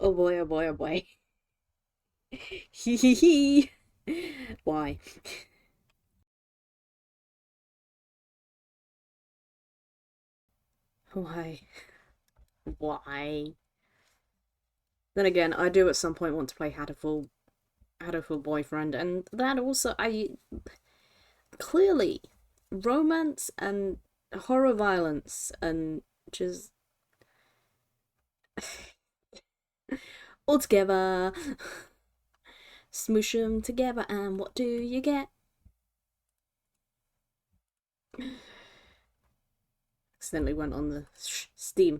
Oh boy, oh boy, oh boy. Hee hee hee. Why? Why? Why? Then again, I do at some point want to play Hatoful Boyfriend, and that also, I clearly romance and horror violence and just all together. Smoosh them together, and what do you get? Accidentally went on the Steam.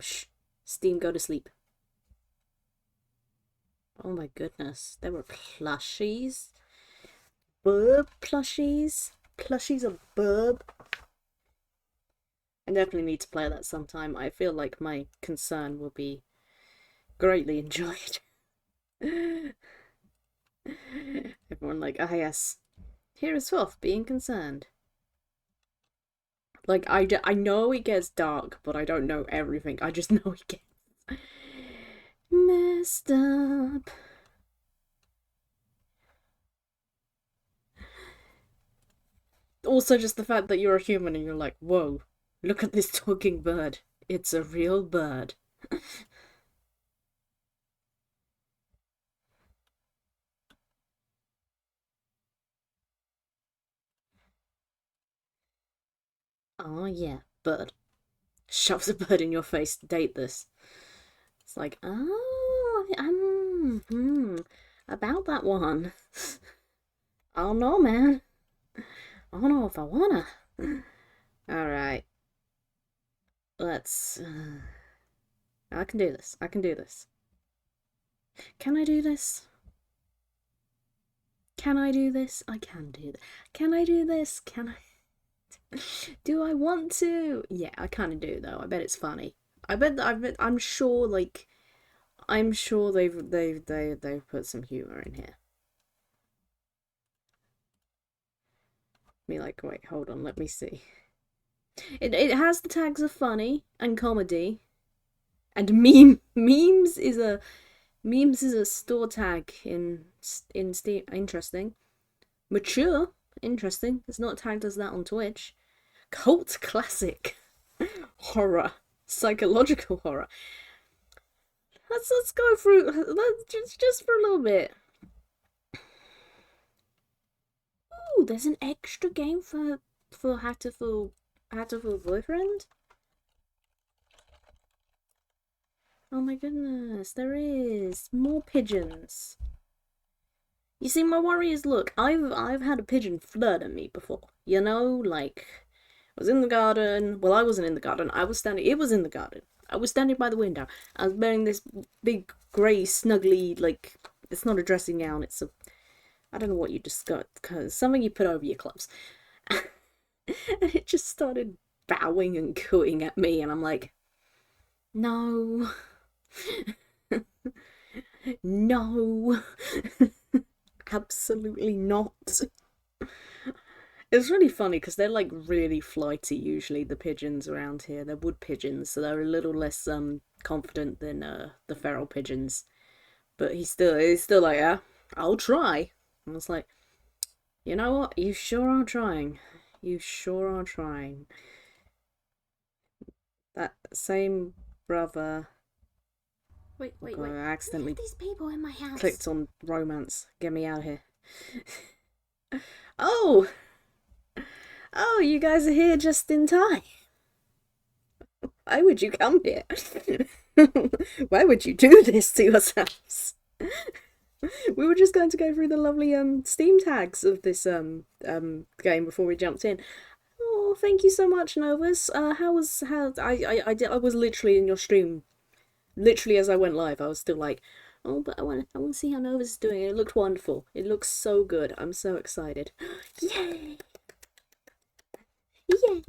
Steam, go to sleep. Oh my goodness, there were plushies. Burb plushies. Plushies of Burb. I definitely need to play that sometime. I feel like my concern will be greatly enjoyed. Everyone like, ah yes, here is Fluff being concerned. Like, I know it gets dark, but I don't know everything. I just know it gets messed up. Also, just the fact that you're a human and you're like, whoa, look at this talking bird. It's a real bird. Oh yeah, bird. Shoves a bird in your face. Date this. It's like, oh, about that one. I don't know, man. I don't know if I wanna. All right, let's. I can do this. I can do this. Can I do this? Can I do this? I can do this. Can I do this? Can I? Do I want to? Yeah, I kind of do though. I bet it's funny. I'm sure. Like, I'm sure they've put some humor in here. Me like, wait, hold on, let me see. It has the tags of funny and comedy, and memes is a store tag in Steam. Interesting. Mature. Interesting. It's not tagged as that on Twitch. Cult classic. Horror. Psychological horror. Let's go through. Let's just for a little bit. Ooh, there's an extra game for Hatterful Boyfriend. Oh my goodness, there is more pigeons. You see, my worry is, look, I've had a pigeon flirt at me before. You know, like, I was in the garden. Well, I wasn't in the garden. I was standing. It was in the garden. I was standing by the window. I was wearing this big grey snuggly, like, it's not a dressing gown. It's a, I don't know what you just got, cause something you put over your clothes. And it just started bowing and cooing at me, and I'm like, no, no, absolutely not. It's really funny because they're like really flighty usually, the pigeons around here. They're wood pigeons, so they're a little less confident than the feral pigeons. But he's still like, yeah, I'll try. And I was like, you know what? You sure are trying. You sure are trying. That same brother. Wait. God, I We accidentally have these people in my house. clicked on romance. Get me out of here. Oh! Oh, you guys are here just in time. Why would you come here? Why would you do this to yourselves? We were just going to go through the lovely Steam tags of this game before we jumped in. Oh, thank you so much, Novus. How I was literally in your stream, literally as I went live. I was still like, oh, but I want to see how Novus is doing. It looked wonderful. It looks so good. I'm so excited. Yay! Yay!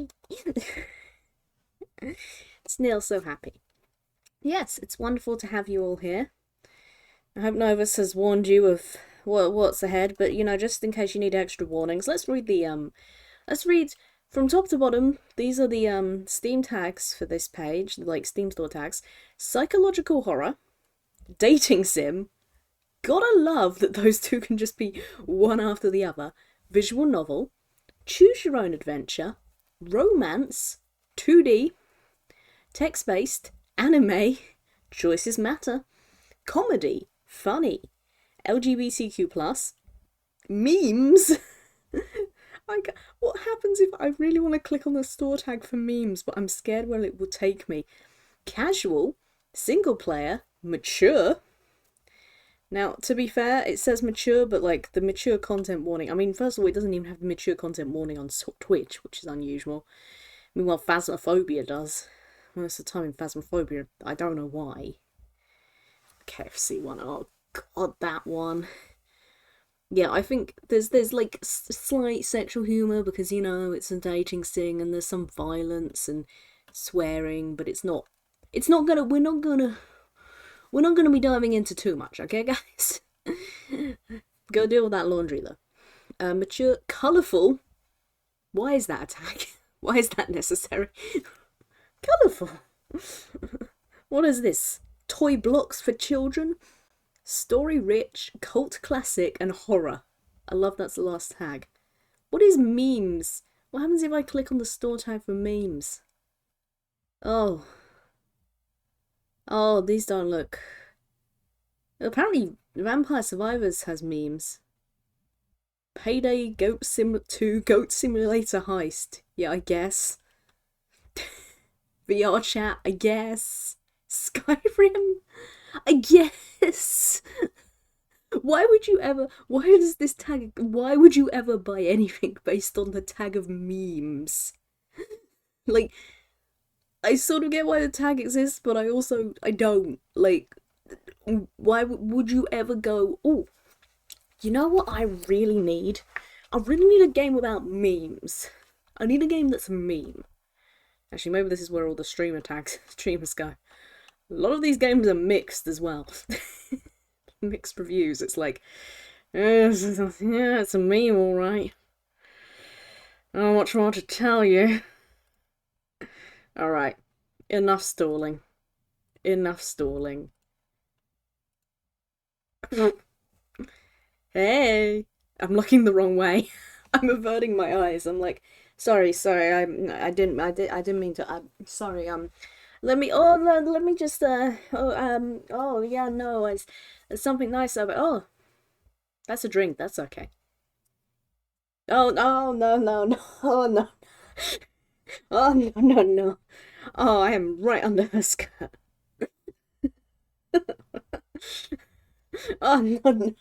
Snail's so happy. Yes, it's wonderful to have you all here. I hope Novus has warned you of what's ahead, but you know, just in case you need extra warnings, let's read from top to bottom. These are the Steam tags for this page, like Steam store tags. Psychological horror, Dating sim. Gotta love that those two can just be one after the other. Visual novel. Choose your own adventure. Romance. 2D. Text based. Anime. Choices matter. Comedy. Funny. LGBTQ+. Memes. What happens if I really want to click on the store tag for memes, but I'm scared where it will take me? Casual, single player, mature. Now, to be fair, it says mature, but like the mature content warning. I mean, first of all, it doesn't even have the mature content warning on Twitch, which is unusual. Meanwhile, Phasmophobia does. Most of the time in Phasmophobia, I don't know why. KFC one, oh god, that one. Yeah, I think there's like slight sexual humor because you know it's a dating thing and there's some violence and swearing, but it's not gonna we're not gonna be diving into too much, okay, guys? Go deal with that laundry though. Mature, colourful. Why is that a tag? Why is that necessary? Colourful. What is this? Toy blocks for children? Story rich, cult classic, and horror. I love that's the last tag. What is memes? What happens if I click on the store tag for memes? Oh. Oh, these don't look. Apparently, Vampire Survivors has memes. Payday Goat Sim 2 Goat Simulator Heist. Yeah, I guess. VR chat, I guess. Skyrim, I guess. Why would you ever? Why does this tag? Why would you ever buy anything based on the tag of memes? Like, I sort of get why the tag exists, but I don't. Like, why would you ever go? Oh, you know what I really need? I really need a game about memes. I need a game that's a meme. Actually, maybe this is where all the streamers go. A lot of these games are mixed as well. Mixed reviews. It's like, yeah, it's a meme, all right. I don't know what more to tell you. All right, enough stalling. Enough stalling. Hey, I'm looking the wrong way. I'm averting my eyes. I'm like, sorry. I didn't mean to. I'm sorry. Let me just. Oh yeah, no, it's something nice over. Oh, that's a drink. That's okay. Oh no no no no oh no oh no no no oh I am right under her skirt. Oh no no.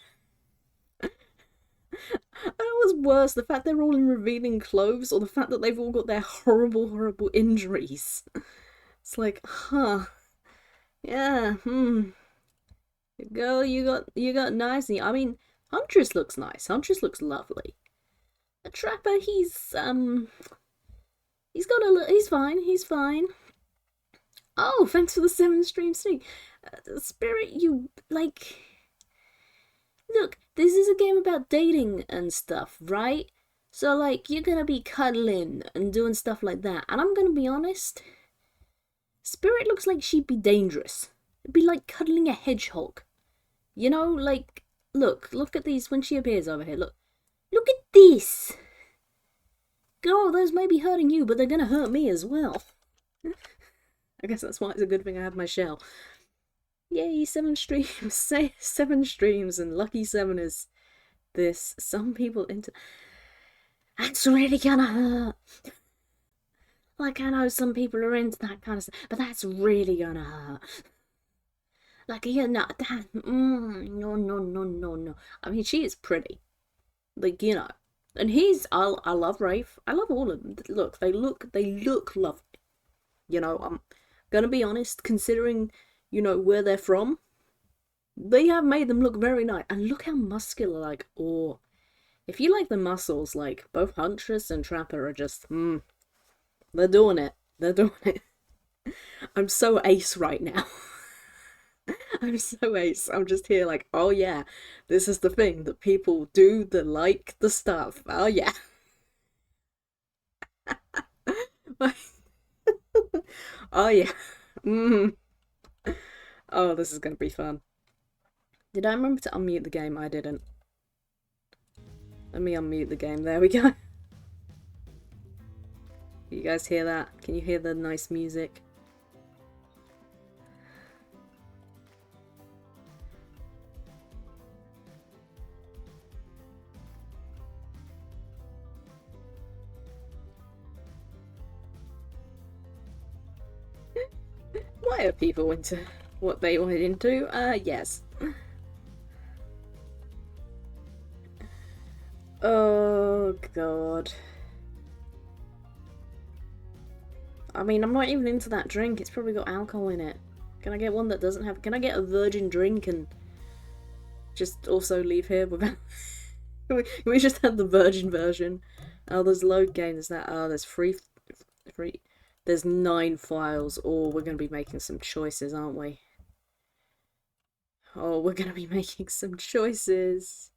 And it was worse, the fact they're all in revealing clothes or the fact that they've all got their horrible injuries. It's like, huh, yeah, girl, you got nice. I mean, Huntress looks nice. Huntress looks lovely. The Trapper, he's got a he's fine. He's fine. Oh, thanks for the 7 stream streak. Spirit, you like. Look, this is a game about dating and stuff, right? So, like, you're gonna be cuddling and doing stuff like that. And I'm gonna be honest, Spirit looks like she'd be dangerous. It'd be like cuddling a hedgehog. You know, like, look at these when she appears over here. Look at this. Girl, those may be hurting you, but they're gonna hurt me as well. I guess that's why it's a good thing I have my shell. Yay, 7 streams. 7 streams, and lucky 7 is this. Some people into. That's really gonna hurt. Like, I know some people are into that kind of stuff, but that's really gonna hurt. Like, you know, that. No, no, no, no, no. I mean, she is pretty. Like, you know. And I love Rafe. I love all of them. Look, they look lovely. You know, I'm gonna be honest, considering, you know, where they're from, they have made them look very nice. And look how muscular, like, oh. If you like the muscles, like, both Huntress and Trapper are just, they're doing it. They're doing it. I'm so ace right now. I'm so ace. I'm just here like, oh yeah, this is the thing that people do that like the stuff. Oh yeah. Oh yeah. Oh, this is gonna be fun. Did I remember to unmute the game? I didn't. Let me unmute the game. There we go. You guys hear that? Can you hear the nice music? Why are people into what they wanted into? Yes. Oh, God. I mean, I'm not even into that drink. It's probably got alcohol in it. Can I get one that doesn't have... Can I get a virgin drink and just also leave here without... we just had the virgin version. Oh, there's load game. There's that. Oh, there's free... There's 9 files. Oh, we're going to be making some choices, aren't we? Oh, we're going to be making some choices.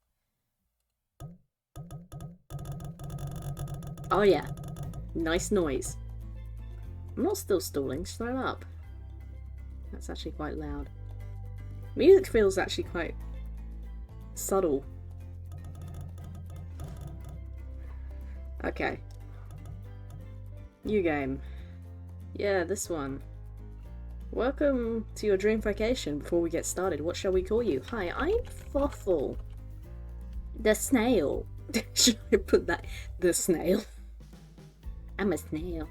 Oh, yeah. Nice noise. I'm not still stalling. Shut up. That's actually quite loud. Music feels actually quite subtle. Okay. New game. Yeah, this one. Welcome to your dream vacation. Before we get started, what shall we call you? Hi, I'm Fluffle. The snail. Should I put that? The snail. I'm a snail.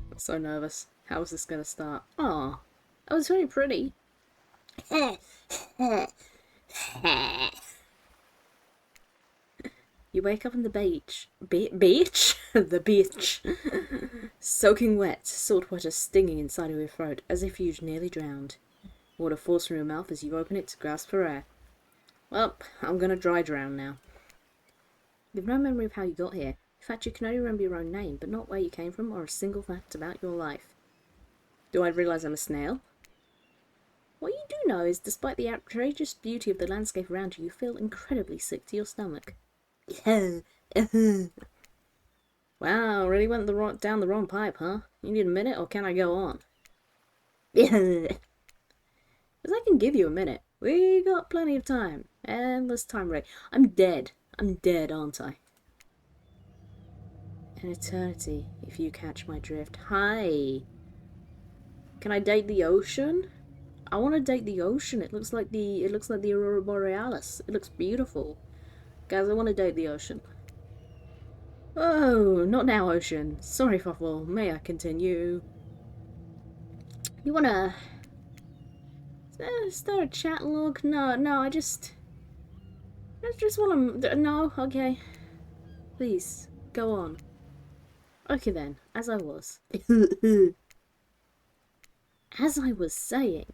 I'm so nervous. How is this gonna start? Aw. Oh, it's very pretty. You wake up on the beach. Beach? The beach. Soaking wet, salt water stinging inside of your throat, as if you'd nearly drowned. Water falls from your mouth as you open it to grasp for air. Well, I'm gonna dry drown now. You've no memory of how you got here. In fact, you can only remember your own name, but not where you came from or a single fact about your life. Do I realise I'm a snail? What you do know is, despite the outrageous beauty of the landscape around you, you feel incredibly sick to your stomach. Wow, really went down the wrong pipe, huh? You need a minute, or can I go on? Because I can give you a minute. We got plenty of time. Endless time rate. I'm dead. I'm dead, aren't I? An eternity, if you catch my drift. Hi. Can I date the ocean? I want to date the ocean. It looks like the Aurora Borealis. It looks beautiful. Guys, I want to date the ocean. Oh, not now, ocean. Sorry, Fuffle. May I continue? You wanna... Is there a chat log? No, I just wanna... No, okay. Please, go on. Okay then, as I was. As I was saying,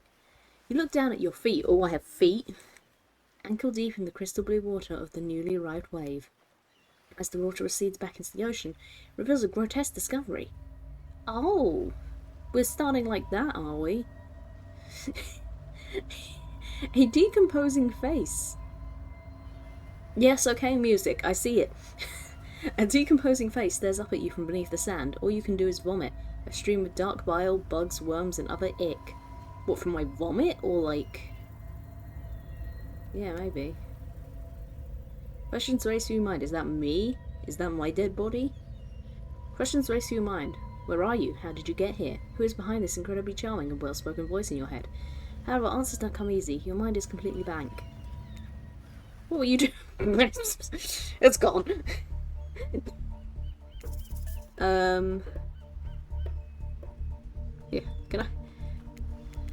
you look down at your feet. Oh, I have feet. Ankle deep in the crystal blue water of the newly arrived wave. As the water recedes back into the ocean, it reveals a grotesque discovery. Oh, we're starting like that, are we? A decomposing face. Yes, okay, music, I see it. A decomposing face stares up at you from beneath the sand. All you can do is vomit. A stream of dark bile, bugs, worms, and other ick. What, from my vomit? Or like... Yeah, maybe. Questions race through your mind. Is that me? Is that my dead body? Questions race through your mind. Where are you? How did you get here? Who is behind this incredibly charming and well-spoken voice in your head? However, answers don't come easy. Your mind is completely blank. What were you doing? It's gone. Yeah, can I?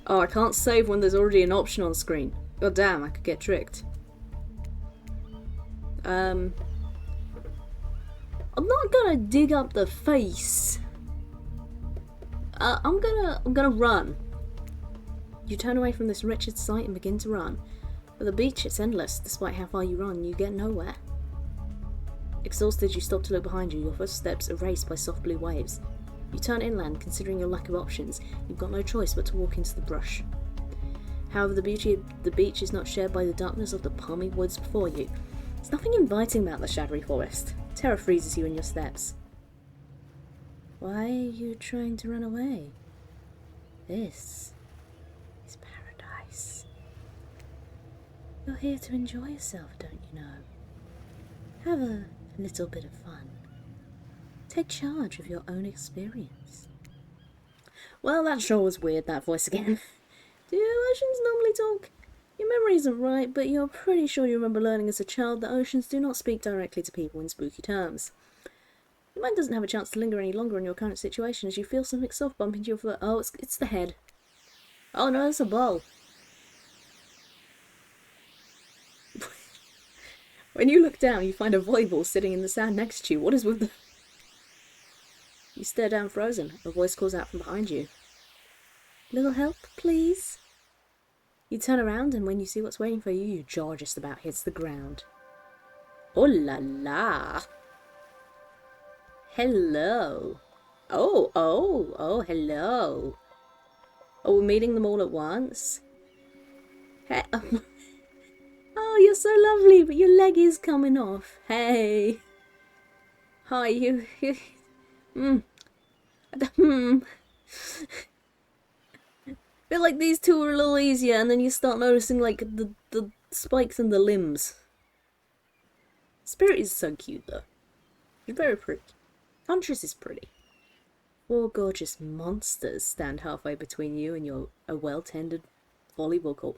Oh, I can't save when there's already an option on screen. God damn, I could get tricked. I'm not gonna dig up the face. I'm gonna run. You turn away from this wretched sight and begin to run. But the beach, it's endless. Despite how far you run, you get nowhere. Exhausted, you stop to look behind you, your footsteps erased by soft blue waves. You turn inland, considering your lack of options. You've got no choice but to walk into the brush. However, the beauty of the beach is not shared by the darkness of the palmy woods before you. There's nothing inviting about the shadowy forest. Terror freezes you in your steps. Why are you trying to run away? This is paradise. You're here to enjoy yourself, don't you know? Have a little bit of fun. Take charge of your own experience. Well, that sure was weird, that voice again. Do oceans normally talk? Your memory isn't right, but you're pretty sure you remember learning as a child that oceans do not speak directly to people in spooky terms. Your mind doesn't have a chance to linger any longer in your current situation as you feel something soft bump into your foot. Oh, it's the head. Oh no, it's a ball. When you look down, you find a volleyball sitting in the sand next to you. What is with the... You stare down frozen. A voice calls out from behind you. Little help, please? You turn around and when you see what's waiting for you, your jaw just about hits the ground. Oh la la! Hello! Oh, hello! Oh, we're meeting them all at once? Hey, oh, you're so lovely, but your leg is coming off. Hey! Hi, you... feel like these two are a little easier, and then you start noticing, like, the spikes in the limbs. Spirit is so cute, though. She's very pretty. Huntress is pretty. Four gorgeous monsters stand halfway between you and your a well-tended volleyball court.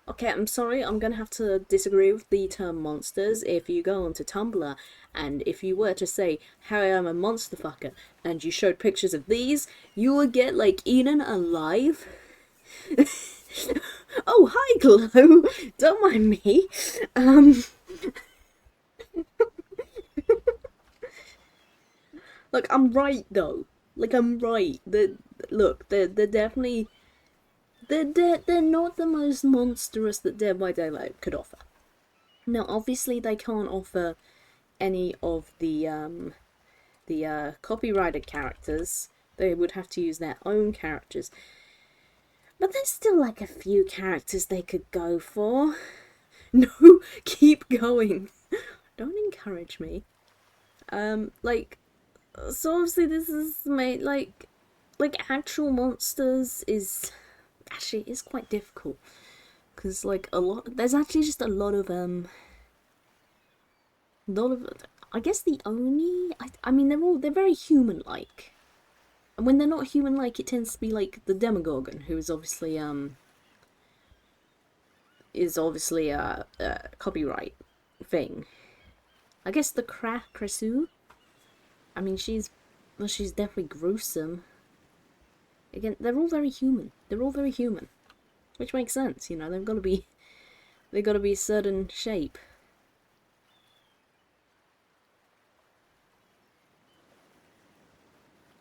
Okay, I'm sorry, I'm gonna have to disagree with the term monsters. If you go onto Tumblr, and if you were to say, how I am a monster fucker, and you showed pictures of these, you would get, like, eaten alive. Oh, hi, Glow! Don't mind me. Look, I'm right, though. Like, I'm right. Look, they're definitely... They're not the most monstrous that Dead by Daylight could offer. Now, obviously, they can't offer any of the copyrighted characters. They would have to use their own characters. But there's still, like, a few characters they could go for. No, keep going. Don't encourage me. Like, so obviously this is made, like actual monsters is... Actually, it's quite difficult. Because, like, there's actually just a lot of, I guess the only, I mean, they're very human-like. And when they're not human-like, it tends to be, like, the Demogorgon, who is obviously a copyright thing. I guess the Krasu, I mean, she's definitely gruesome. Again, they're all very human. They're all very human. Which makes sense, you know, they've got to be a certain shape.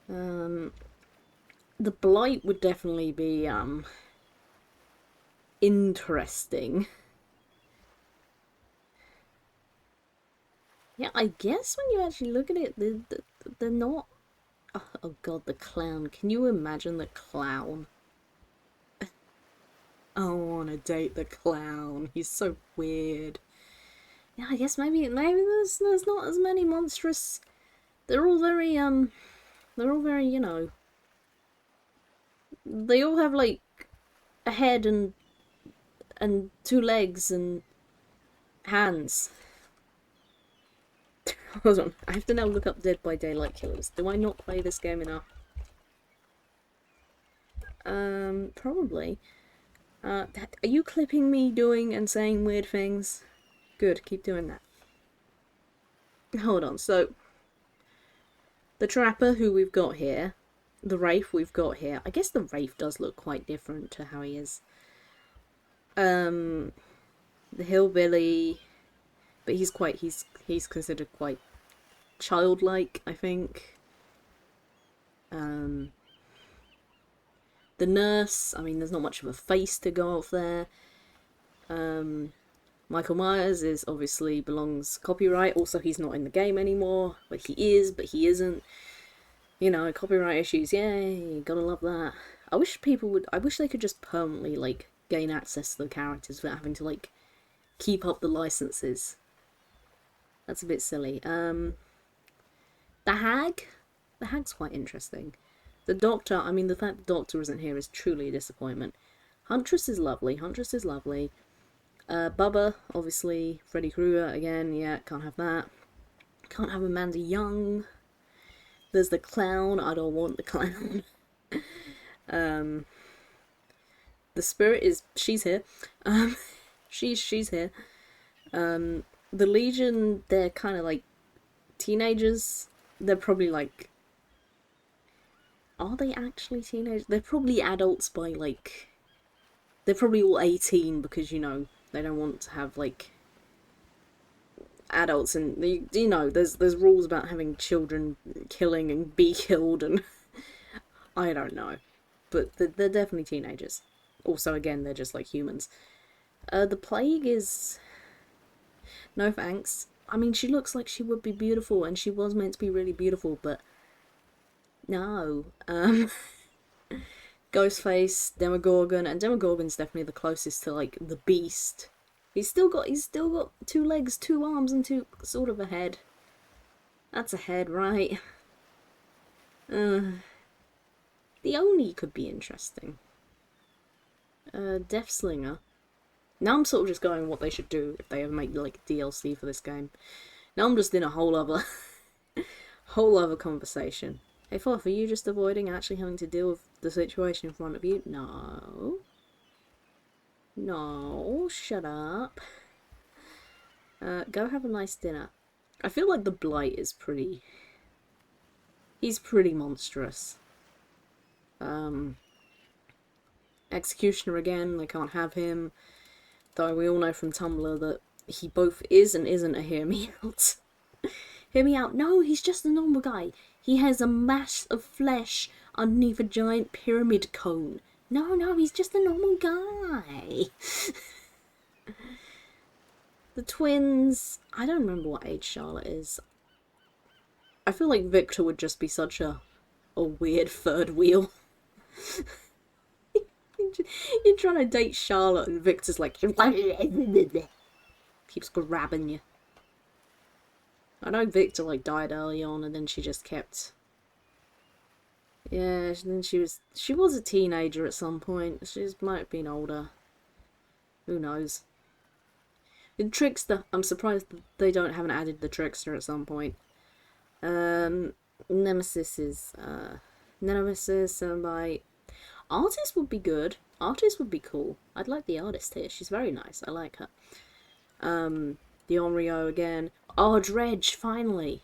The Blight would definitely be, interesting. Yeah, I guess when you actually look at it, they're not... Oh god, the clown. Can you imagine the clown? I wanna date the clown. He's so weird. Yeah, I guess maybe there's not as many monstrous... They're all very, you know... They all have, like, a head and two legs and hands. Hold on, I have to now look up Dead by Daylight killers. Do I not play this game enough? Probably. Are you clipping me doing and saying weird things? Good, keep doing that. Hold on, so... The Trapper, who we've got here. The Wraith we've got here. I guess the Wraith does look quite different to how he is. The Hillbilly... But he's considered quite childlike, I think. The Nurse, I mean, there's not much of a face to go off there. Michael Myers is obviously belongs copyright. Also, he's not in the game anymore. But he is, but he isn't. You know, copyright issues. Yay, gotta love that. I wish they could just permanently, like, gain access to the characters without having to, like, keep up the licenses. That's a bit silly. The Hag? The hag's quite interesting. The doctor, I mean, the fact the doctor isn't here is truly a disappointment. Huntress is lovely. Huntress is lovely. Bubba, obviously. Freddy Krueger, again, yeah, can't have that. Can't have Amanda Young. There's the clown. I don't want the clown. um, the spirit is, she's here. She's here. The Legion, they're kind of like teenagers. They're probably like, are they actually teenagers? They're probably adults by like, they're probably all 18 because, you know, they don't want to have like adults, and you know, there's rules about having children killing and be killed, and I don't know, but they're definitely teenagers. Also, again, they're just like humans. The plague is no thanks. I mean, she looks like she would be beautiful, and she was meant to be really beautiful, but no. Ghostface, Demogorgon, and Demogorgon's definitely the closest to like the Beast. He's still got 2 legs, 2 arms, and two sort of a head. That's a head, right? The Oni could be interesting. Deathslinger. Now I'm sort of just going what they should do if they ever make like DLC for this game. Now I'm just in a whole other whole other conversation. Hey Fluff, are you just avoiding actually having to deal with the situation in front of you? No. No, shut up. Go have a nice dinner. I feel like the Blight is pretty... He's pretty monstrous. Executioner again, they can't have him. Though we all know from Tumblr that he both is and isn't a hear me out. Hear me out. No, he's just a normal guy. He has a mass of flesh underneath a giant pyramid cone. No, he's just a normal guy. The twins... I don't remember what age Charlotte is. I feel like Victor would just be such a weird third wheel. You're trying to date Charlotte and Victor's like... keeps grabbing you. I know Victor like died early on and then she just kept... Yeah, then she was a teenager at some point. She might have been older. Who knows? The Trickster, I'm surprised they haven't added the Trickster at some point. Nemesis is, Nemesis, by... Artist would be good. Artist would be cool. I'd like the artist here. She's very nice. I like her. The Onryo again. Oh, Dredge, finally.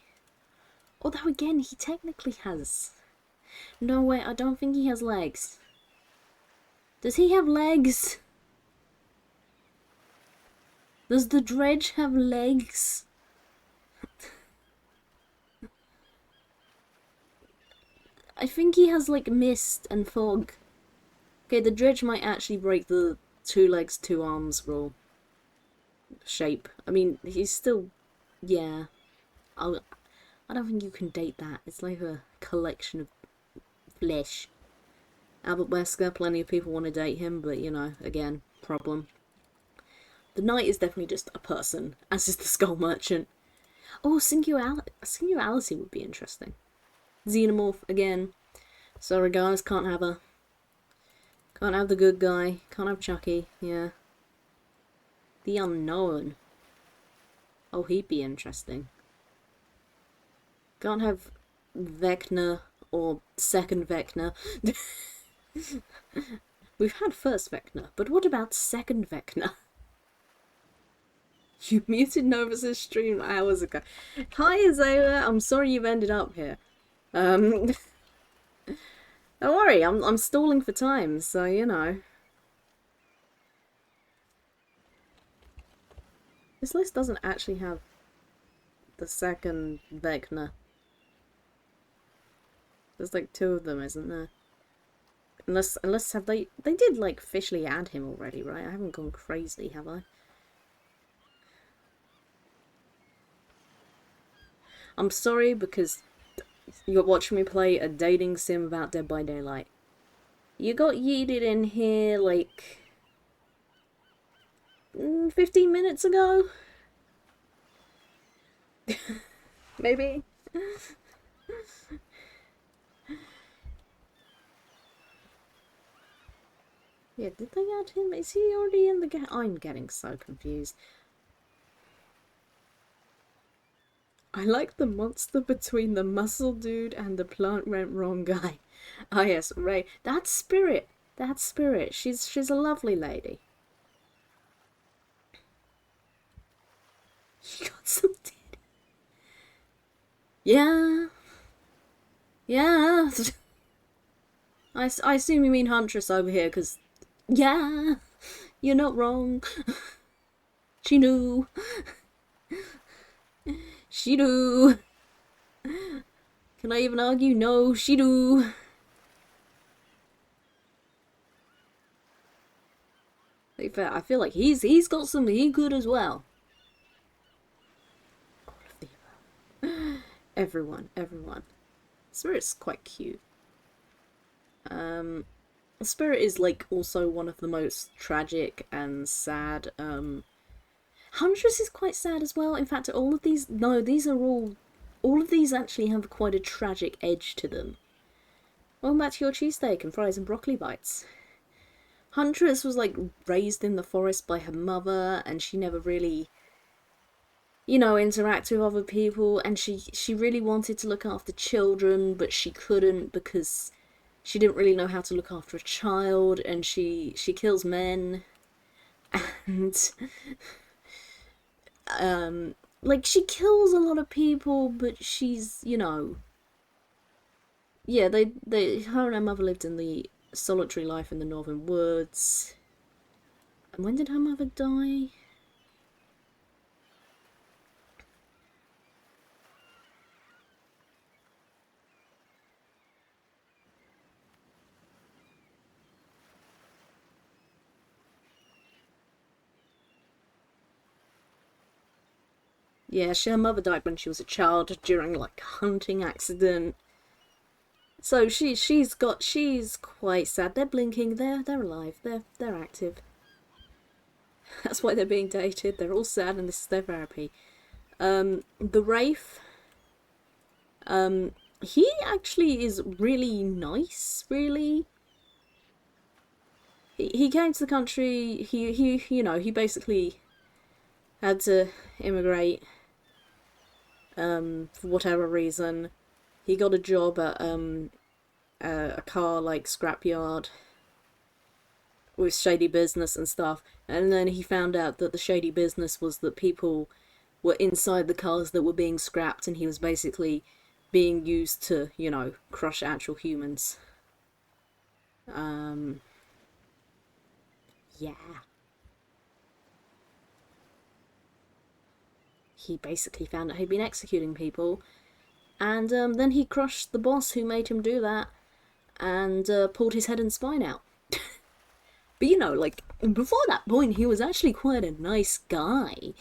Although, again, he technically has... No, wait, I don't think he has legs. Does he have legs? Does the Dredge have legs? I think he has, like, mist and fog. Okay, the Dredge might actually break the 2 legs, 2 arms rule. Shape. I mean, he's still... Yeah. I don't think you can date that. It's like a collection of flesh. Albert Wesker, plenty of people want to date him, but, you know, again, problem. The Knight is definitely just a person, as is the Skull Merchant. Oh, Singularity would be interesting. Xenomorph, again. Sorry guys, can't have her. Can't have the good guy. Can't have Chucky, yeah. The Unknown. Oh, he'd be interesting. Can't have Vecna or second Vecna. We've had first Vecna, but what about second Vecna? You muted Novus' stream hours ago. Hi, Azalea. I'm sorry you've ended up here. Don't worry, I'm stalling for time, so you know. This list doesn't actually have the second Vecna. There's like 2 of them, isn't there? Unless have they did like officially add him already, right? I haven't gone crazy, have I? I'm sorry because you're watching me play a dating sim about Dead by Daylight. You got yeeted in here like 15 minutes ago? Maybe? Yeah, did they add him? Is he already in the game? I'm getting so confused. I like the monster between the muscle dude and the plant went wrong guy. Ah yes, Ray. That's Spirit. That's Spirit. She's a lovely lady. She got some titty. Yeah. Yeah. I assume you mean Huntress over here, because... Yeah. You're not wrong. She knew. She knew. Can I even argue? No, she knew. I feel like he's got some he good as well. All of the above. Everyone. Spirit's quite cute. Spirit is like also one of the most tragic and sad. Huntress is quite sad as well. In fact, all of these no, these are all of these actually have quite a tragic edge to them. Welcome back to your cheesesteak and fries and broccoli bites. Huntress was like raised in the forest by her mother, and she never really, interact with other people, and she really wanted to look after children, but she couldn't because she didn't really know how to look after a child, and she kills men, and like she kills a lot of people, but she's yeah, her and her mother lived in the solitary life in the northern woods. And when did her mother die? Yeah, her mother died when she was a child during like a hunting accident. So she's quite sad. They're blinking. They're alive. They're active. That's why they're being dated. They're all sad, and this is their therapy. The Wraith. He actually is really nice. Really, he came to the country. He basically had to immigrate. For whatever reason, he got a job at a car like scrapyard with shady business and stuff, and then he found out that the shady business was that people were inside the cars that were being scrapped, and he was basically being used to, crush actual humans. Um, yeah. He basically found out he'd been executing people, and then he crushed the boss who made him do that, and pulled his head and spine out. But like, before that point, he was actually quite a nice guy.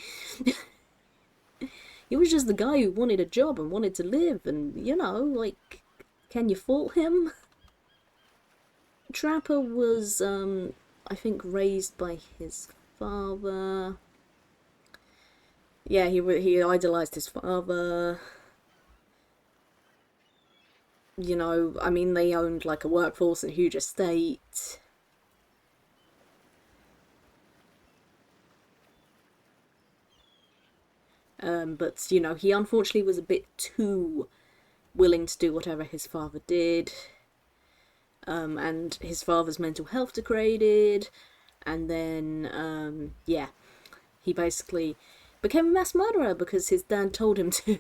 He was just the guy who wanted a job and wanted to live, and like, can you fault him? Trapper was, I think, raised by his father. Yeah, he idolized his father. I mean, they owned like a workforce and a huge estate. But he unfortunately was a bit too willing to do whatever his father did. And his father's mental health degraded, and then yeah, he basically became a mass murderer because his dad told him to.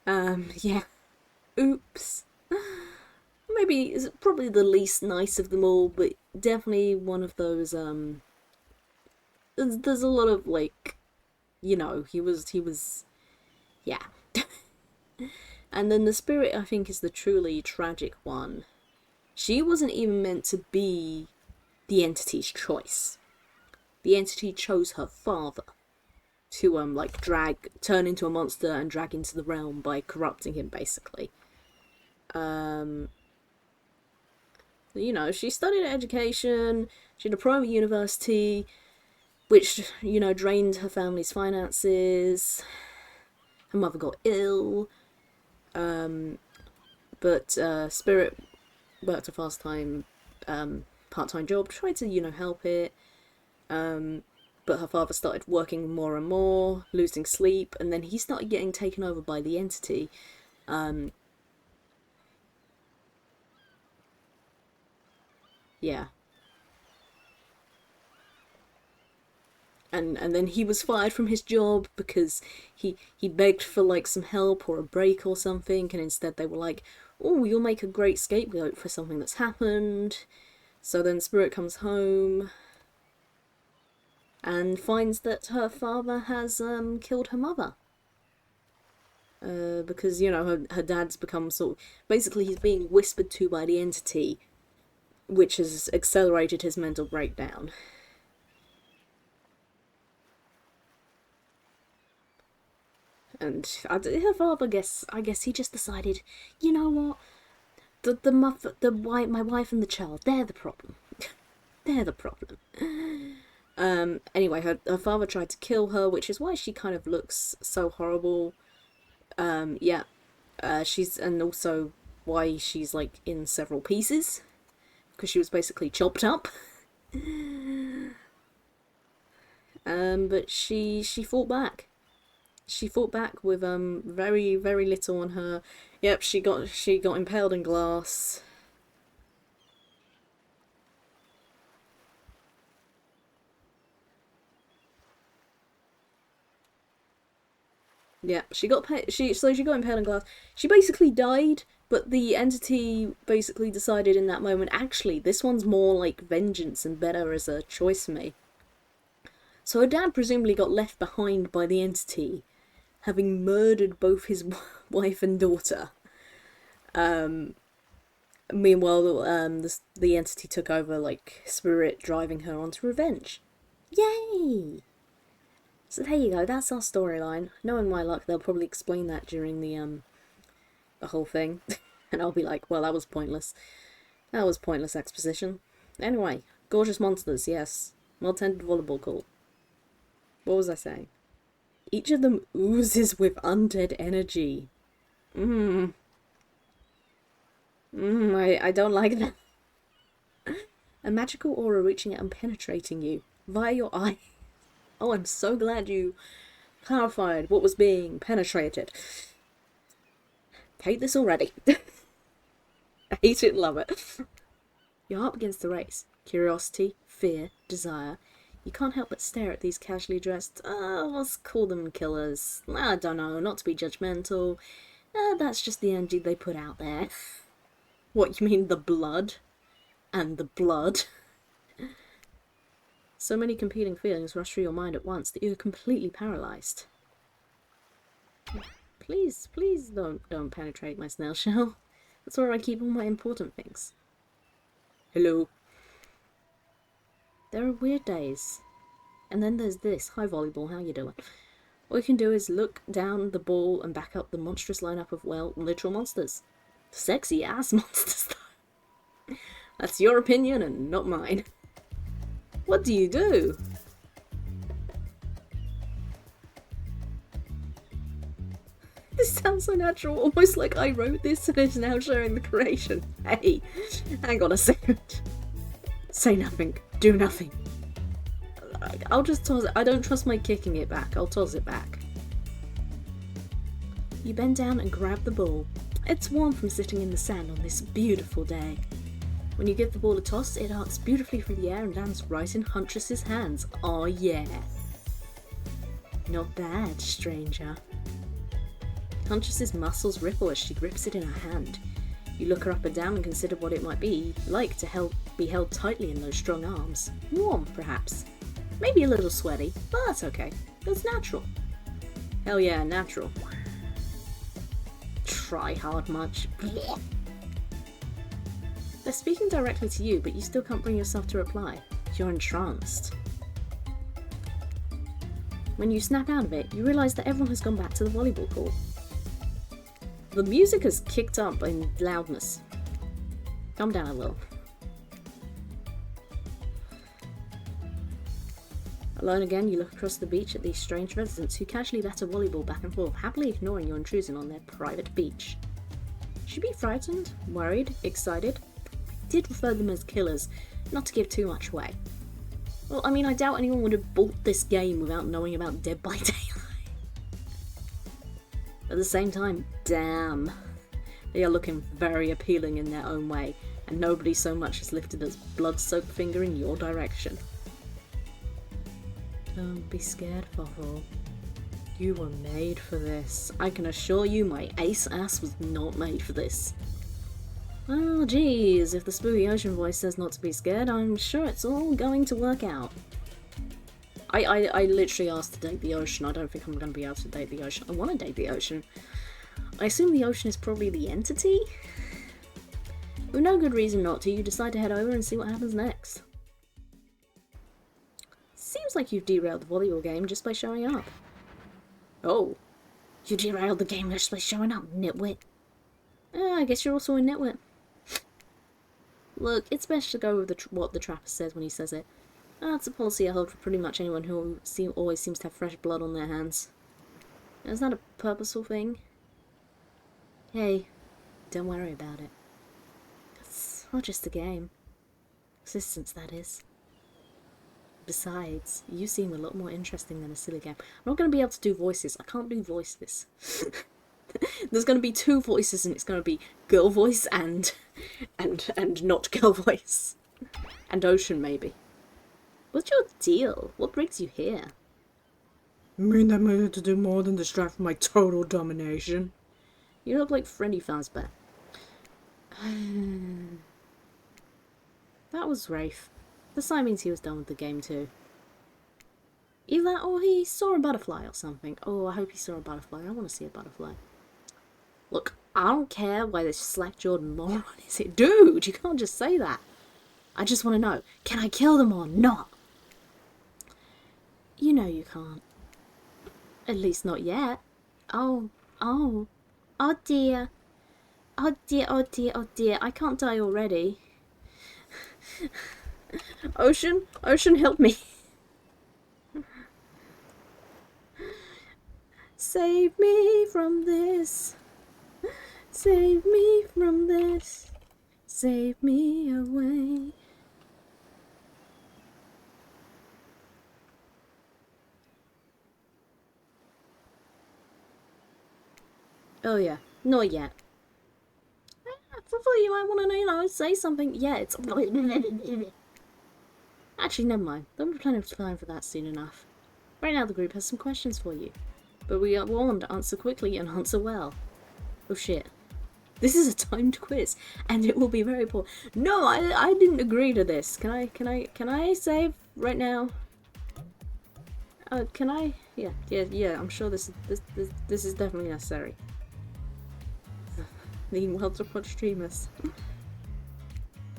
Yeah, oops. Maybe it's probably the least nice of them all, but definitely one of those. There's a lot of like, he was, yeah. And then the Spirit, I think, is the truly tragic one. She wasn't even meant to be the entity's choice. The entity chose her father to like turn into a monster and drag into the realm by corrupting him, basically. She studied education. She had a private university, which drained her family's finances. Her mother got ill, but Spirit worked a fast time part-time job, tried to, help it. But her father started working more and more, losing sleep, and then he started getting taken over by the entity. Yeah. And then he was fired from his job because he begged for like some help or a break or something, and instead they were like, oh, you'll make a great scapegoat for something that's happened. So then Spirit comes home and finds that her father has killed her mother. Because, her dad's become sort of... Basically, he's being whispered to by the entity, which has accelerated his mental breakdown. And her father, I guess he just decided, you know what? My wife and the child, they're the problem. They're the problem. Anyway, her father tried to kill her, which is why she kind of looks so horrible. Yeah. And also why she's like in several pieces. Because she was basically chopped up. But she fought back. She fought back with very, very little on her. Yep, she got impaled in glass. Yeah, she got impaled in glass. She basically died, but the entity basically decided in that moment, actually, this one's more like vengeance and better as a choice for me. So her dad presumably got left behind by the entity, having murdered both his wife and daughter. Meanwhile, the entity took over, like, Spirit, driving her on to revenge. Yay! So there you go, that's our storyline. Knowing my luck, they'll probably explain that during the whole thing. And I'll be like, well, that was pointless. That was pointless exposition. Anyway, gorgeous monsters, yes. Well-tended volleyball court. What was I saying? Each of them oozes with undead energy. I don't like that. A magical aura reaching out and penetrating you via your eye. Oh, I'm so glad you clarified what was being penetrated. Hate this already. I hate it and love it. Your heart begins to race. Curiosity, fear, desire. You can't help but stare at these casually dressed, let's call them killers. I don't know, not to be judgmental. That's just the energy they put out there. What, you mean the blood? And the blood? So many competing feelings rush through your mind at once that you're completely paralysed. Please don't penetrate my snail shell. That's where I keep all my important things. Hello. There are weird days. And then there's this. Hi volleyball, how you doing? All you can do is look down the ball and back up the monstrous lineup of, well, literal monsters. Sexy ass monsters though. That's your opinion and not mine. What do you do? This sounds so natural, almost like I wrote this and is now showing the creation. Hey, hang on a second. Say nothing, do nothing. I'll just toss it. I don't trust my kicking it back. I'll toss it back. You bend down and grab the ball. It's warm from sitting in the sand on this beautiful day. When you give the ball a toss, it arcs beautifully through the air and lands right in Huntress's hands. Aw, yeah. Not bad, stranger. Huntress's muscles ripple as she grips it in her hand. You look her up and down and consider what it might be like to be held tightly in those strong arms. Warm, perhaps. Maybe a little sweaty, but that's okay. That's natural. Hell yeah, natural. Try hard much. They're speaking directly to you, but you still can't bring yourself to reply. You're entranced. When you snap out of it, you realise that everyone has gone back to the volleyball court. The music has kicked up in loudness. Calm down a little. Alone again, you look across the beach at these strange residents who casually batter volleyball back and forth, happily ignoring your intrusion on their private beach. Should you be frightened, worried, excited? did refer to them as killers, not to give too much away. Well, I mean, I doubt anyone would have bought this game without knowing about Dead by Daylight. At the same time, damn. They are looking very appealing in their own way, and nobody so much as lifted a blood-soaked finger in your direction. Don't be scared, Fluffle. You were made for this. I can assure you my ace ass was not made for this. Oh geez, if the spooky ocean voice says not to be scared, I'm sure it's all going to work out. I literally asked to date the ocean. I don't think I'm going to be able to date the ocean. I want to date the ocean. I assume the ocean is probably the entity? With no good reason not to, you decide to head over and see what happens next. Seems like you've derailed the volleyball game just by showing up. Oh, you derailed the game just by showing up, nitwit. I guess you're also a nitwit. Look, it's best to go with what the trapper says when he says it. That's a policy I hold for pretty much anyone who always seems to have fresh blood on their hands. Is that a purposeful thing? Hey, don't worry about it. It's all just a game. Existence, that is. Besides, you seem a lot more interesting than a silly game. I'm not going to be able to do voices. I can't do voices. There's going to be 2 voices, and it's going to be girl voice and not girl voice. And ocean, maybe. What's your deal? What brings you here? I mean, I'm here to do more than distract from my total domination. You look like Freddy Fazbear. That was Rafe. The sign means he was done with the game too. Either that or he saw a butterfly or something. Oh, I hope he saw a butterfly. I want to see a butterfly. Look, I don't care why this slack-jawed moron is here. Dude, you can't just say that. I just want to know, can I kill them or not? You know you can't. At least not yet. Oh dear. Oh dear, oh dear, oh dear. I can't die already. Ocean, help me. Save me from this. Save me from this. Save me away. Oh yeah, not yet. Hopefully you might want to, say something. Yeah, it's... Actually, never mind. There'll be plenty of time for that soon enough. Right now the group has some questions for you. But we are warned to answer quickly and answer well. Oh shit. This is a timed quiz, and it will be very poor. No, I didn't agree to this. Can I save right now? Can I? Yeah, I'm sure this is definitely necessary. Being well to watch streamers.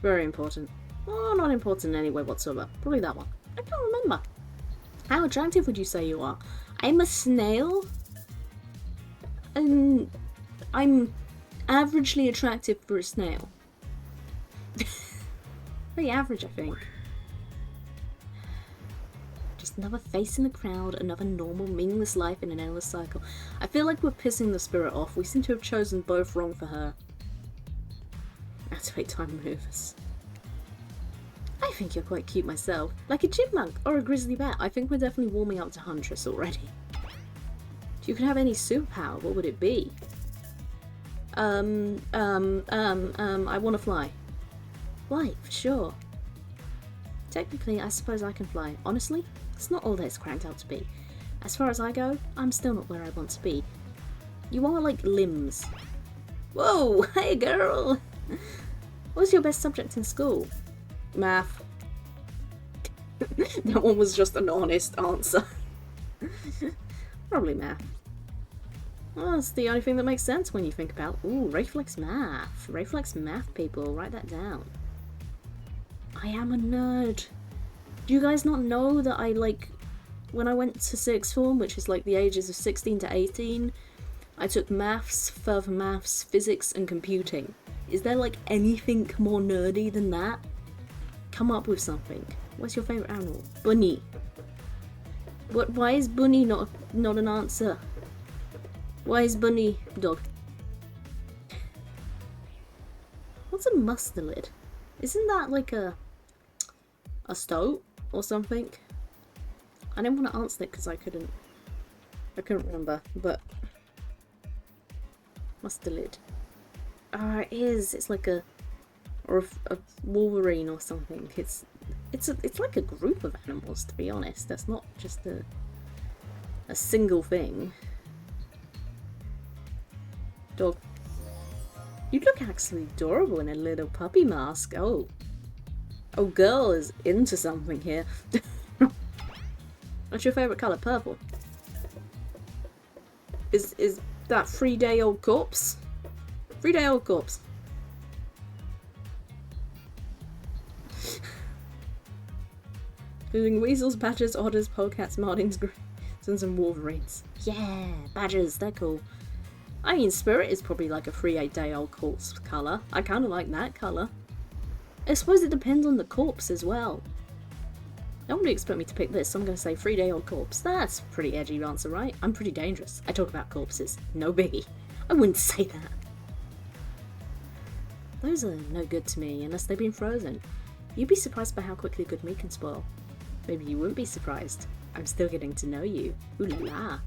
Very important. Oh, not important in any way whatsoever. Probably that one. I can't remember. How attractive would you say you are? I'm a snail. And I'm averagely attractive for a snail. Very average, I think. Just another face in the crowd, another normal, meaningless life in an endless cycle. I feel like we're pissing the spirit off. We seem to have chosen both wrong for her. Activate time removers. I think you're quite cute myself. Like a chipmunk or a grizzly bear. I think we're definitely warming up to Huntress already. If you could have any superpower, what would it be? I want to fly. Fly, for sure. Technically, I suppose I can fly. Honestly, it's not all that it's cracked out to be. As far as I go, I'm still not where I want to be. You are like limbs. Whoa, hey girl! What was your best subject in school? Math. That one was just an honest answer. Probably math. Well, that's the only thing that makes sense when you think about... Ooh, Reflex Math. Reflex Math, people. Write that down. I am a nerd. Do you guys not know that I, when I went to sixth form, which is the ages of 16 to 18, I took maths, further maths, physics, and computing. Is there, anything more nerdy than that? Come up with something. What's your favourite animal? Bunny. Why is bunny not an answer? Why is bunny dog? What's a mustelid? Isn't that like a stoat or something? I didn't want to answer it because I couldn't remember, but what's the lid? Ah, it is. It's like a wolverine or something. It's like a group of animals, to be honest. That's not just a single thing. Dog. You look actually adorable in a little puppy mask. Oh, girl is into something here. What's your favourite colour? Purple. Is that 3-day-old corpse? 3-day-old corpse. Including weasels, badgers, otters, polecats, martins, grisons, and wolverines. Yeah, badgers, they're cool. I mean, Spirit is probably like a 3-8-day-old corpse colour. I kind of like that colour. I suppose it depends on the corpse as well. Nobody expect me to pick this, so I'm going to say 3-day-old corpse. That's a pretty edgy answer, right? I'm pretty dangerous. I talk about corpses. No biggie. I wouldn't say that. Those are no good to me unless they've been frozen. You'd be surprised by how quickly good meat can spoil. Maybe you wouldn't be surprised. I'm still getting to know you. Ooh la la.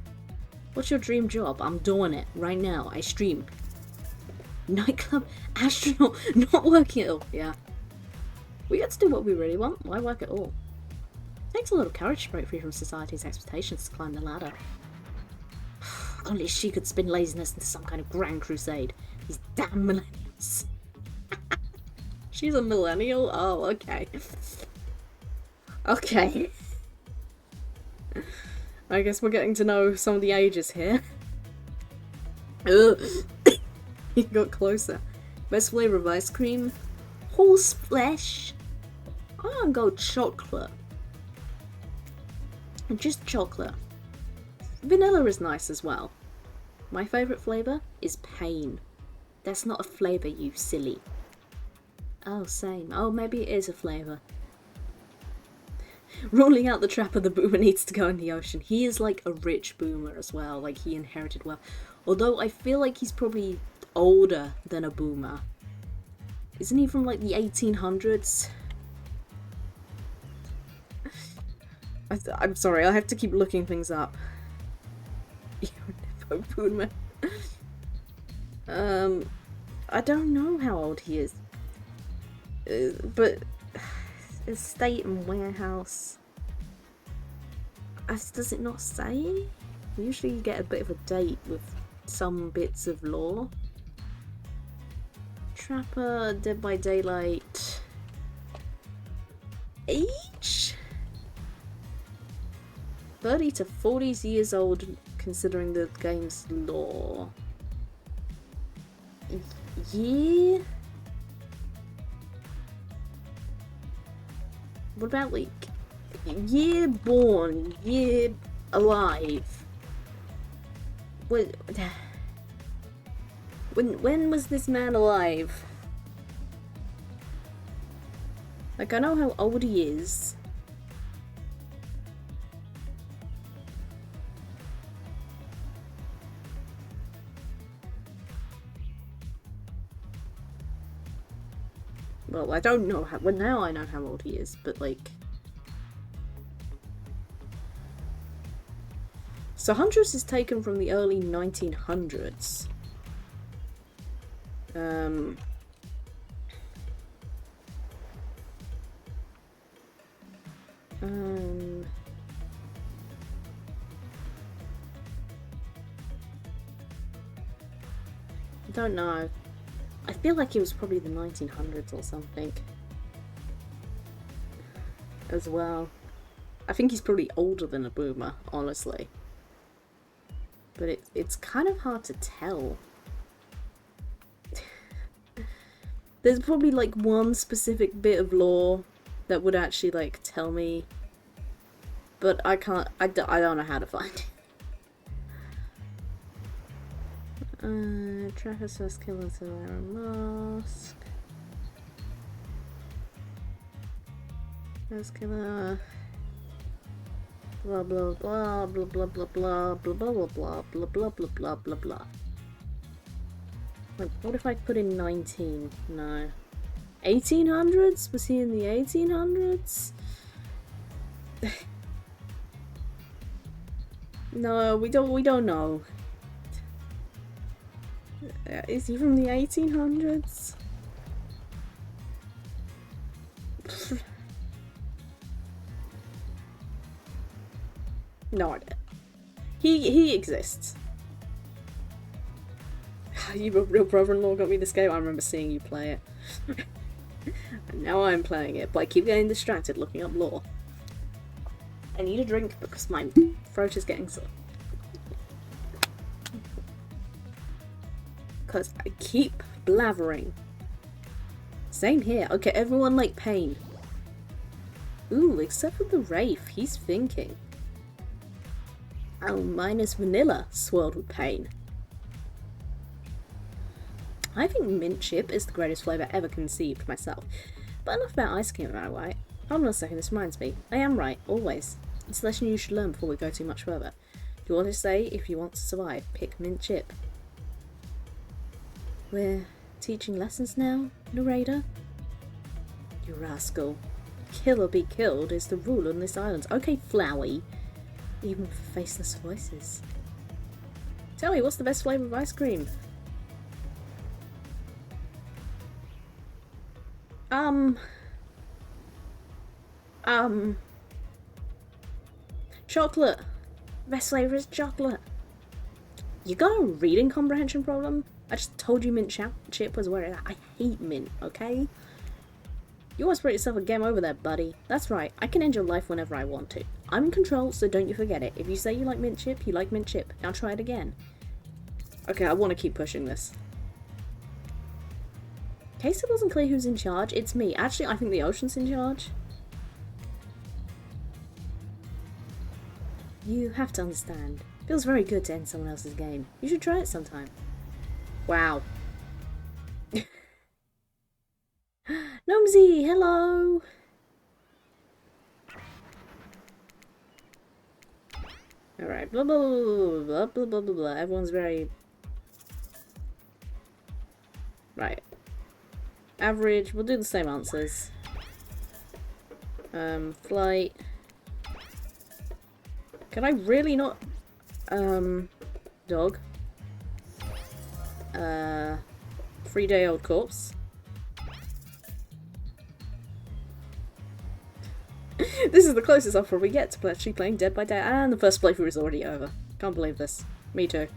What's your dream job? I'm doing it right now. I stream. Nightclub astronaut, not working at all. Yeah. We get to do what we really want. Why work at all? Takes a lot of courage to break free from society's expectations to climb the ladder. Only she could spin laziness into some kind of grand crusade. These damn millennials. She's a millennial? Oh, okay. Okay. I guess we're getting to know some of the ages here. Ugh. He got closer. Best flavour of ice cream? Horse flesh. I'm gonna go chocolate. Just chocolate. Vanilla is nice as well. My favourite flavour is pain. That's not a flavour, you silly. Oh, same. Oh, maybe it is a flavour. Ruling out the trapper, the boomer needs to go in the ocean. He is like a rich boomer as well. Like, he inherited wealth. Although I feel like he's probably older than a boomer. Isn't he from like the 1800s? I'm sorry, I have to keep looking things up. You're a boomer. I don't know how old he is. But estate and warehouse. Does it not say? Usually you get a bit of a date with some bits of lore. Trapper, Dead by Daylight. Age? 30 to 40 years old, considering the game's lore. Yeah? What about, like, year born, year alive? When was this man alive? Like, I know how old he is. Well, I don't know how. Well, now I know how old he is, but like. So Huntress is taken from the early 1900s. I don't know. I feel like it was probably the 1900s or something. As well. I think he's probably older than a boomer, honestly. But it's kind of hard to tell. There's probably like one specific bit of lore that would actually like tell me. But I can't, I don't know how to find it. Trapper's first killer to wear a mask. First killer. Blah blah blah blah blah blah blah blah blah blah blah blah blah blah blah blah blah. Like, what if I put in 19? No. 1800s? Was he in the 1800s? No, we don't know. Is he from the 1800s? No idea. He exists. Your real brother-in-law got me this game. I remember seeing you play it. And now I'm playing it, but I keep getting distracted looking up lore. I need a drink because my throat is getting sore. Because I keep blathering. Same here. Okay, everyone like Pain. Ooh, except for the Wraith. He's thinking. Oh, minus vanilla swirled with pain. I think mint chip is the greatest flavour ever conceived myself. But enough about ice cream, am I right? Hold on a second, this reminds me. I am right, always. It's a lesson you should learn before we go too much further. Do you want to say, if you want to survive, pick mint chip? We're teaching lessons now, narrator? You rascal. Kill or be killed is the rule on this island. Okay, Flowey. Even for faceless voices. Tell me, what's the best flavour of ice cream? Chocolate. Best flavour is chocolate. You got a reading comprehension problem? I just told you mint chip was where it is. I hate mint, okay? You always brought yourself a game over there, buddy. That's right, I can end your life whenever I want to. I'm in control, so don't you forget it. If you say you like mint chip, you like mint chip. Now try it again. Okay, I want to keep pushing this. In case it wasn't clear who's in charge, it's me. Actually, I think the ocean's in charge. You have to understand. Feels very good to end someone else's game. You should try it sometime. Wow. Gnomesy, hello! Alright, blah blah blah blah blah blah blah blah. Everyone's very... Right. Average, we'll do the same answers. Flight. Can I really not... Dog. 3-day-old corpse. This is the closest offer we get to actually playing Dead by Daylight, and the first playthrough is already over. Can't believe this. Me too.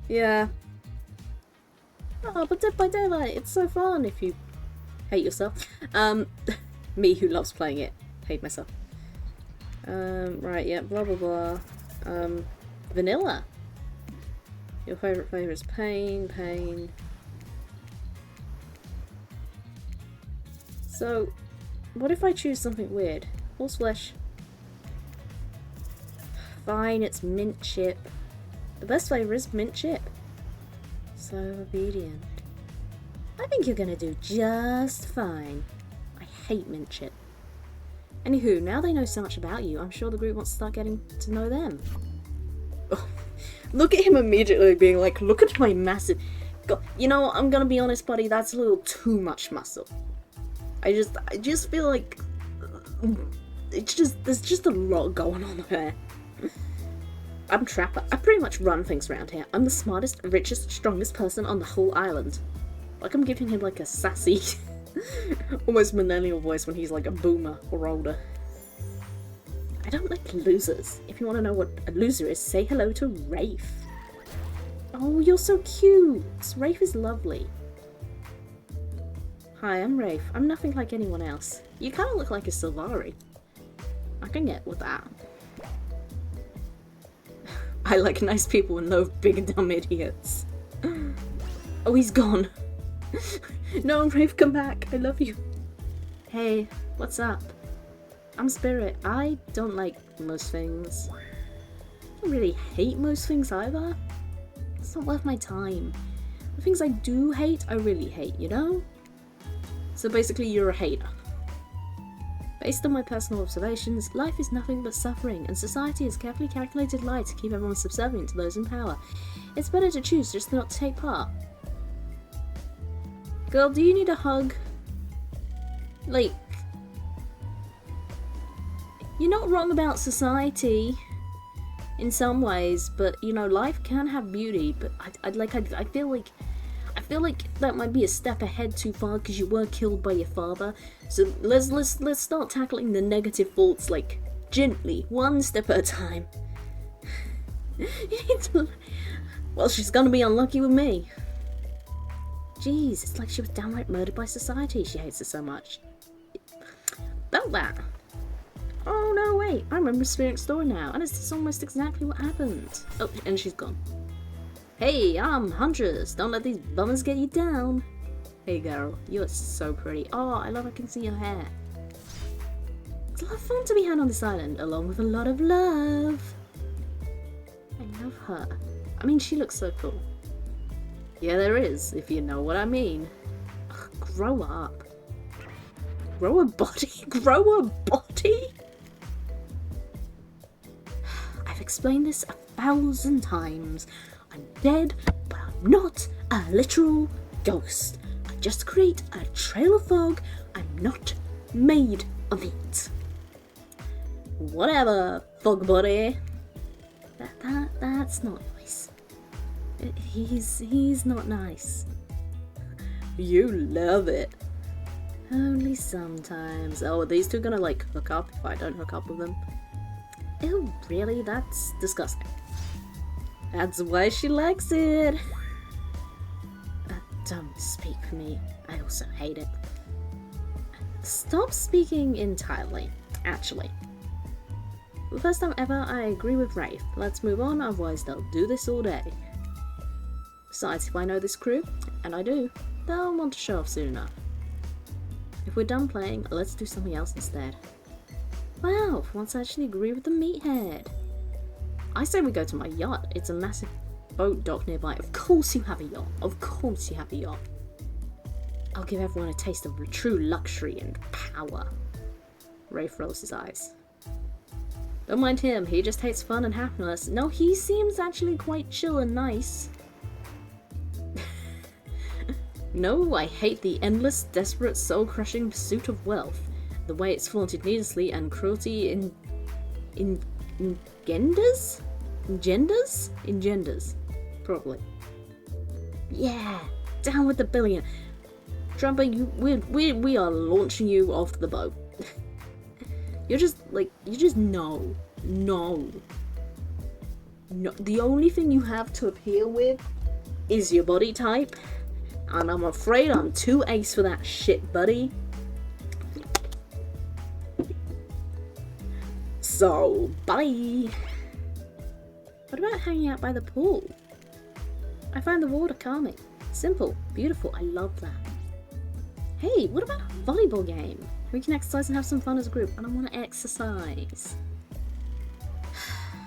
Yeah. Oh, but Dead by Daylight, it's so fun if you hate yourself. Me who loves playing it. Hate myself. Right, yeah, blah blah blah. Vanilla. Your favourite flavour is pain. So, what if I choose something weird? Horseflesh. Fine, it's mint chip. The best flavour is mint chip. So obedient. I think you're gonna do just fine. I hate mint chip. Anywho, now they know so much about you, I'm sure the group wants to start getting to know them. Oh, look at him immediately being like, look at my massive... God, you know, I'm gonna be honest, buddy, that's a little too much muscle. I just feel like there's just a lot going on there. I'm Trapper. I pretty much run things around here. I'm the smartest, richest, strongest person on the whole island. Like I'm giving him like a sassy, almost millennial voice when he's like a boomer or older. I don't like losers. If you want to know what a loser is, say hello to Rafe. Oh, you're so cute. Rafe is lovely. Hi, I'm Rafe. I'm nothing like anyone else. You kind of look like a Sylvari. I can get with that. I like nice people and loathe big dumb idiots. Oh, he's gone. No, Rafe, come back. I love you. Hey, what's up? I'm Spirit. I don't like most things. I don't really hate most things either. It's not worth my time. The things I do hate, I really hate, you know? So basically, you're a hater. Based on my personal observations, life is nothing but suffering, and society has carefully calculated lie to keep everyone subservient to those in power. It's better to choose just not to take part. Girl, do you need a hug? Like, you're not wrong about society in some ways, but you know, life can have beauty. But I feel like that might be a step ahead too far because you were killed by your father. So let's start tackling the negative faults like gently, one step at a time. You need to. Well, she's gonna be unlucky with me. Jeez, it's like she was downright murdered by society. She hates it so much. About that. Oh no, wait, I remember Spirit's story now, and it's almost exactly what happened. Oh, and she's gone. Hey, I'm Huntress. Don't let these bummers get you down. Hey girl, you're so pretty. Oh, I love I can see your hair. It's a lot of fun to be had on this island, along with a lot of love. I love her. I mean, she looks so cool. Yeah, there is, if you know what I mean. Ugh, grow up. Grow a body? Grow a body? I've explained this 1,000 times. I'm dead, but I'm not a literal ghost. I just create a trail of fog. I'm not made of it. Whatever, fog body. That's not nice. He's not nice. You love it. Only sometimes. Oh, are these two gonna like hook up if I don't hook up with them? Oh, really? That's disgusting. That's why she likes it. Don't speak for me. I also hate it. Stop speaking entirely, actually. For the first time ever, I agree with Rafe. Let's move on, otherwise they'll do this all day. Besides, if I know this crew, and I do, they'll want to show off soon enough. If we're done playing, let's do something else instead. Wow, for once I actually agree with the meathead. I say we go to my yacht. It's a massive boat dock nearby. Of course you have a yacht. Of course you have a yacht. I'll give everyone a taste of true luxury and power. Rafe rolls his eyes. Don't mind him, he just hates fun and happiness. No, he seems actually quite chill and nice. No, I hate the endless, desperate, soul-crushing pursuit of wealth. The way it's flaunted needlessly and cruelty engenders? Engenders? Probably. Yeah, down with the billion. Trumper, we are launching you off the boat. You just know. No. The only thing you have to appeal with is your body type. And I'm afraid I'm too ace for that shit, buddy. So, bye. What about hanging out by the pool? I find the water calming. Simple, beautiful, I love that. Hey, what about a volleyball game? We can exercise and have some fun as a group, and I want to exercise.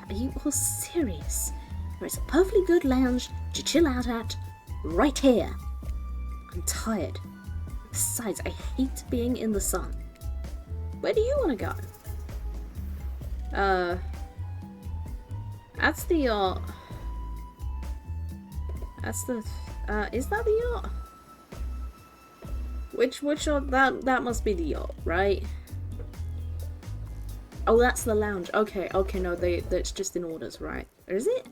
Are you all serious? There is a perfectly good lounge to chill out at right here. I'm tired. Besides, I hate being in the sun. Where do you want to go? That's the yacht. That's the, is that the yacht? Which yacht? That must be the yacht, right? Oh, that's the lounge. Okay, no, that's just in orders, right? Or is it?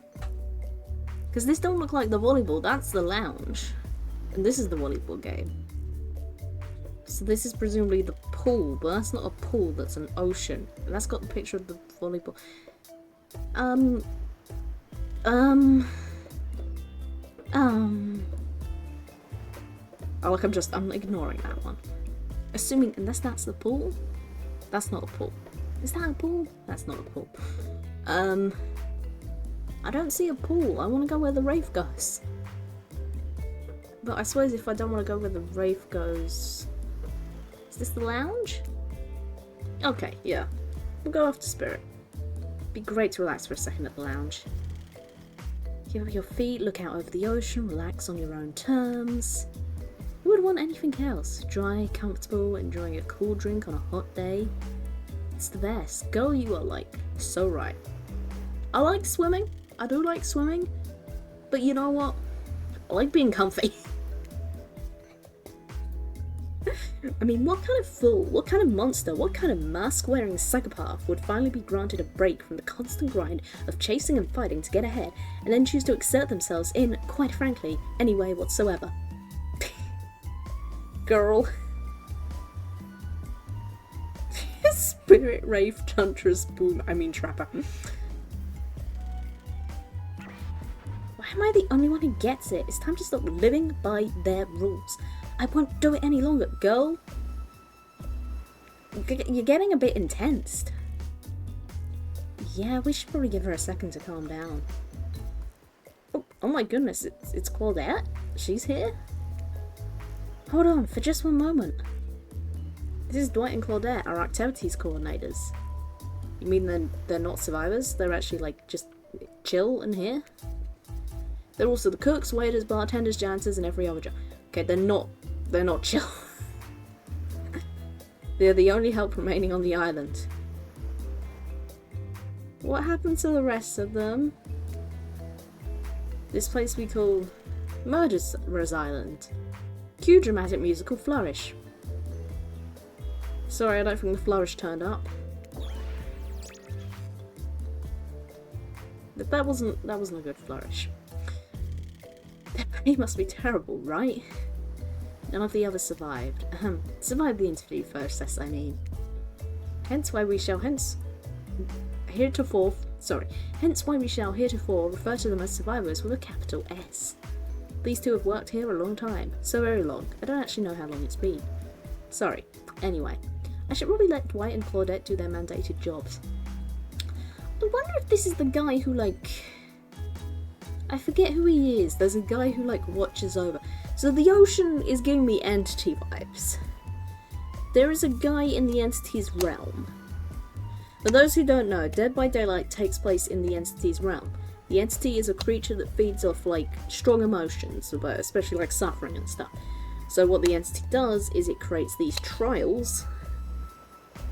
Because this don't look like the volleyball, that's the lounge. And this is the volleyball game. So this is presumably the pool, but that's not a pool, that's an ocean. And that's got the picture of the volleyball. Oh, look, I'm ignoring that one. Assuming, unless that's the pool? That's not a pool. Is that a pool? That's not a pool. I don't see a pool. I want to go where the Wraith goes. But I suppose if I don't want to go where the Wraith goes... Is this the lounge? Okay, yeah. We'll go after Spirit. Be great to relax for a second at the lounge. Give up your feet, look out over the ocean, relax on your own terms. Who would want anything else? Dry, comfortable, enjoying a cool drink on a hot day. It's the best. Girl, you are like so right. I like swimming. I do like swimming. But you know what? I like being comfy. I mean, what kind of fool, what kind of monster, what kind of mask-wearing psychopath would finally be granted a break from the constant grind of chasing and fighting to get ahead, and then choose to exert themselves in, quite frankly, any way whatsoever? Girl. Spirit Wraith Huntress Boom. I mean Trapper. Why am I the only one who gets it? It's time to stop living by their rules. I won't do it any longer, girl. You're getting a bit intense. Yeah, we should probably give her a second to calm down. Oh my goodness, it's Claudette? She's here? Hold on, for just one moment. This is Dwight and Claudette, our activities coordinators. You mean they're not survivors? They're actually, like, just chill in here? They're also the cooks, waiters, bartenders, janitors, and every other job. Okay, they're not chill. They're the only help remaining on the island. What happened to the rest of them? This place we call Murderer's Island. Cue dramatic musical flourish. Sorry, I don't think the flourish turned up. That wasn't a good flourish. Their pay must be terrible, right? None of the others survived. Survived the interview process, I mean. Hence why we shall heretofore refer to them as survivors with a capital S. These two have worked here a long time. So very long. I don't actually know how long it's been. Sorry. Anyway, I should probably let Dwight and Claudette do their mandated jobs. I wonder if this is the guy who, like... I forget who he is. There's a guy who, like, watches over. So the ocean is giving me entity vibes. There is a guy in the entity's realm. For those who don't know, Dead by Daylight takes place in the entity's realm. The entity is a creature that feeds off, like, strong emotions, but especially, like, suffering and stuff. So what the entity does is it creates these trials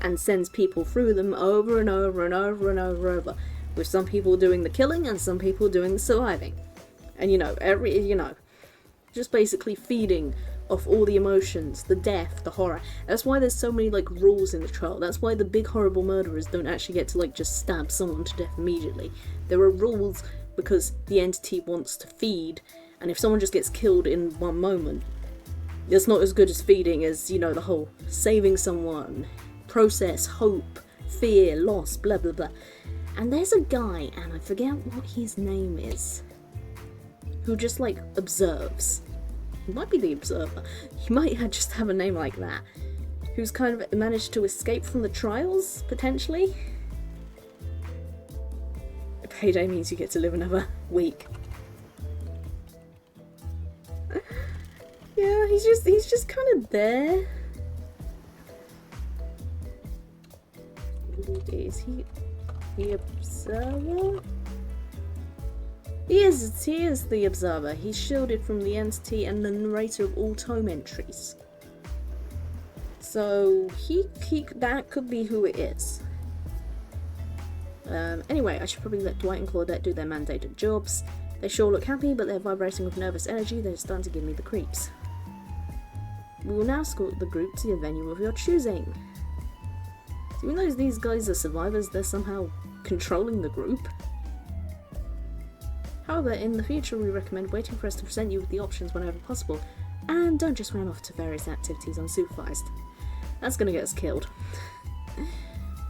and sends people through them over and over and over and over and over, with some people doing the killing and some people doing the surviving. And just basically feeding off all the emotions, the death, the horror. That's why there's so many, like, rules in the trial. That's why the big horrible murderers don't actually get to, like, just stab someone to death immediately. There are rules because the entity wants to feed, and if someone just gets killed in one moment, it's not as good as feeding as, the whole saving someone, process, hope, fear, loss, blah blah blah. And there's a guy, and I forget what his name is, who just, like, observes. He might be the Observer. He might just have a name like that. Who's kind of managed to escape from the trials, potentially. Payday means you get to live another week. Yeah, he's just kind of there. Is he the Observer? He is the Observer. He's shielded from the entity and the narrator of all tome entries. So that could be who it is. Anyway, I should probably let Dwight and Claudette do their mandated jobs. They sure look happy, but they're vibrating with nervous energy. They're starting to give me the creeps. We will now escort the group to a venue of your choosing. So even though these guys are survivors, they're somehow controlling the group. However, in the future we recommend waiting for us to present you with the options whenever possible, and don't just run off to various activities unsupervised. That's gonna get us killed.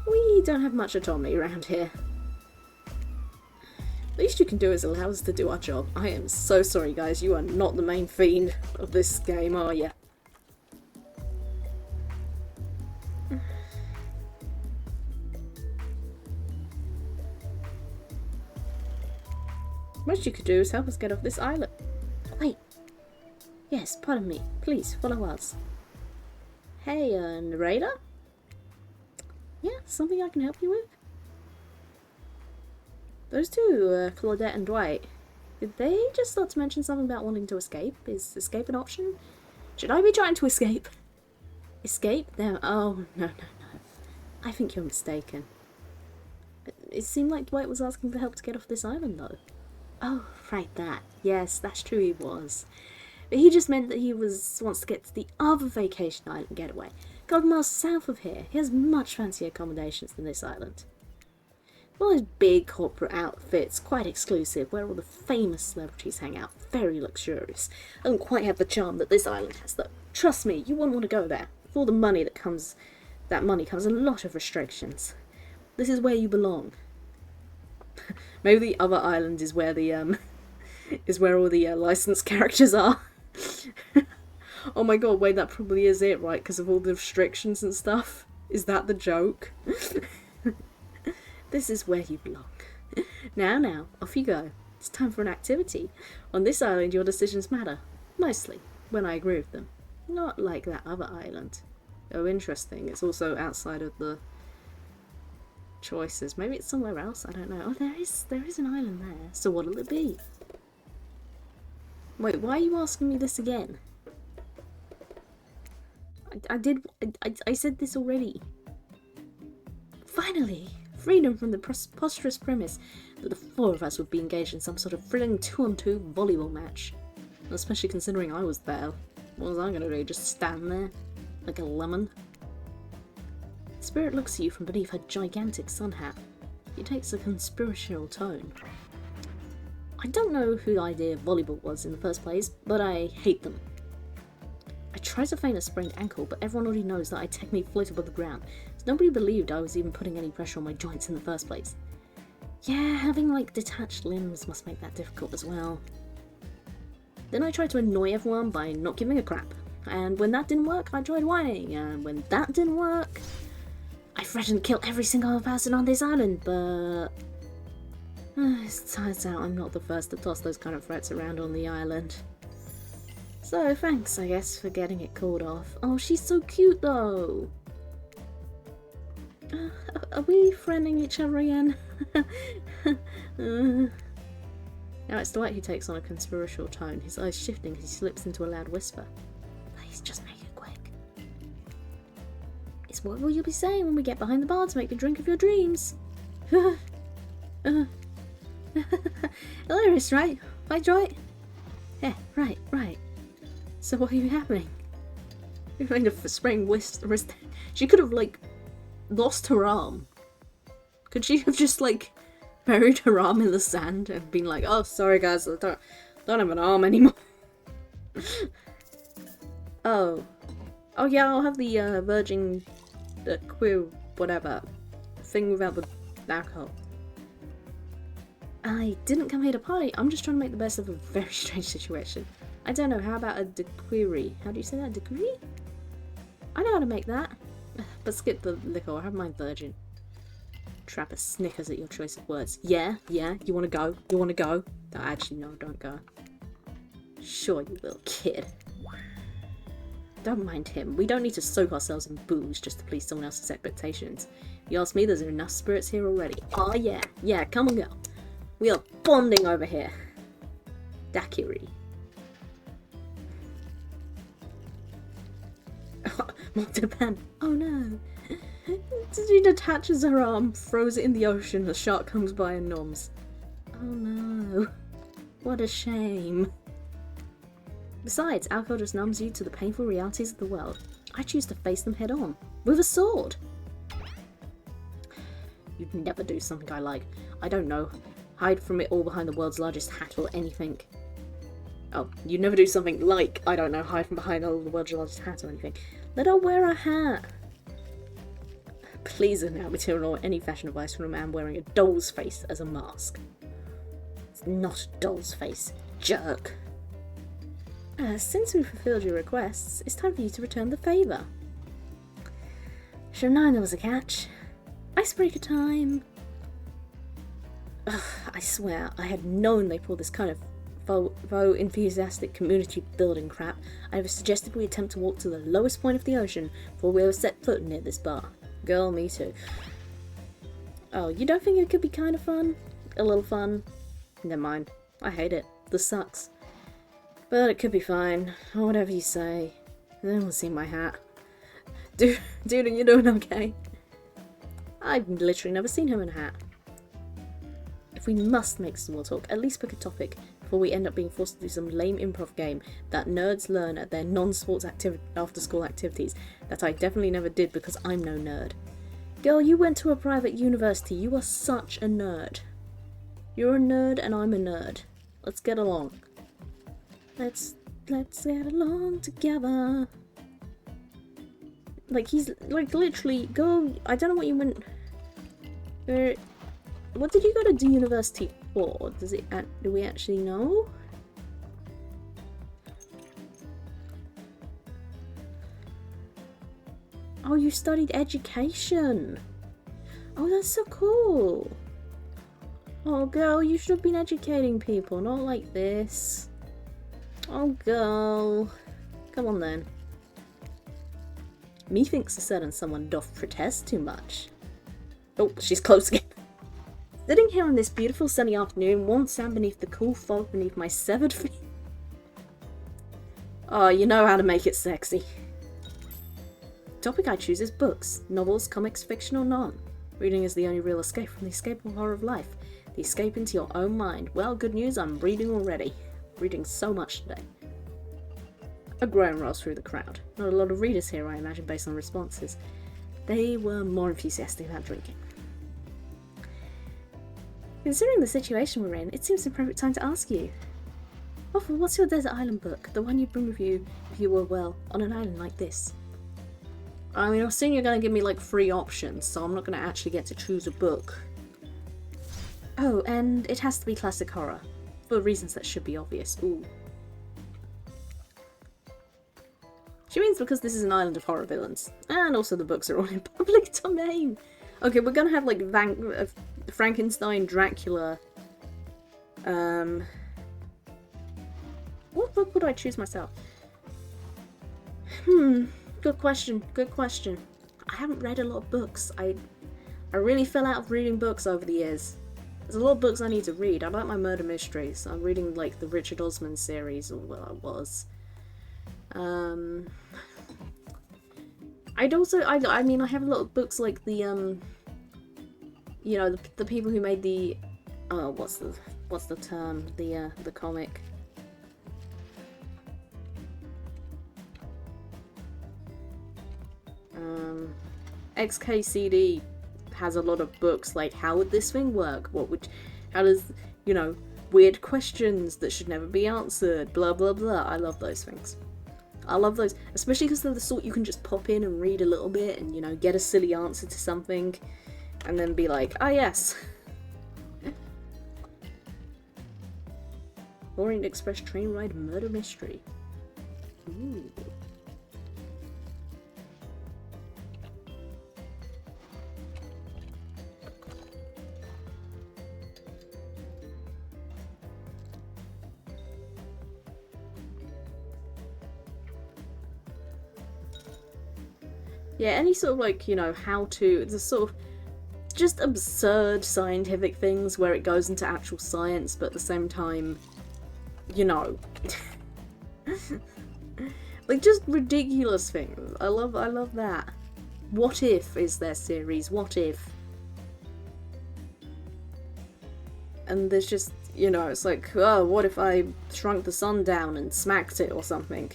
We don't have much autonomy around here. Least you can do is allow us to do our job. I am so sorry guys, you are not the main fiend of this game, are you? Most you could do is help us get off this island. Wait. Yes, pardon me. Please, follow us. Hey, narrator? Yeah, something I can help you with? Those two, Claudette and Dwight, did they just start to mention something about wanting to escape? Is escape an option? Should I be trying to escape? Escape? No. Oh, no. I think you're mistaken. It seemed like Dwight was asking for help to get off this island, though. Oh, right, that. Yes, that's true, he was. But he just meant that he wants to get to the other vacation island getaway. God miles south of here. He has much fancier accommodations than this island. One of those big corporate outfits, quite exclusive, where all the famous celebrities hang out. Very luxurious. Doesn't quite have the charm that this island has, though. Trust me, you wouldn't want to go there. With all the money that money comes a lot of restrictions. This is where you belong. Maybe the other island is where the is where all the licensed characters are. Oh my god, wait, that probably is it, right? Because of all the restrictions and stuff. Is that the joke? This is where you belong. Now, off you go. It's time for an activity. On this island, your decisions matter. Mostly, when I agree with them. Not like that other island. Oh, interesting. It's also outside of the choices. Maybe it's somewhere else. I don't know. Oh, there is an island there. So what'll it be? Wait, why are you asking me this again? I said this already. Finally! Freedom from the preposterous premise that the four of us would be engaged in some sort of thrilling 2-on-2 volleyball match. Especially considering I was there. What was I gonna do? Just stand there? Like a lemon? Spirit looks at you from beneath her gigantic sun hat. She takes a conspiratorial tone. I don't know who the idea of volleyball was in the first place, but I hate them. I tried to feign a sprained ankle, but everyone already knows that I technically float above the ground, so nobody believed I was even putting any pressure on my joints in the first place. Yeah, having like detached limbs must make that difficult as well. Then I tried to annoy everyone by not giving a crap, and when that didn't work, I tried whining, and when that didn't work, I threatened to kill every single other person on this island, but it turns out I'm not the first to toss those kind of threats around on the island. So, thanks, I guess, for getting it called off. Oh, she's so cute, though! Are we friending each other again? Now it's Dwight who takes on a conspiratorial tone, his eyes shifting as he slips into a loud whisper. Please, just make it quick. It's what will you be saying when we get behind the bar to make the drink of your dreams? Hilarious, right? Right, Dwight? Yeah, right. So what are you having? You're made of spraying wrist. She could have, like, lost her arm. Could she have just, like, buried her arm in the sand and been like, oh, sorry guys, I don't have an arm anymore. Oh yeah, I'll have the virgin, queer, whatever, thing without the alcohol. I didn't come here to party, I'm just trying to make the best of a very strange situation. I don't know, how about a daiquiri? How do you say that? Daiquiri? I know how to make that. But skip the liquor, I'll have mine virgin. Trapper snickers at your choice of words. Yeah, you wanna go? No, actually, no, don't go. Sure, you little kid. Don't mind him. We don't need to soak ourselves in booze just to please someone else's expectations. If you ask me, there's enough spirits here already. Oh yeah, come on girl. We are bonding over here. Daiquiri. Japan. Oh no. She detaches her arm, throws it in the ocean, the shark comes by and noms. Oh no. What a shame. Besides, alcohol just numbs you to the painful realities of the world. I choose to face them head on. With a sword. You'd never do something I like. I don't know. Hide from it all behind the world's largest hat or anything. Oh, you'd never do something like, I don't know, hide from behind the world's largest hat or anything. Let her wear a hat. Please allow me to ignore any fashion advice from a man wearing a doll's face as a mask. It's not a doll's face, jerk. Since we've fulfilled your requests, it's time for you to return the favour. Should have known there was a catch. Icebreaker time. Ugh, I swear, I had known they pulled this kind of faux enthusiastic community building crap. I have suggested we attempt to walk to the lowest point of the ocean before we ever set foot near this bar. Girl, me too. Oh, you don't think it could be kind of fun? A little fun? Never mind. I hate it. This sucks. But it could be fine. Or whatever you say. Then we'll see my hat. Dude, are you doing okay? I've literally never seen him in a hat. If we must make small talk, at least pick a topic before we end up being forced to do some lame improv game that nerds learn at their non-sports after-school activities that I definitely never did because I'm no nerd. Girl, you went to a private university. You are such a nerd. You're a nerd and I'm a nerd. Let's get along. Let's get along together. Like, he's, like, literally, go, I don't know what you went, what did you go to university for? Do we actually know? Oh, you studied education. Oh, that's so cool. Oh, girl, you should have been educating people, not like this. Oh, girl. Come on, then. Methinks a certain someone doth protest too much. Oh, she's close again. Sitting here on this beautiful sunny afternoon, warm sand beneath the cool fog beneath my severed feet. Oh, you know how to make it sexy. Topic I choose is books, novels, comics, fiction or none. Reading is the only real escape from the escapable horror of life. The escape into your own mind. Well, good news, I'm reading already. Reading so much today. A groan rolls through the crowd. Not a lot of readers here, I imagine, based on responses. They were more enthusiastic about drinking. Considering the situation we're in, it seems the perfect time to ask you. Waffle, what's your desert island book? The one you'd bring with you if you were, well, on an island like this. I mean, I assume you're going to give me, like, 3 options, so I'm not going to actually get to choose a book. Oh, and it has to be classic horror. For reasons that should be obvious. Ooh. She means because this is an island of horror villains. And also the books are all in public domain. Okay, we're gonna have like Frankenstein, Dracula. What book would I choose myself? Good question, good question. I haven't read a lot of books. I really fell out of reading books over the years. There's a lot of books I need to read. I like my murder mysteries. I'm reading like the Richard Osman series, or well, I was. I'd also, I mean, I have a lot of books like the, you know, the people who made the, what's the term, the comic. XKCD has a lot of books like, how would this thing work? How does, you know, weird questions that should never be answered, blah blah blah. I love those things. I love those, especially because they're the sort you can just pop in and read a little bit and, you know, get a silly answer to something and then be like, ah, yes. Orient Express train ride murder mystery. Ooh. Yeah, any sort of like, you know, how to, the sort of just absurd scientific things where it goes into actual science, but at the same time, you know, like just ridiculous things. I love that. What If is their series, What If? And there's just, you know, it's like, oh, what if I shrunk the sun down and smacked it or something?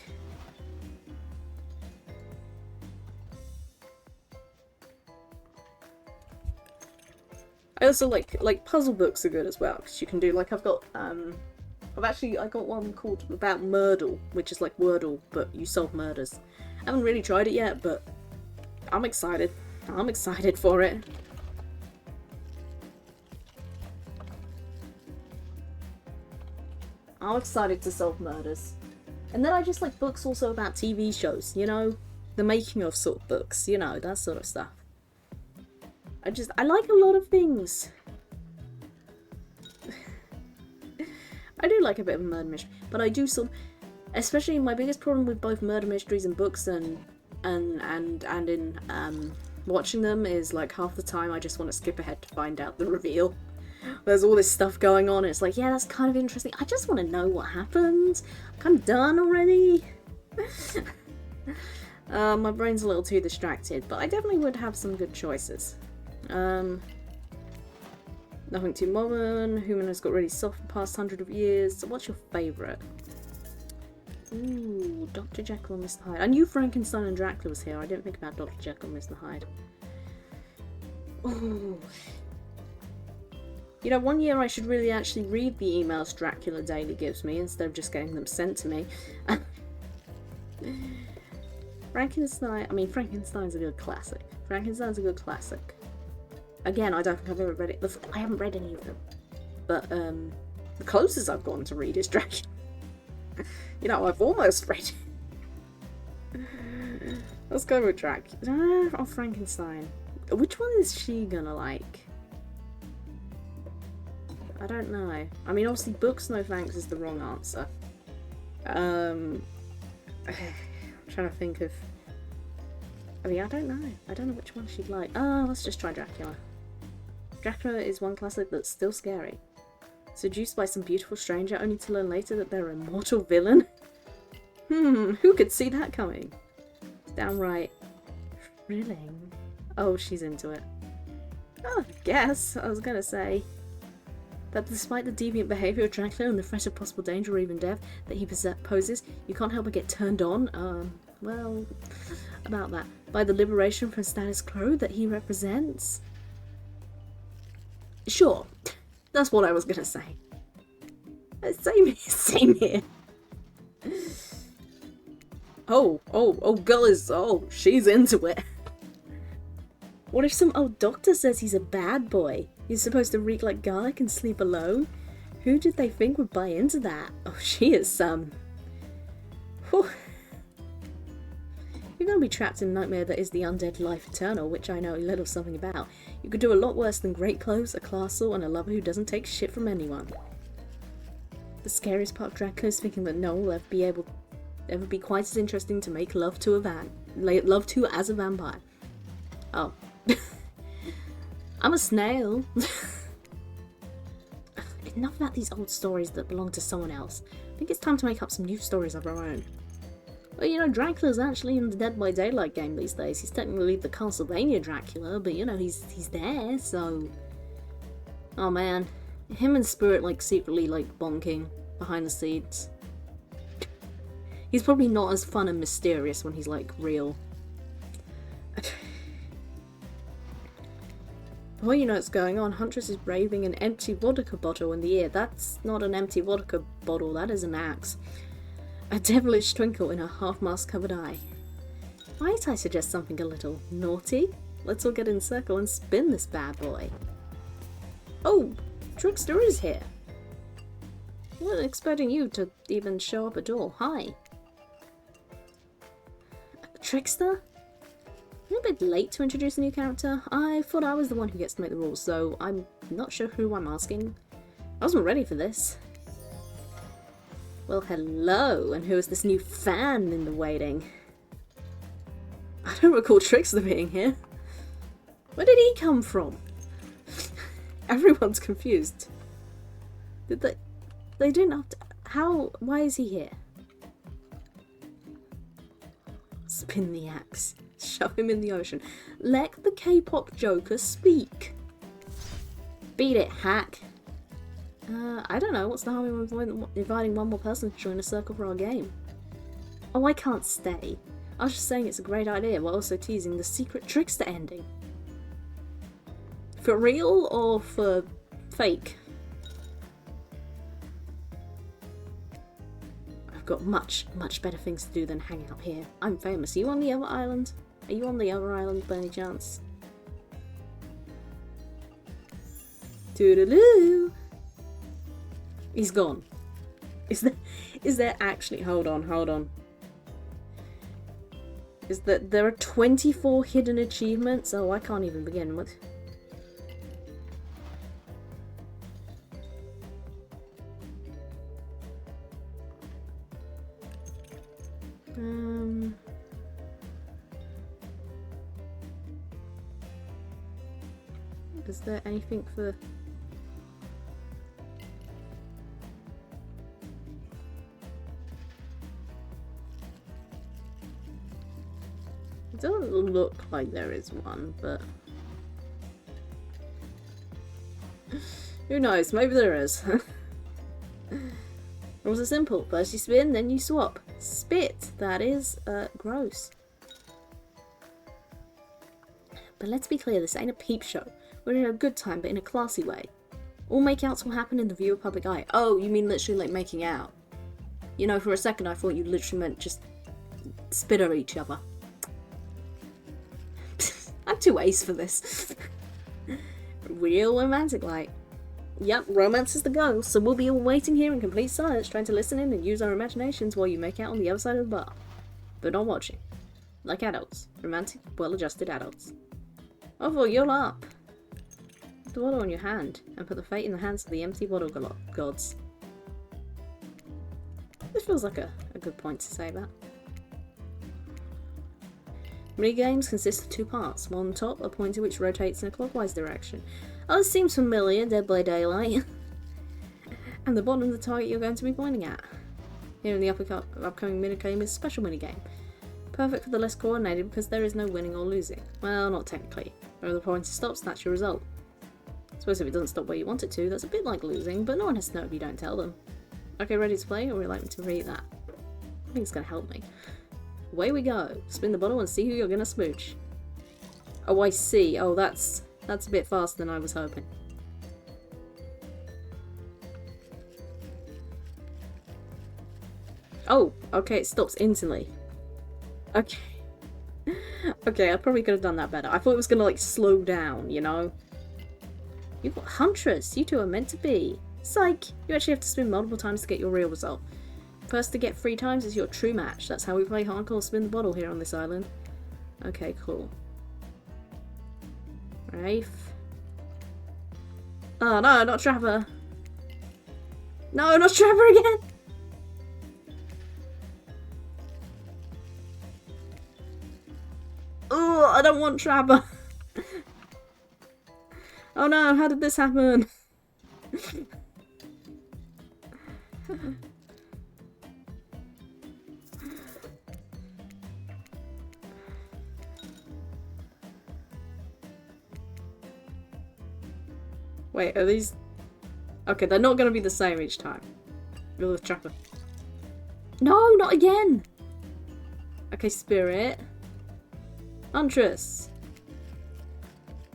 I also like puzzle books are good as well, because you can do, like, I got one called about Myrtle, which is like Wordle, but you solve murders. I haven't really tried it yet, but I'm excited. I'm excited for it. I'm excited to solve murders. And then I just like books also about TV shows, you know? The making of sort of books, you know, that sort of stuff. I like a lot of things. I do like a bit of a murder mystery, but I do some, especially my biggest problem with both murder mysteries and books and in watching them is like half the time I just want to skip ahead to find out the reveal. There's all this stuff going on and it's like, yeah, that's kind of interesting. I just want to know what happened. I'm kind of done already. My brain's a little too distracted, but I definitely would have some good choices. Nothing too modern. Human has got really soft the past 100 of years. So what's your favourite? Ooh, Dr. Jekyll and Mr. Hyde. I knew Frankenstein and Dracula was here. I didn't think about Dr. Jekyll and Mr. Hyde. Ooh. You know, one year I should really actually read the emails Dracula Daily gives me instead of just getting them sent to me. Frankenstein's a good classic. Frankenstein's a good classic. Again, I don't think I've ever read it. I haven't read any of them. But, the closest I've gone to read is Dracula. You know, I've almost read it. Let's go with Dracula. Or Frankenstein. Which one is she gonna like? I don't know. I mean, obviously, books, no thanks, is the wrong answer. I'm trying to think of... I mean, I don't know. I don't know which one she'd like. Oh, let's just try Dracula. Dracula is one classic that's still scary. Seduced by some beautiful stranger, only to learn later that they're a mortal villain? Who could see that coming? It's downright thrilling. Oh, she's into it. Oh, I guess. I was gonna say that despite the deviant behaviour of Dracula and the threat of possible danger or even death that he poses, you can't help but get turned on, well, about that, by the liberation from status quo that he represents. Sure, that's what I was gonna say. Same here. She's into it. What if some old doctor says he's a bad boy? He's supposed to reek like garlic and sleep alone? Who did they think would buy into that? Oh, she is whew. You're gonna be trapped in a nightmare that is the undead life eternal, which I know a little something about. You could do a lot worse than great clothes, a castle, and a lover who doesn't take shit from anyone. The scariest part of Dracula is thinking that no one will ever be quite as interesting to make love to as a vampire. Oh. I'm a snail. Enough about these old stories that belong to someone else. I think it's time to make up some new stories of our own. Well, you know, Dracula's actually in the Dead by Daylight game these days. He's technically the Castlevania Dracula, but you know, he's there, so... Oh man. Him and Spirit, like, secretly, like, bonking behind the scenes. He's probably not as fun and mysterious when he's, like, real. Well, you know what's going on. Huntress is braving an empty vodka bottle in the air. That's not an empty vodka bottle, that is an axe. A devilish twinkle in her half-mask covered eye. Might I suggest something a little naughty? Let's all get in a circle and spin this bad boy. Oh, Trickster is here. I wasn't expecting you to even show up at all. Hi. Trickster? I'm a bit late to introduce a new character. I thought I was the one who gets to make the rules, so I'm not sure who I'm asking. I wasn't ready for this. Well, hello, and who is this new fan in the waiting? I don't recall Trickster being here. Where did he come from? Everyone's confused. Did they didn't have to... why is he here? Spin the axe. Shove him in the ocean. Let the K-pop Joker speak. Beat it, hack. I don't know. What's the harm in inviting one more person to join a circle for our game? Oh, I can't stay. I was just saying it's a great idea while also teasing the secret Trickster ending. For real or for fake? I've got much better things to do than hang out here. I'm famous. Are you on the other island? Are you on the other island by any chance? Toodaloo! He's gone. Is there actually... Hold on. There are 24 hidden achievements? Oh, I can't even begin with... Is there anything for... It doesn't look like there is one, but... Who knows? Maybe there is. Rules are simple. First you spin, then you swap. Spit. That is, gross. But let's be clear, this ain't a peep show. We're in a good time, but in a classy way. All makeouts will happen in the view of public eye. Oh, you mean literally like making out? You know, for a second I thought you literally meant just spit at each other. I'm too ace for this. Real romantic like. Yep, romance is the goal, so we'll be all waiting here in complete silence, trying to listen in and use our imaginations while you make out on the other side of the bar. But not watching. Like adults. Romantic, well-adjusted adults. Oh, you're up. Put the bottle on your hand, and put the fate in the hands of the empty bottle gods. This feels like a good point to say that. Minigames consist of two parts. One on top, a pointer which rotates in a clockwise direction. Oh, this seems familiar, Dead by Daylight. And the bottom of the target you're going to be pointing at. Here in the upcoming minigame is a special minigame. Perfect for the less coordinated because there is no winning or losing. Well, not technically. Where the pointer stops, that's your result. I suppose if it doesn't stop where you want it to, that's a bit like losing, but no one has to know if you don't tell them. Okay, ready to play, or would you like me to read that? I think it's going to help me. Away we go. Spin the bottle and see who you're going to smooch. Oh, I see. Oh, that's a bit faster than I was hoping. Oh, okay, it stops instantly. Okay. Okay, I probably could have done that better. I thought it was gonna, like, slow down, you know? You've got Huntress. You two are meant to be. Psych! You actually have to spin multiple times to get your real result. First to get 3 times is your true match. That's how we play hardcore spin the bottle here on this island. Okay, cool. Rafe. Oh no, not Trapper. No, not Trapper again! Oh, I don't want Trapper. Oh no, how did this happen? Wait, are these... Okay, they're not going to be the same each time. You're the Trapper. No, not again! Okay, Spirit. Huntress.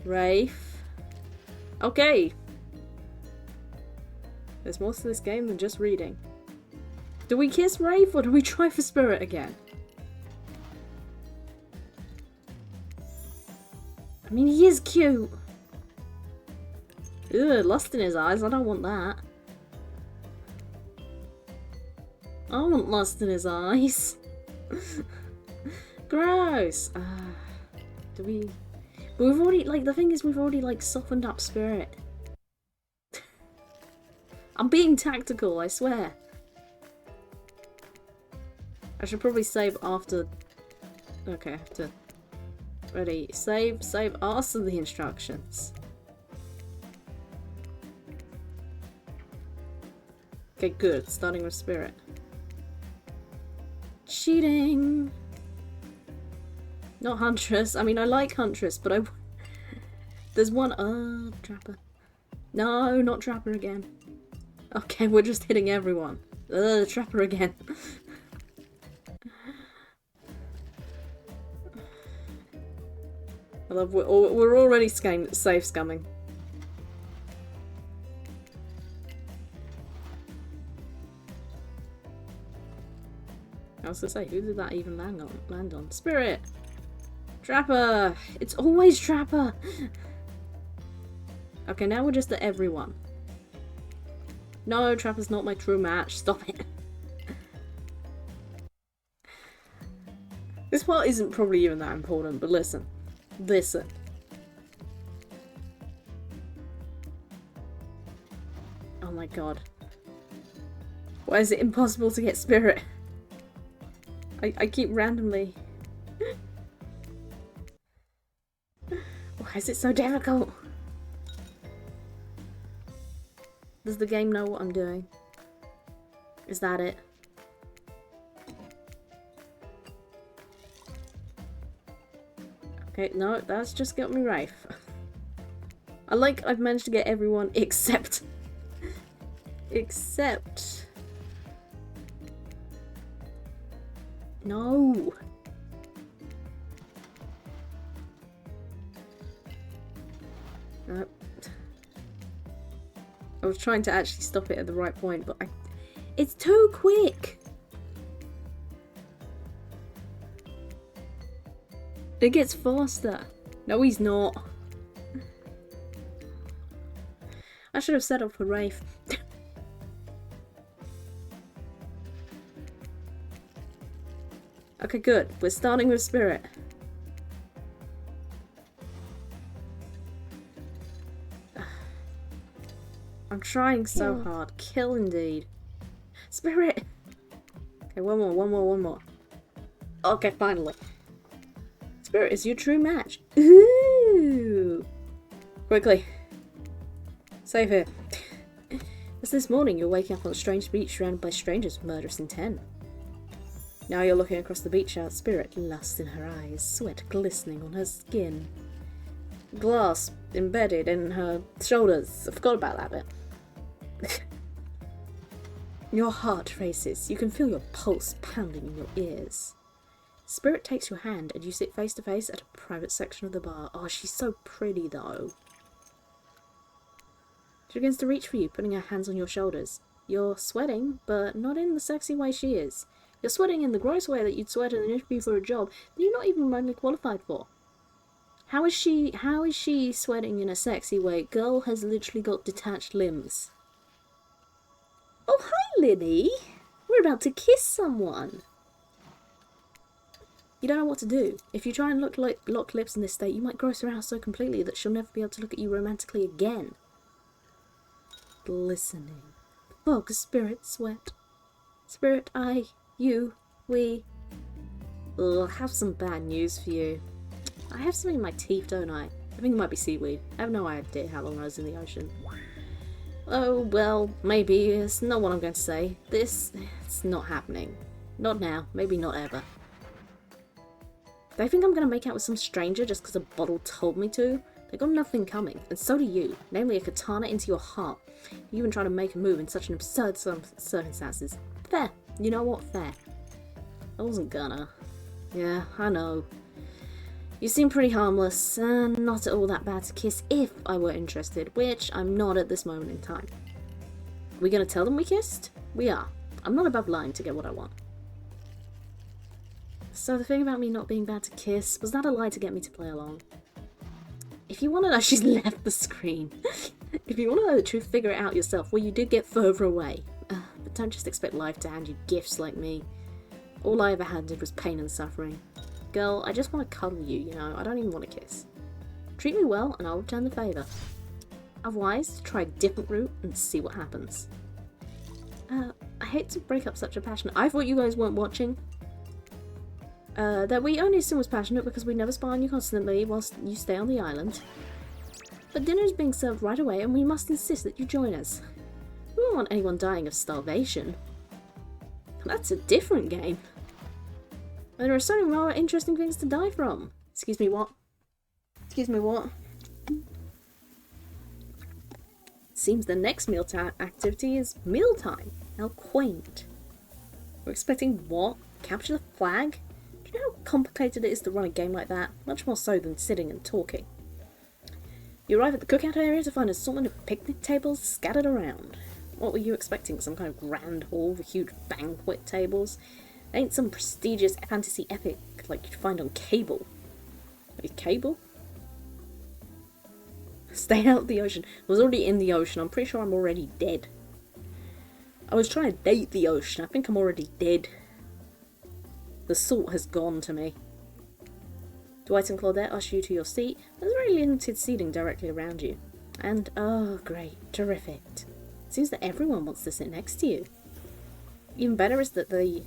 Rafe. Okay. There's more to this game than just reading. Do we kiss Rafe or do we try for Spirit again? I mean, he is cute. Ugh, lust in his eyes. I don't want that. I want lust in his eyes. Gross. Do we... But we've already, like, the thing is we've already, like, softened up Spirit. I'm being tactical, I swear. I should probably save after... Okay, I have to... Ready, save after the instructions. Okay, good. Starting with Spirit. Cheating! Not Huntress. I mean, I like Huntress, but I... There's one... Trapper. No, not Trapper again. Okay, we're just hitting everyone. Trapper again. I love... We're already safe scumming. I was gonna say, who did that even land on? Spirit! Trapper! It's always Trapper! Okay, now we're just at everyone. No, Trapper's not my true match. Stop it. This part isn't probably even that important, but listen. Listen. Oh my god. Why is it impossible to get Spirit? I keep randomly... Why is it so difficult? Does the game know what I'm doing? Is that it? Okay, no, that's just got me Rafe. I've managed to get everyone except... No! I was trying to actually stop it at the right point, but it's too quick! It gets faster. No, he's not. I should have set up for Rafe. Okay, good. We're starting with Spirit. I'm trying so hard. Kill indeed. Spirit! Okay, one more. Okay, finally. Spirit is your true match. Ooh! Quickly. Save here. As this morning you're waking up on a strange beach surrounded by strangers with murderous intent. Now you're looking across the beach out, Spirit, lust in her eyes, sweat glistening on her skin. Glass embedded in her shoulders. I forgot about that bit. Your heart races. You can feel your pulse pounding in your ears. Spirit takes your hand and you sit face to face at a private section of the bar. Oh, she's so pretty though. She begins to reach for you, putting her hands on your shoulders. You're sweating, but not in the sexy way she is. You're sweating in the gross way that you'd sweat in an interview for a job that you're not even remotely qualified for. How is she sweating in a sexy way? Girl has literally got detached limbs. Oh, hi, Lily. We're about to kiss someone. You don't know what to do. If you try and lock lips in this state, you might gross her out so completely that she'll never be able to look at you romantically again. Glistening. Fog, Spirit, sweat. Spirit, I, you, we... Ugh, have some bad news for you. I have something in my teeth, don't I? I think it might be seaweed. I have no idea how long I was in the ocean. Oh, well, maybe. It's not what I'm going to say. It's not happening. Not now. Maybe not ever. They think I'm going to make out with some stranger just because a bottle told me to? They got nothing coming, and so do you. Namely, a katana into your heart. You even try to make a move in such an absurd circumstances. Fair. You know what? Fair. I wasn't gonna. Yeah, I know. You seem pretty harmless, and not at all that bad to kiss if I were interested, which I'm not at this moment in time. We gonna tell them we kissed? We are. I'm not above lying to get what I want. So the thing about me not being bad to kiss, was that a lie to get me to play along? If you want to know, she's left the screen. If you want to know the truth, figure it out yourself. Well, you did get further away. But don't just expect life to hand you gifts like me. All I ever handed was pain and suffering. Girl, I just want to cuddle you, you know. I don't even want to kiss. Treat me well and I'll return the favour. Otherwise, try a different route and see what happens. I hate to break up such a passion. I thought you guys weren't watching. That we only assume was passionate because we never spy on you constantly whilst you stay on the island. But dinner is being served right away and we must insist that you join us. We don't want anyone dying of starvation. That's a different game. There are so many more interesting things to die from. Excuse me, what? Excuse me, what? Seems the next mealtime activity is mealtime. How quaint. We're expecting what? Capture the flag? Do you know how complicated it is to run a game like that? Much more so than sitting and talking. You arrive at the cookout area to find an assortment of picnic tables scattered around. What were you expecting? Some kind of grand hall with huge banquet tables? It ain't some prestigious fantasy epic like you'd find on cable. Wait, cable? Stay out of the ocean. I was already in the ocean. I'm pretty sure I'm already dead. I was trying to date the ocean. I think I'm already dead. The salt has gone to me. Dwight and Claudette usher you to your seat. There's very limited seating directly around you. And, oh great, terrific. It seems that everyone wants to sit next to you. Even better is that they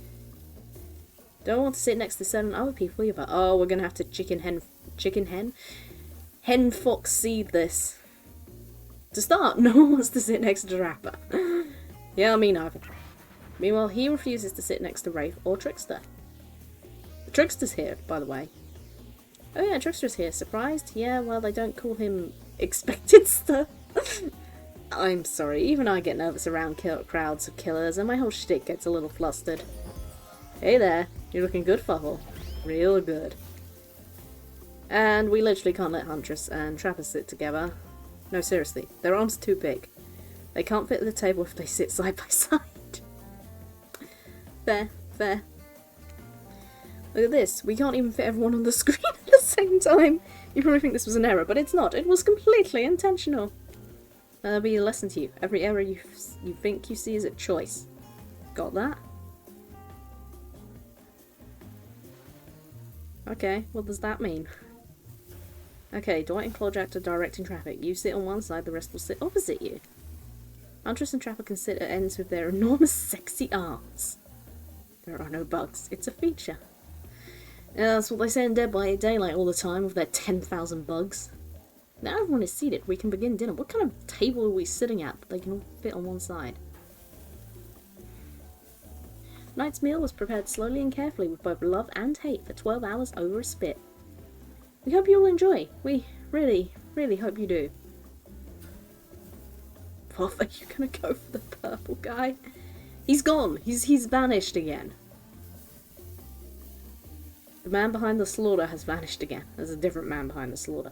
don't want to sit next to certain other people either. Oh, we're gonna have to hen fox seed this. To start, no one wants to sit next to the rapper. Yeah, me neither. Meanwhile, he refuses to sit next to Rafe or Trickster. The Trickster's here, by the way. Oh yeah, Trickster's here. Surprised? Yeah, well, they don't call him expected stuff. I'm sorry, even I get nervous around crowds of killers, and my whole shtick gets a little flustered. Hey there, you're looking good, Fuffle. Real good. And we literally can't let Huntress and Trapper sit together. No, seriously, their arms are too big. They can't fit at the table if they sit side by side. Fair, fair. Look at this, we can't even fit everyone on the screen at the same time. You probably think this was an error, but it's not. It was completely intentional. That'll be a lesson to you. Every error you think you see is a choice. Got that? Okay, what does that mean? Okay, Dwight and Clawjack are directing traffic. You sit on one side, the rest will sit opposite you. Huntress and Trapper can sit at ends with their enormous sexy arms. There are no bugs. It's a feature. Yeah, that's what they say in Dead by Daylight all the time with their 10,000 bugs. Now everyone is seated, we can begin dinner. What kind of table are we sitting at that they can all fit on one side? Night's meal was prepared slowly and carefully with both love and hate for 12 hours over a spit. We hope you all enjoy. We really, really hope you do. What, are you gonna go for the purple guy? He's gone. He's vanished again. The man behind the slaughter has vanished again. There's a different man behind the slaughter.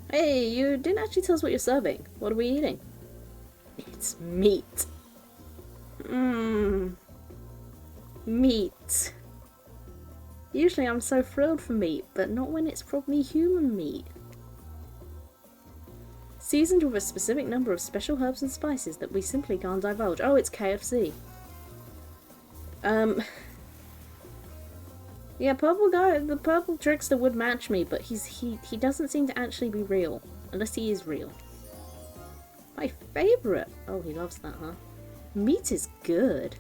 Hey, you didn't actually tell us what you're serving. What are we eating? It's meat. Mmm. Meat. Usually I'm so thrilled for meat, but not when it's probably human meat. Seasoned with a specific number of special herbs and spices that we simply can't divulge. Oh, it's KFC. Yeah, purple guy, the purple trickster would match me, but he doesn't seem to actually be real. Unless he is real. My favourite! Oh, he loves that, huh? Meat is good.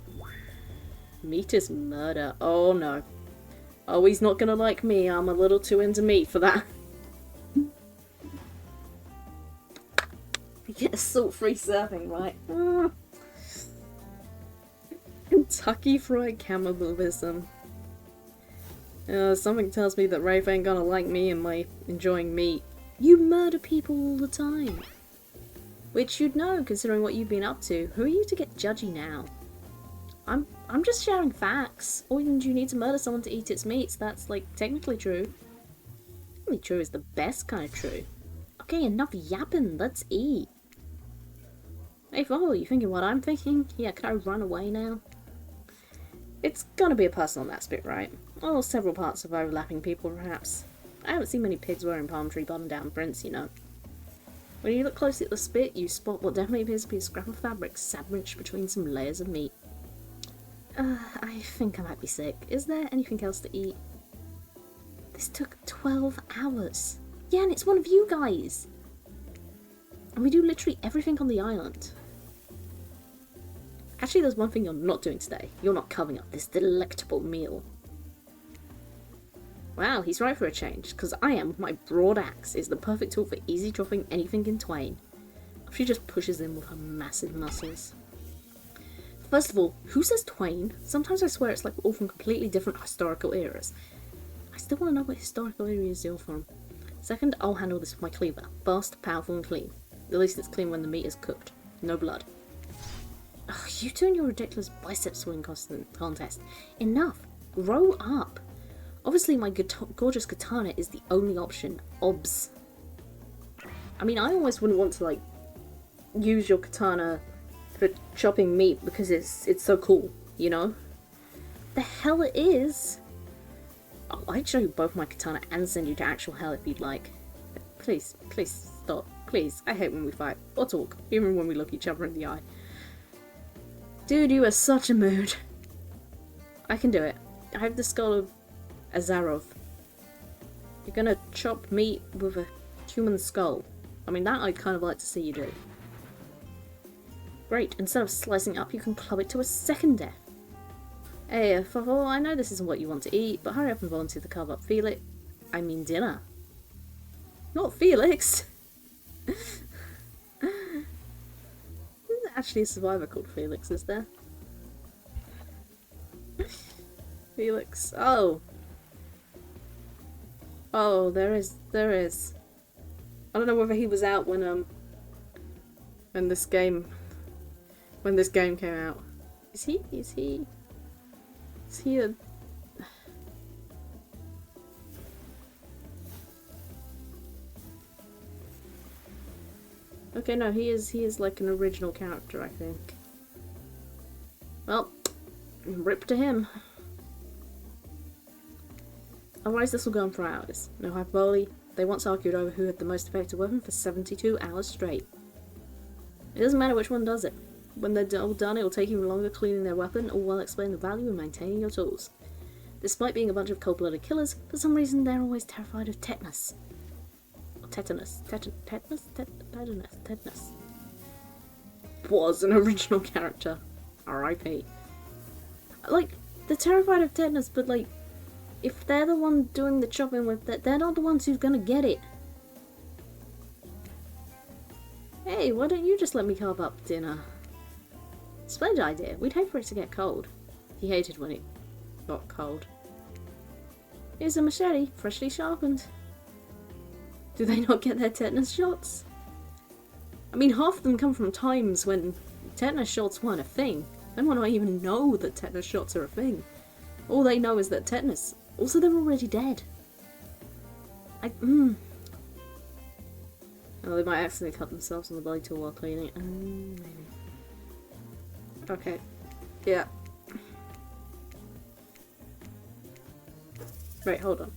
Meat is murder. Oh no. Oh, he's not gonna like me. I'm a little too into meat for that. You get a salt-free serving, right? Kentucky Fried Cannibalism. Something tells me that Rafe ain't gonna like me and my enjoying meat. You murder people all the time. Which you'd know, considering what you've been up to. Who are you to get judgy now? I'm just sharing facts. Or do you need to murder someone to eat its meats? That's, like, technically true. Technically true is the best kind of true. Okay, enough yapping. Let's eat. Hey, Fo, you thinking what I'm thinking? Yeah, can I run away now? It's gonna be a personal that bit, right? Or several parts of overlapping people, perhaps. I haven't seen many pigs wearing palm tree button-down prints, you know. When you look closely at the spit, you spot what definitely appears to be a scrap of fabric sandwiched between some layers of meat. I think I might be sick. Is there anything else to eat? This took 12 hours. Yeah, and it's one of you guys. And we do literally everything on the island. Actually, there's one thing you're not doing today. You're not covering up this delectable meal. Wow, he's right for a change, because I am with my broad axe is the perfect tool for easy chopping anything in twain. She just pushes in with her massive muscles. First of all, who says twain? Sometimes I swear it's like we're all from completely different historical eras. I still want to know what historical eras you're from. Second, I'll handle this with my cleaver. Fast, powerful, and clean. At least it's clean when the meat is cooked. No blood. Ugh, you two and your ridiculous bicep swing contest. Enough. Grow up. Obviously my gorgeous katana is the only option. Obs. I mean, I almost wouldn't want to, like, use your katana for chopping meat because it's so cool, you know? The hell it is! Oh, I'd show you both my katana and send you to actual hell if you'd like. Please, please stop. Please, I hate when we fight. Or talk. Even when we look each other in the eye. Dude, you are such a mood. I can do it. I have the skull of Azarov. You're gonna chop meat with a human skull. I mean, that I'd kind of like to see you do. Great, instead of slicing up, you can club it to a second death. Hey, Favor, I know this isn't what you want to eat, but hurry up and volunteer to carve up Felix. I mean dinner. Not Felix! There's actually a survivor called Felix, is there? Felix. Oh. Oh, there is. There is. I don't know whether he was out when this game came out. Is he? Is he a... Okay, no, he is like an original character, I think. Well, rip to him. Otherwise this will go on for hours. No hyperbole, they once argued over who had the most effective weapon for 72 hours straight. It doesn't matter which one does it. When they're all done, it will take even longer cleaning their weapon, all while explaining the value of maintaining your tools. Despite being a bunch of cold-blooded killers, for some reason they're always terrified of tetanus. Or tetanus. Tetanus. Was an original character. R.I.P. Like, they're terrified of tetanus, but like, if they're the one doing the chopping with that, they're not the ones who's gonna get it. Hey, why don't you just let me carve up dinner? Splendid idea. We'd hate for it to get cold. He hated when it got cold. Here's a machete, freshly sharpened. Do they not get their tetanus shots? I mean, half of them come from times when tetanus shots weren't a thing. They might not even know that tetanus shots are a thing. All they know is that tetanus... Also, they're already dead. Oh, they might accidentally cut themselves on the blade tool while cleaning. Maybe. Okay. Yeah. Right, hold on.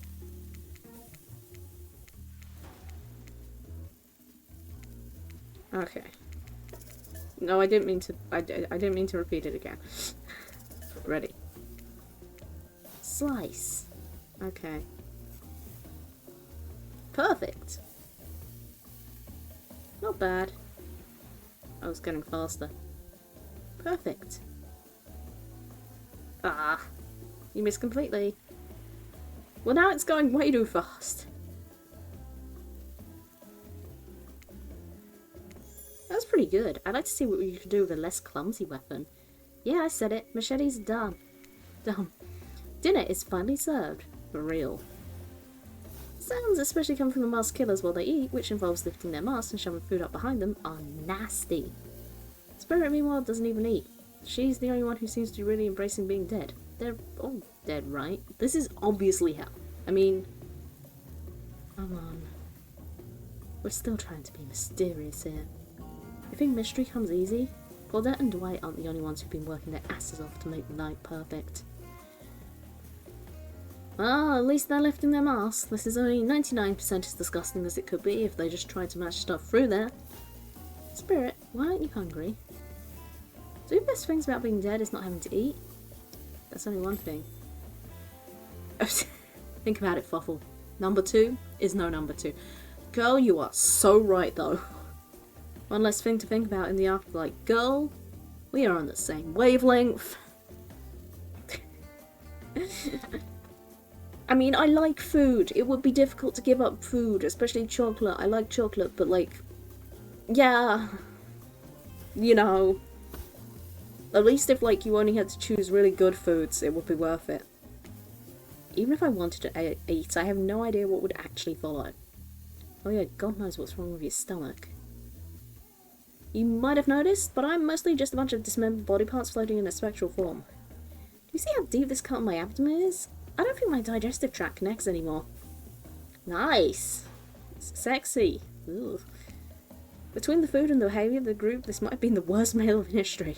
Okay. No, I didn't mean to. I didn't mean to repeat it again. Ready. Slice. Okay. Perfect. Not bad. I was getting faster. Perfect. Ah. You missed completely. Well, now it's going way too fast. That's pretty good. I'd like to see what you could do with a less clumsy weapon. Yeah, I said it. Machetes are done. Dumb. Dinner is finally served. For real. Sounds, especially coming from the masked killers while they eat, which involves lifting their masks and shoving food up behind them, are nasty. Spirit, meanwhile, doesn't even eat. She's the only one who seems to be really embracing being dead. They're all dead, right? This is obviously hell. I mean... Come on. We're still trying to be mysterious here. You think mystery comes easy? Claudette and Dwight aren't the only ones who've been working their asses off to make the night perfect. Well, at least they're lifting their masks. This is only 99% as disgusting as it could be if they just tried to match stuff through there. Spirit, why aren't you hungry? Two best things about being dead is not having to eat. That's only one thing. Think about it, Fuffle. Number two is no number two. Girl, you are so right, though. One less thing to think about in the afterlife. Girl, we are on the same wavelength. I mean, I like food. It would be difficult to give up food, especially chocolate. I like chocolate, but like, yeah, you know, at least if like you only had to choose really good foods, it would be worth it. Even if I wanted to eat, I have no idea what would actually follow. Oh yeah, God knows what's wrong with your stomach. You might have noticed, but I'm mostly just a bunch of dismembered body parts floating in a spectral form. Do you see how deep this cut on my abdomen is? I don't think my digestive tract connects anymore. Nice! It's sexy. Ugh. Between the food and the behaviour of the group, this might have been the worst meal in history.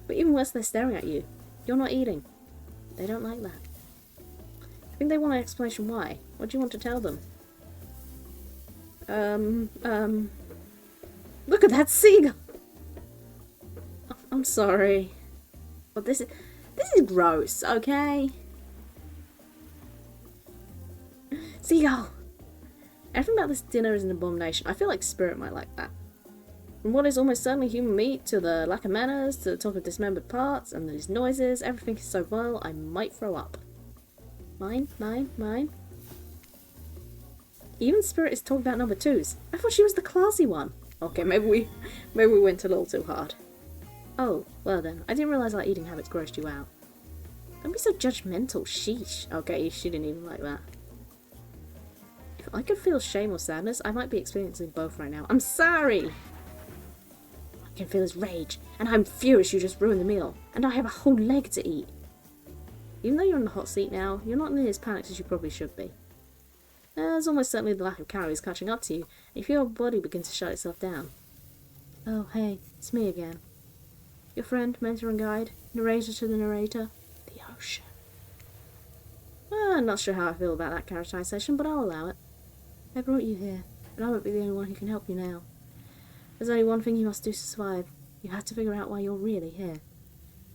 But even worse, they're staring at you. You're not eating. They don't like that. I think they want an explanation why. What do you want to tell them? Look at that seagull! Oh, I'm sorry. But this is gross, okay? Seagull! Everything about this dinner is an abomination. I feel like Spirit might like that. From what is almost certainly human meat, to the lack of manners, to the talk of dismembered parts, and these noises, everything is so vile, I might throw up. Mine? Even Spirit is talking about number twos. I thought she was the classy one. Okay, maybe we went a little too hard. Oh, well then. I didn't realise our eating habits grossed you out. Don't be so judgmental, sheesh. Okay, she didn't even like that. If I could feel shame or sadness, I might be experiencing both right now. I'm sorry! I can feel his rage, and I'm furious you just ruined the meal, and I have a whole leg to eat. Even though you're in the hot seat now, you're not nearly as panicked as you probably should be. There's almost certainly the lack of calories catching up to you, and you feel your body begin to shut itself down. Oh, hey, it's me again. Your friend, mentor and guide, narrator to the narrator, the ocean. Well, I'm not sure how I feel about that characterization, but I'll allow it. I brought you here, and I won't be the only one who can help you now. There's only one thing you must do to survive. You have to figure out why you're really here.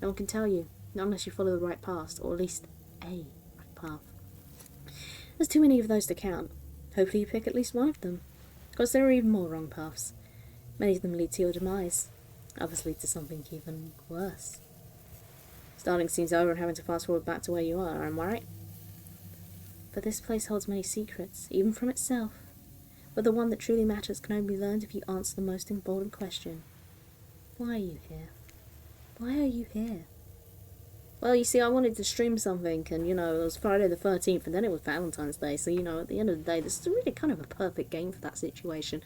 No one can tell you, not unless you follow the right path, or at least a right path. There's too many of those to count. Hopefully you pick at least one of them. Because there are even more wrong paths. Many of them lead to your demise. Others lead to something even worse. Starting seems over and having to fast forward back to where you are, am I right? But this place holds many secrets, even from itself. But the one that truly matters can only be learned if you answer the most important question. Why are you here? Why are you here? Well, you see, I wanted to stream something, and, you know, it was Friday the 13th, and then it was Valentine's Day, so, you know, at the end of the day, this is really kind of a perfect game for that situation.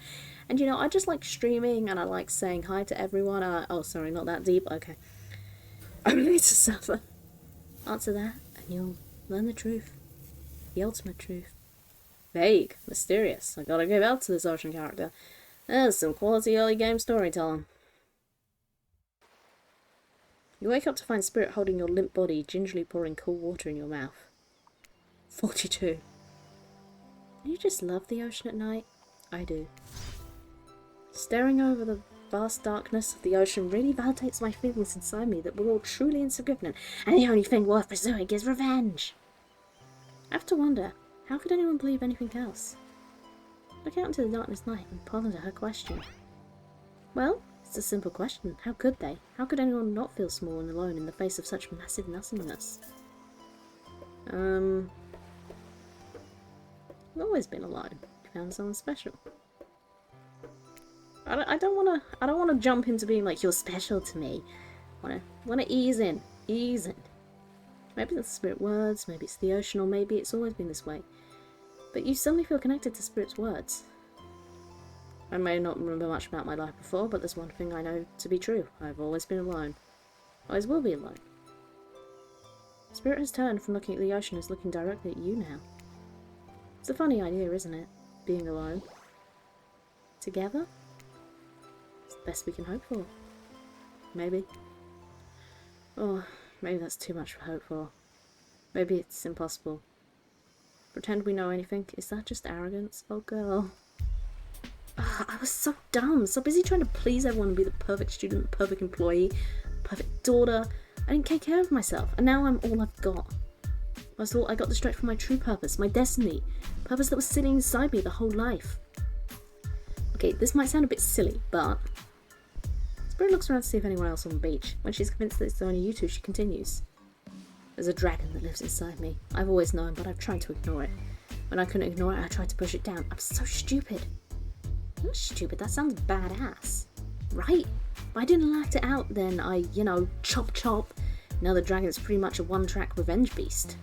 And, you know, I just like streaming, and I like saying hi to everyone. Oh, sorry, not that deep, okay. Only to suffer. Answer that, and you'll learn the truth. The ultimate truth. Vague, mysterious. I gotta give out to this ocean character. There's some quality early game storytelling. You wake up to find Spirit holding your limp body, gingerly pouring cool water in your mouth. 42. Do you just love the ocean at night? I do. Staring over the vast darkness of the ocean really validates my feelings inside me that we're all truly insignificant, and the only thing worth pursuing is revenge. I have to wonder, how could anyone believe anything else? Look out into the darkness night and ponder her question. Well, it's a simple question. How could they? How could anyone not feel small and alone in the face of such massive nothingness? I've always been alone. Found someone special. I don't wanna jump into being like, you're special to me. Wanna ease in. Ease in. Maybe it's the Spirit words, maybe it's the ocean, or maybe it's always been this way. But you suddenly feel connected to Spirit's words. I may not remember much about my life before, but there's one thing I know to be true. I've always been alone. Always will be alone. Spirit has turned from looking at the ocean as looking directly at you now. It's a funny idea, isn't it? Being alone. Together? It's the best we can hope for. Maybe. Oh, maybe that's too much to hope for. Maybe it's impossible. Pretend we know anything. Is that just arrogance? Oh, girl. I was so dumb, so busy trying to please everyone and be the perfect student, perfect employee, perfect daughter. I didn't take care of myself, and now I'm all I've got. I thought I got distracted from my true purpose, my destiny, purpose that was sitting inside me the whole life. Okay, this might sound a bit silly, but Spirit looks around to see if anyone else on the beach. When she's convinced that it's only you two, she continues. There's a dragon that lives inside me. I've always known, but I've tried to ignore it. When I couldn't ignore it, I tried to push it down. I'm so stupid. Not stupid, that sounds badass. Right? If I didn't act it out, then I, you know, chop chop. Now the dragon's pretty much a one-track revenge beast.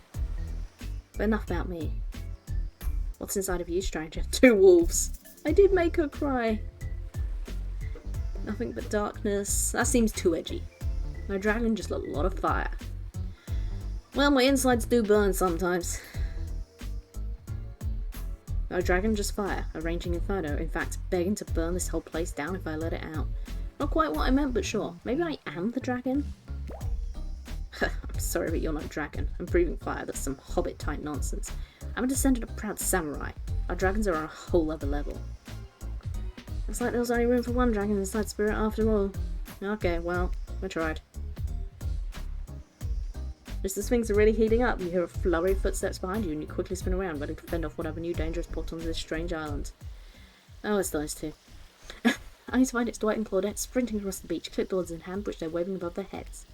But enough about me. What's inside of you, stranger? 2 wolves. I did make her cry. Nothing but darkness. That seems too edgy. My dragon just lit a lot of fire. Well, my insides do burn sometimes. No dragon, just fire. A raging inferno. In fact, begging to burn this whole place down if I let it out. Not quite what I meant, but sure. Maybe I am the dragon? I'm sorry, but you're not a dragon. I'm breathing fire. That's some hobbit-type nonsense. I'm a descendant of proud samurai. Our dragons are on a whole other level. Looks like there was only room for one dragon inside Spirit after all. Okay, well, I tried. Just as things are really heating up, you hear a flurry of footsteps behind you and you quickly spin around, ready to fend off whatever new danger is brought onto this strange island. Oh, it's those two. Only to find it's Dwight and Claudette sprinting across the beach, clipboards in hand, which they're waving above their heads.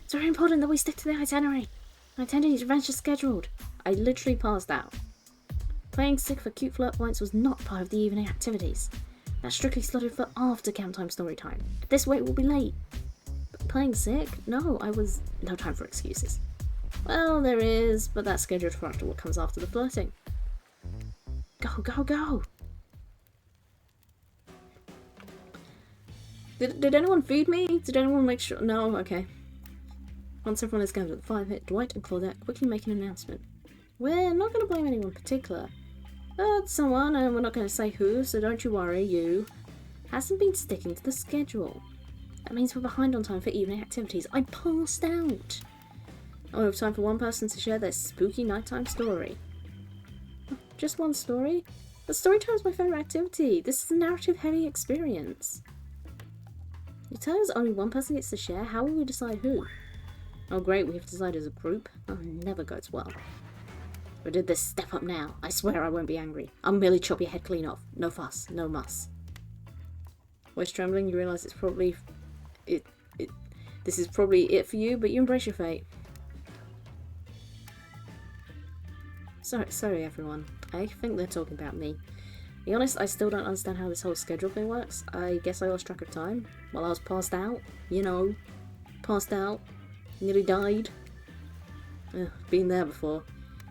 It's very important that we stick to the itinerary. My attendee's revenge is scheduled. I literally passed out. Playing sick for cute flirt points was not part of the evening activities. That's strictly slotted for after camp time story time. This way we'll be late. Playing sick? No, no time for excuses. Well, there is, but that's scheduled for after what comes after the flirting. Go, go, go! Did anyone feed me? Did anyone make sure? No? Okay. Once everyone is gathered at the fire pit, Dwight and Claudette quickly make an announcement. We're not going to blame anyone in particular. But someone, and we're not going to say who, so don't you worry, you, hasn't been sticking to the schedule. That means we're behind on time for evening activities. I passed out! I only have time for one person to share their spooky nighttime story. Just one story? But story time is my favourite activity. This is a narrative-heavy experience. You tell us only one person gets to share? How will we decide who? Oh great, we have to decide as a group? Oh, never goes well. We did this, step up now. I swear I won't be angry. I'll merely chop your head clean off. No fuss, no muss. Voice trembling, you realise it's probably... This is probably it for you, but you embrace your fate. Sorry everyone. I think they're talking about me. To be honest, I still don't understand how this whole schedule thing works. I guess I lost track of time while I was passed out. You know, passed out. Nearly died. Been there before.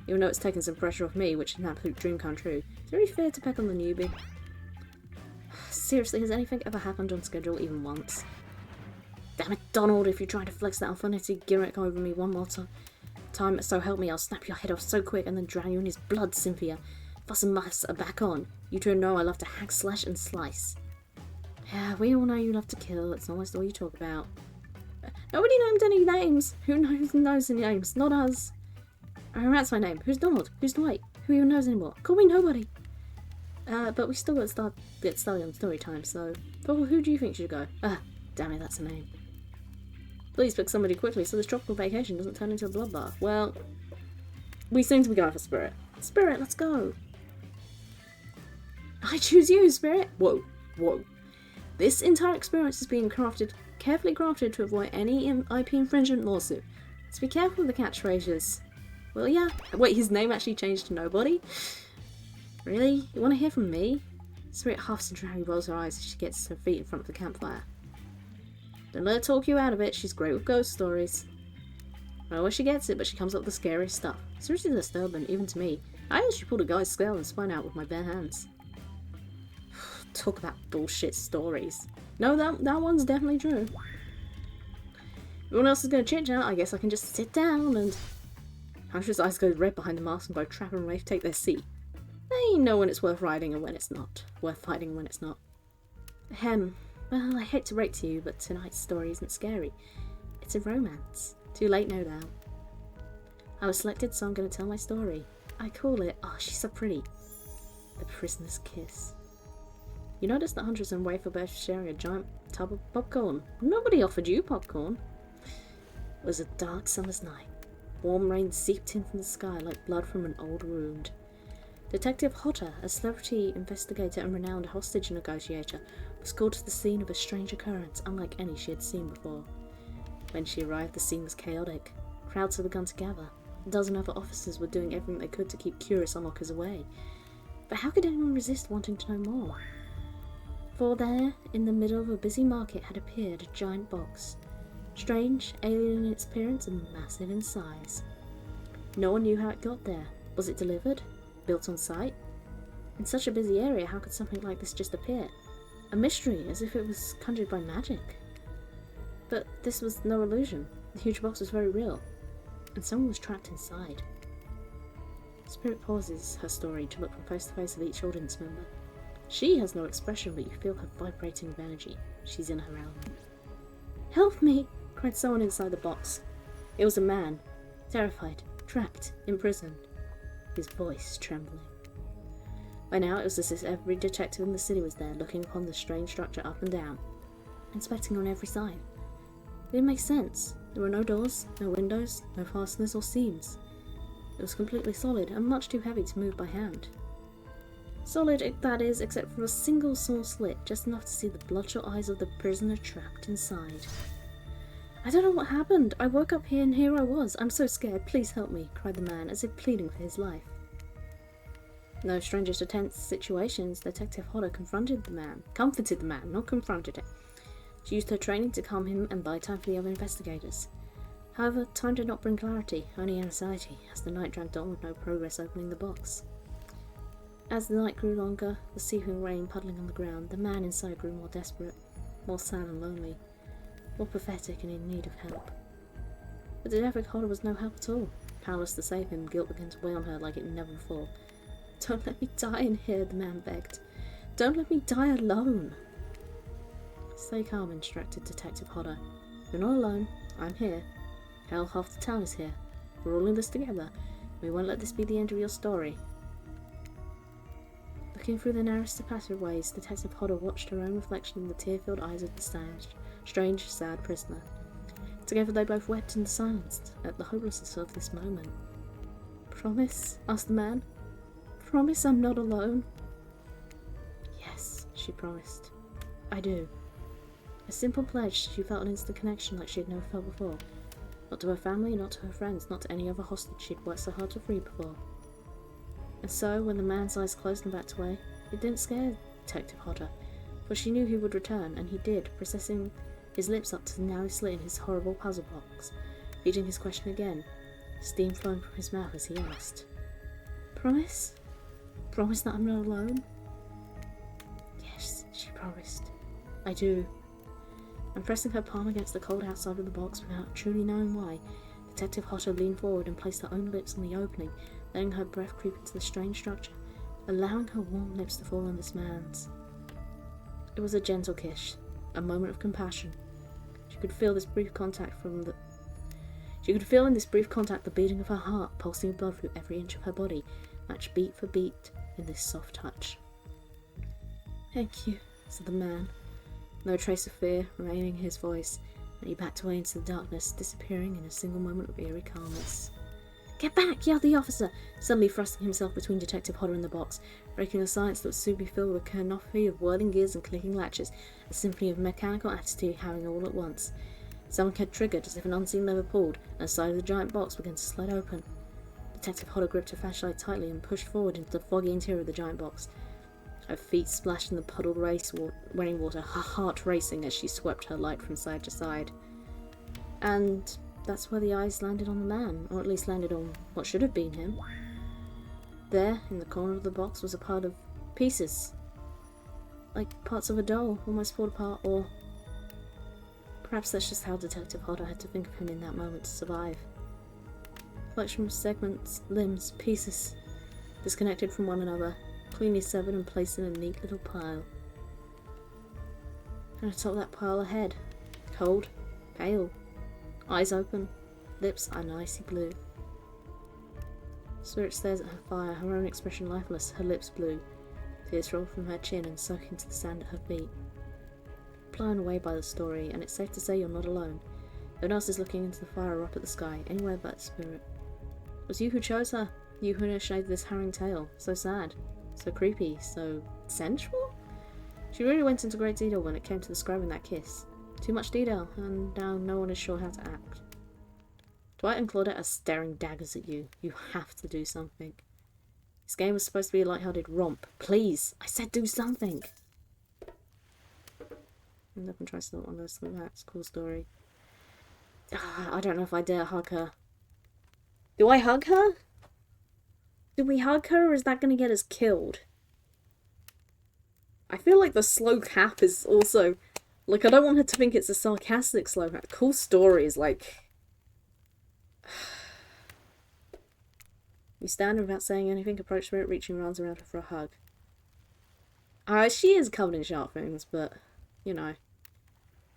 Even though it's taken some pressure off me, which is an absolute dream come true. Is it really fair to peck on the newbie? Seriously, has anything ever happened on schedule even once? Damn it, Donald, if you're trying to flex that unfunny gimmick over me one more time, so help me, I'll snap your head off so quick and then drown you in his blood, Cynthia. Fuss and muss are back on. You two know I love to hack, slash, and slice. Yeah, we all know you love to kill. It's almost all you talk about. Nobody named any names. Who knows any names? Not us. That's my name. Who's Donald? Who's Dwight? Who even knows anymore? Call me nobody. But we still got to get started on story time, so... Well, who do you think should go? Damn it, that's a name. Please pick somebody quickly so this tropical vacation doesn't turn into a bloodbath. Well, we seem to be going for Spirit. Spirit, let's go. I choose you, Spirit. Whoa, whoa. This entire experience is being carefully crafted to avoid any IP infringement lawsuit. So be careful with the catchphrases. Well, yeah. Wait, his name actually changed to Nobody? Really? You want to hear from me? Spirit huffs and drowsily rolls her eyes as she gets her feet in front of the campfire. Don't let her talk you out of it. She's great with ghost stories. I don't know where she gets it, but she comes up with the scariest stuff. Seriously disturbing, even to me. I actually pulled a guy's skull and spine out with my bare hands. Talk about bullshit stories. No, that one's definitely true. Everyone else is going to chit-chat, I guess I can just sit down and... Hunter's eyes go red behind the mask and both Trapper and Rafe take their seat. They know when it's worth riding and when it's not. Worth fighting and when it's not. Well, I hate to break to you, but tonight's story isn't scary. It's a romance. Too late, no doubt. I was selected, so I'm going to tell my story. I call it, oh, she's so pretty, The Prisoner's Kiss. You notice that Huntress and Waif are both sharing a giant tub of popcorn. Nobody offered you popcorn. It was a dark summer's night. Warm rain seeped in from the sky like blood from an old wound. Detective Hotter, a celebrity investigator and renowned hostage negotiator, was called to the scene of a strange occurrence unlike any she had seen before. When she arrived, the scene was chaotic. Crowds had begun to gather. A dozen other officers were doing everything they could to keep curious onlookers away. But how could anyone resist wanting to know more? For there, in the middle of a busy market, had appeared a giant box. Strange, alien in its appearance, and massive in size. No one knew how it got there. Was it delivered? Built on site? In such a busy area, how could something like this just appear? A mystery, as if it was conjured by magic. But this was no illusion. The huge box was very real. And someone was trapped inside. Spirit pauses her story to look from face to face of each audience member. She has no expression, but you feel her vibrating with energy. She's in her element. "Help me!" cried someone inside the box. It was a man. Terrified, trapped, imprisoned. His voice trembling. By now it was as if every detective in the city was there, looking upon the strange structure up and down, inspecting on every side. It didn't make sense. There were no doors, no windows, no fasteners or seams. It was completely solid and much too heavy to move by hand. Solid, that is, except for a single small slit, just enough to see the bloodshot eyes of the prisoner trapped inside. "I don't know what happened. I woke up here and here I was. I'm so scared. Please help me," cried the man, as if pleading for his life. No stranger to tense situations, Detective Hodder comforted the man, not confronted him. She used her training to calm him and buy time for the other investigators. However, time did not bring clarity, only anxiety, as the night dragged on with no progress opening the box. As the night grew longer, the seeping rain puddling on the ground, the man inside grew more desperate, more sad and lonely, more pathetic and in need of help. But Detective Hodder was no help at all. Powerless to save him, guilt began to weigh on her like it never before. "Don't let me die in here," the man begged. "Don't let me die alone." "Stay calm," instructed Detective Hodder. "You're not alone. I'm here. Hell, half the town is here. We're all in this together. We won't let this be the end of your story." Looking through the narrowest of passageways, Detective Hodder watched her own reflection in the tear-filled eyes of the strange, sad prisoner. Together they both wept in silence at the hopelessness of this moment. "Promise?" asked the man. "Promise I'm not alone?" "Yes," she promised. "I do." A simple pledge, she felt an instant connection like she had never felt before. Not to her family, not to her friends, not to any other hostage she'd worked so hard to free before. And so, when the man's eyes closed and backed away, it didn't scare Detective Hodder, for she knew he would return, and he did, processing his lips up to the narrow slit in his horrible puzzle box, reading his question again, steam flowing from his mouth as he asked, "Promise? Promise that I'm not alone?" "Yes," she promised. "I do." And pressing her palm against the cold outside of the box without truly knowing why, Detective Hodder leaned forward and placed her own lips on the opening, letting her breath creep into the strange structure, allowing her warm lips to fall on this man's. It was a gentle kiss, a moment of compassion. She could feel in this brief contact the beating of her heart, pulsing blood through every inch of her body, matched beat for beat in this soft touch. "Thank you," said the man, no trace of fear remaining in his voice, and he backed away into the darkness, disappearing in a single moment of eerie calmness. "Get back!" yelled the officer, suddenly thrusting himself between Detective Hodder and the box, breaking a silence that would soon be filled with a cacophony of whirling gears and clicking latches, a symphony of mechanical activity howling all at once. Someone had triggered as if an unseen lever pulled, and the side of the giant box began to slide open. Detective Hodder gripped her flashlight tightly and pushed forward into the foggy interior of the giant box. Her feet splashed in the puddled rainwater, her heart racing as she swept her light from side to side. And that's where the eyes landed on the man, or at least landed on what should have been him. There, in the corner of the box, was a pile of pieces. Like parts of a doll, almost pulled apart, or perhaps that's just how Detective Hodder had to think of him in that moment to survive. Collection of segments, limbs, pieces, disconnected from one another, cleanly severed and placed in a neat little pile. And atop that pile, a head, cold, pale, eyes open, lips an icy blue. Spirit stares at her fire, her own expression lifeless, her lips blue. Tears roll from her chin and soak into the sand at her feet. Blown away by the story, and it's safe to say you're not alone. No one else is looking into the fire or up at the sky, anywhere but Spirit. It was you who chose her, you who initiated this harrowing tale. So sad, so creepy, so sensual? She really went into great detail when it came to describing that kiss. Too much detail, and now no one is sure how to act. Dwight and Claudette are staring daggers at you. You have to do something. This game was supposed to be a light-hearted romp. Please! I said do something! And Levin tries to not want to sleep back. It's a cool story. I don't know if I dare hug her. Do I hug her? Do we hug her, or is that going to get us killed? I feel like the slow cap is also... Like, I don't want her to think it's a sarcastic slow cap. Cool stories, like... We stand and without saying anything, approach Spirit, reaching arms around her for a hug. She is covered in sharp things, but, you know.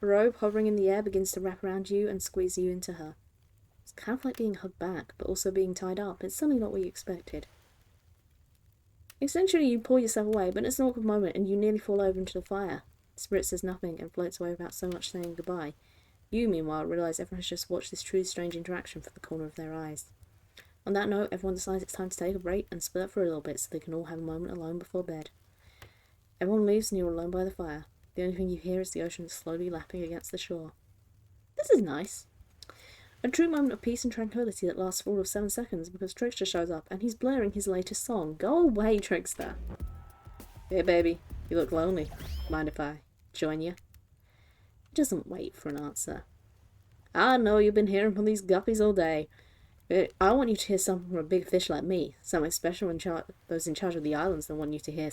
Her robe, hovering in the air, begins to wrap around you and squeeze you into her. It's kind of like being hugged back, but also being tied up. It's certainly not what you expected. Essentially, you pull yourself away, but it's an awkward moment and you nearly fall over into the fire. Spirit says nothing and floats away without so much saying goodbye. You, meanwhile, realise everyone has just watched this truly strange interaction from the corner of their eyes. On that note, everyone decides it's time to take a break and split up for a little bit so they can all have a moment alone before bed. Everyone leaves and you're alone by the fire. The only thing you hear is the ocean slowly lapping against the shore. This is nice. A true moment of peace and tranquility that lasts for all of 7 seconds because Trickster shows up and he's blaring his latest song. Go away, Trickster. Hey baby, you look lonely. Mind if I join you? He doesn't wait for an answer. I know you've been hearing from these guppies all day. I want you to hear something from a big fish like me. Something special those in charge of the islands don't want you to hear.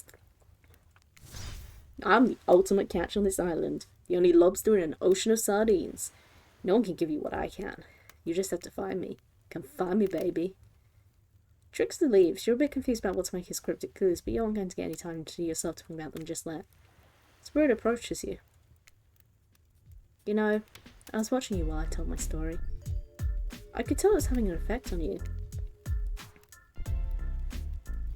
I'm the ultimate catch on this island. The only lobster in an ocean of sardines. No one can give you what I can. You just have to find me. Come find me, baby. Trickster leaves. You're a bit confused about what to make his cryptic clues, but you aren't going to get any time to yourself to think about them just yet. Spirit approaches you. You know, I was watching you while I told my story. I could tell it was having an effect on you.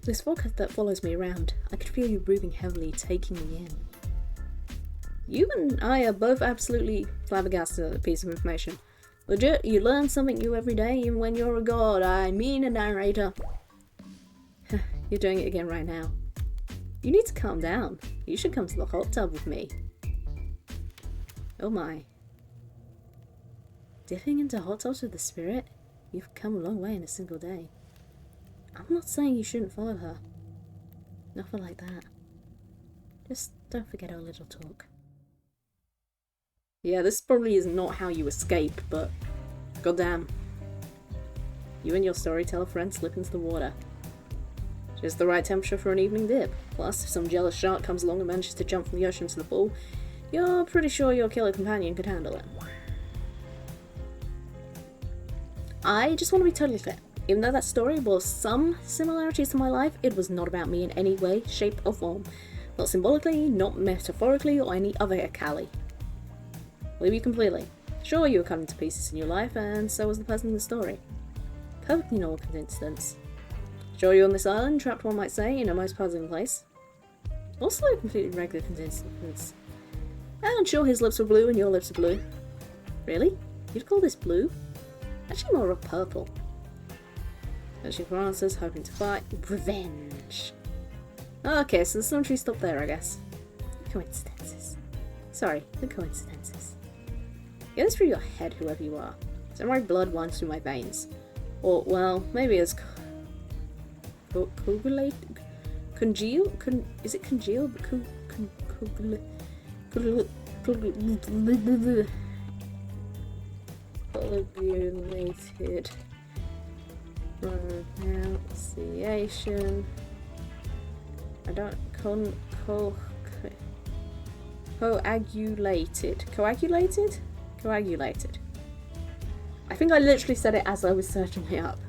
This fog that follows me around, I could feel you breathing heavily, taking me in. You and I are both absolutely flabbergasted at the piece of information. Legit, you learn something new every day, even when you're a god. I mean a narrator. You're doing it again right now. You need to calm down. You should come to the hot tub with me. Oh my. Dipping into hot tubs with the spirit? You've come a long way in a single day. I'm not saying you shouldn't follow her. Nothing like that. Just don't forget our little talk. Yeah, this probably is not how you escape, but goddamn. You and your storyteller friend slip into the water. Just the right temperature for an evening dip. Plus, if some jealous shark comes along and manages to jump from the ocean to the pool, you're pretty sure your killer companion could handle it. I just want to be totally clear. Even though that story bore some similarities to my life, it was not about me in any way, shape, or form. Not symbolically, not metaphorically, or any other Akali. Believe you completely. Sure, you were cut into pieces in your life, and so was the person in the story. Perfectly normal coincidence. Sure, you're on this island, trapped one might say, in a most puzzling place. Also a completely regular coincidence. And sure, his lips were blue and your lips are blue. Really? You'd call this blue? Actually more of purple. Searching for answers, hoping to fight. Revenge. Okay, so the sum tree stopped there, I guess. Coincidences. Sorry, the coincidences. Get this through your head, whoever you are. Samurai blood runs through my veins. Or, well, maybe it's coagulated? Congeal? Is it congealed? Coagulated. Pronunciation. I don't coagulated. Coagulated? Coagulated. I think I literally said it as I was searching it up.